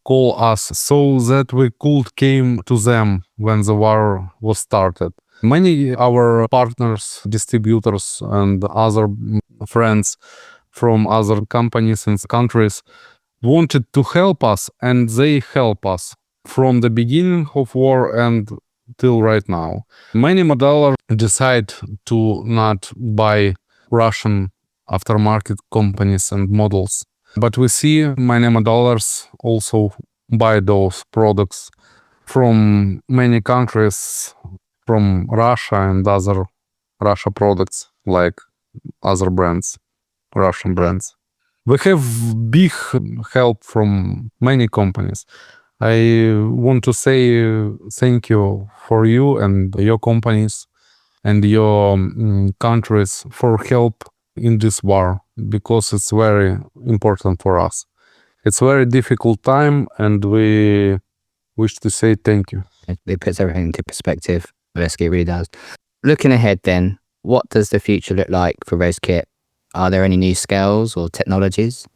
S13: call us so that we could came to them when the war was started. Many our partners, distributors, and other friends from other companies and countries wanted to help us, and they help us from the beginning of war and till right now. Many modelers decide to not buy Russian aftermarket companies and models. But we see many modelers also buy those products from many countries, from Russia and other Russia products like other brands, Russian brands. We have big help from many companies. I want to say thank you for you and your companies and your countries for help in this war, because it's very important for us. It's a very difficult time, and we wish to say thank you.
S3: It puts everything into perspective. Reskit really does. Looking ahead then, what does the future look like for Reskit? Are there any new scales or technologies,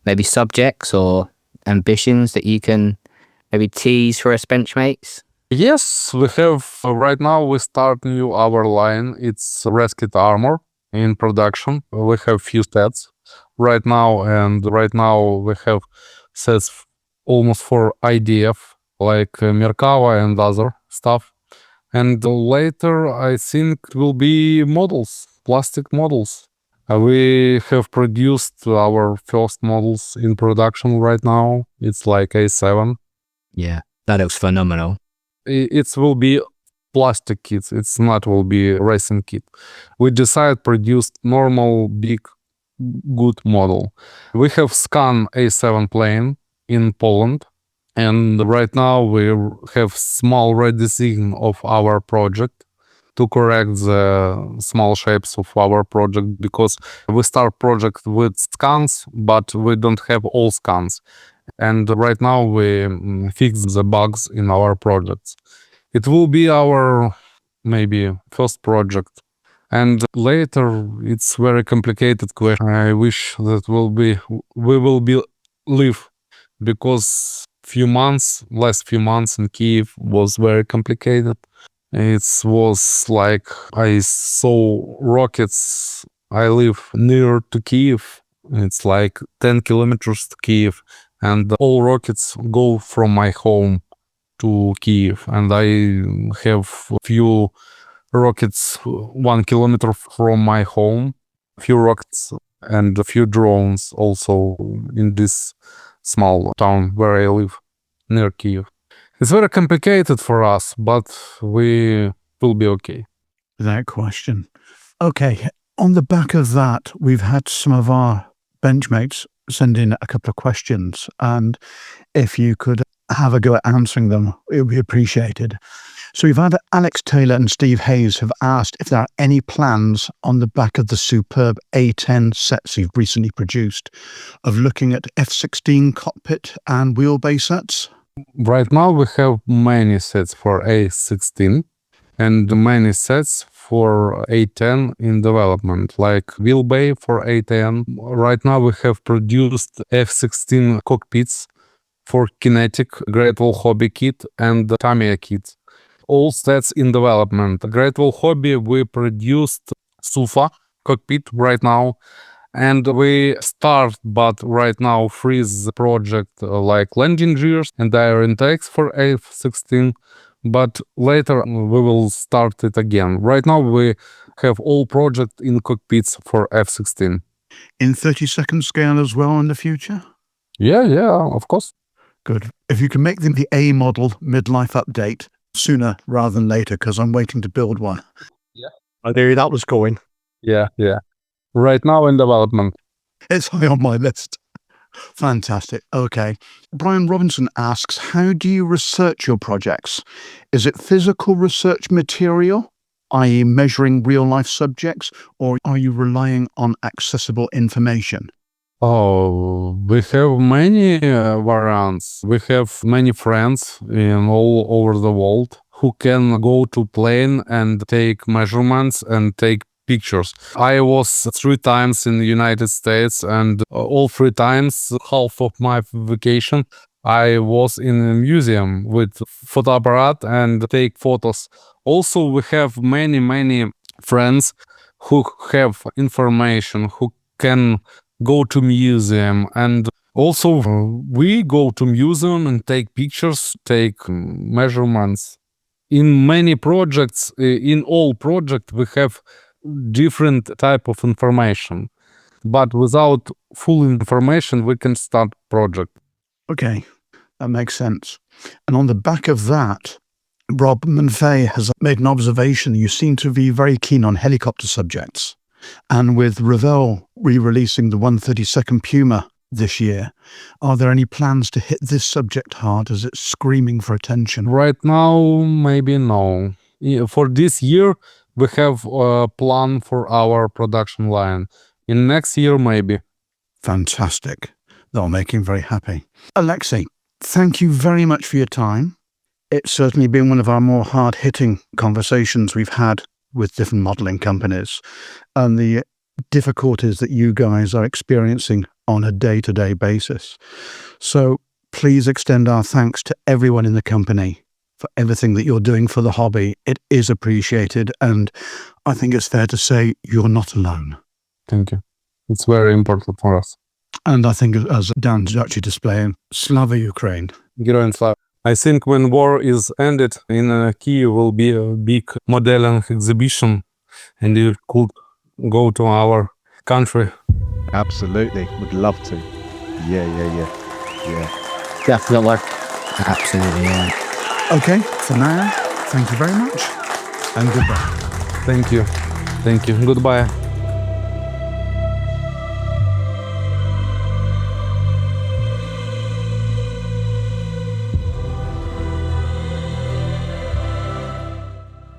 S3: maybe subjects or ambitions that you can maybe tease for us Benchmates?
S13: Yes, we have right now we start new our line. It's Reskit Armor in production. We have few sets right now, and right now we have sets almost for IDF like Merkava and other stuff. And later I think it will be models, plastic models. We have produced our first models in production right now. It's like A7.
S3: Yeah, that looks phenomenal.
S13: It will be plastic kits. It's not will be racing kit. We decided produce normal big good model. We have scanned A7 plane in Poland, and right now we have small redesign of our project to correct the small shapes of our project, because we start project with scans, but we don't have all scans. And right now we fix the bugs in our projects. It will be our maybe first project. And later it's very complicated question. I wish that we will be live, because last few months in Kiev was very complicated. It was like I saw rockets. I live near to Kiev. It's like 10 kilometers to Kiev, and all rockets go from my home to Kiev. And I have a few rockets 1 kilometer from my home, few rockets and a few drones also in this small town where I live near Kiev. It's very complicated for us, but we will be okay.
S2: Without question. Okay, on the back of that, we've had some of our benchmates send in a couple of questions, and if you could have a go at answering them, it would be appreciated. So we've had Alex Taylor and Steve Hayes have asked if there are any plans on the back of the superb A10 sets you've recently produced of looking at F-16 cockpit and wheelbase sets.
S13: Right now we have many sets for A16 and many sets for A10 in development, like wheelbase for A10. Right now we have produced F-16 cockpits for Kinetic, Great Wall Hobby kit and Tamiya kit. All sets in development. Great Wall Hobby, we produced SUFA cockpit right now, and we start, but right now freeze the project like landing gears and air intakes for F-16, but later we will start it again. Right now we have all project in cockpits for F-16.
S2: In 30-second scale as well in the future?
S13: Yeah, of course.
S2: Good. If you can make them the A model midlife update sooner rather than later, because I'm waiting to build one.
S7: Yeah. I knew that was going.
S13: Yeah. Right now in development.
S2: It's high on my list. Fantastic. Okay. Brian Robinson asks, how do you research your projects? Is it physical research material, i.e. measuring real-life subjects, or are you relying on accessible information?
S13: Oh, we have many variants. We have many friends in all over the world who can go to plane and take measurements and take pictures. I was 3 times in the United States, and all 3 times, half of my vacation, I was in a museum with photoapparat and take photos. Also, we have many friends who have information, who can go to museum, and also we go to museum and take pictures, take measurements. In many projects, in all projects, we have different type of information. but without full information, we can start project.
S2: Okay, that makes sense. And on the back of that, Rob Munfay has made an observation. You seem to be very keen on helicopter subjects. And with Revell re-releasing the 132nd Puma this year, are there any plans to hit this subject hard as it's screaming for attention?
S13: Right now, maybe no. For this year, we have a plan for our production line. In next year, maybe.
S2: Fantastic. That'll make him very happy. Oleksii, thank you very much for your time. It's certainly been one of our more hard-hitting conversations we've had with different modelling companies and the difficulties that you guys are experiencing on a day-to-day basis. So please extend our thanks to everyone in the company for everything that you're doing for the hobby. It is appreciated, and I think it's fair to say you're not alone.
S13: Thank you. It's very important for us.
S2: And I think, as Dan's actually displaying, Slava Ukraine.
S13: Героям слава. I think when war is ended, in Kyiv will be a big modeling exhibition, and you could go to our country.
S4: Absolutely. Would love to. Yeah.
S3: Definitely. Absolutely, yeah.
S2: Okay, for now, thank you very much, and goodbye.
S13: Thank you. Goodbye.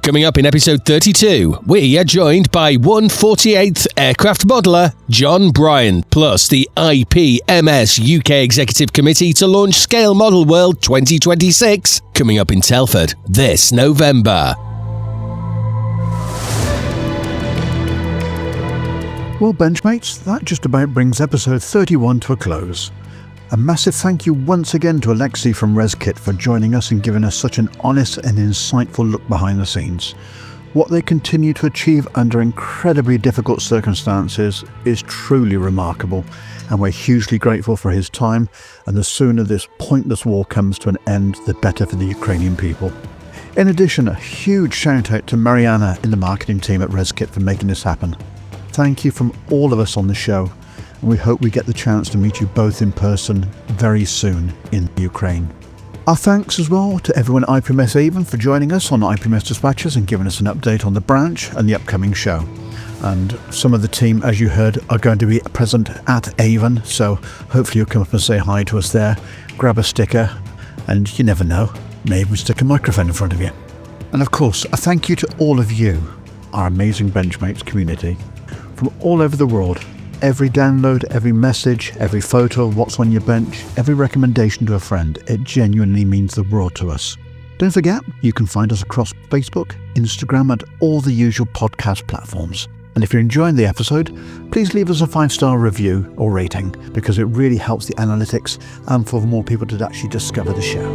S1: Coming up in episode 32, we are joined by 148th Aircraft Modeller John Bryan, plus the IPMS UK Executive Committee to launch Scale Model World 2026, coming up in Telford this November.
S2: Well, Benchmates, that just about brings episode 31 to a close. A massive thank you once again to Oleksii from Reskit for joining us and giving us such an honest and insightful look behind the scenes. What they continue to achieve under incredibly difficult circumstances is truly remarkable, and we're hugely grateful for his time, and the sooner this pointless war comes to an end, the better for the Ukrainian people. In addition, a huge shout out to Mariana in the marketing team at Reskit for making this happen. Thank you from all of us on the show, and we hope we get the chance to meet you both in person very soon in Ukraine. Our thanks as well to everyone at IPMS Avon for joining us on IPMS Dispatches and giving us an update on the branch and the upcoming show. And some of the team, as you heard, are going to be present at Avon, so hopefully you'll come up and say hi to us there, grab a sticker, and you never know, maybe we'll stick a microphone in front of you. And of course, a thank you to all of you, our amazing Benchmates community, from all over the world. Every download, every message, every photo of what's on your bench, every recommendation to a friend, it genuinely means the world to us. Don't forget, you can find us across Facebook, Instagram, and all the usual podcast platforms. And if you're enjoying the episode, please leave us a 5-star review or rating, because it really helps the analytics and for more people to actually discover the show.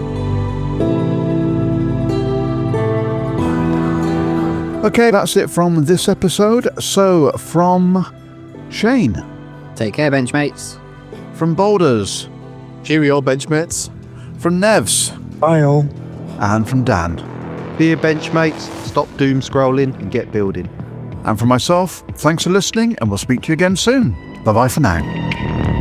S2: Okay, that's it from this episode. So, from Shane.
S3: Take care, Benchmates.
S2: From Boulders.
S4: Cheerio, Benchmates.
S2: From Nevs.
S6: Bye all.
S2: And from Dan.
S4: Dear Benchmates, stop doom scrolling and get building.
S2: And from myself, thanks for listening, and we'll speak to you again soon. Bye-bye for now.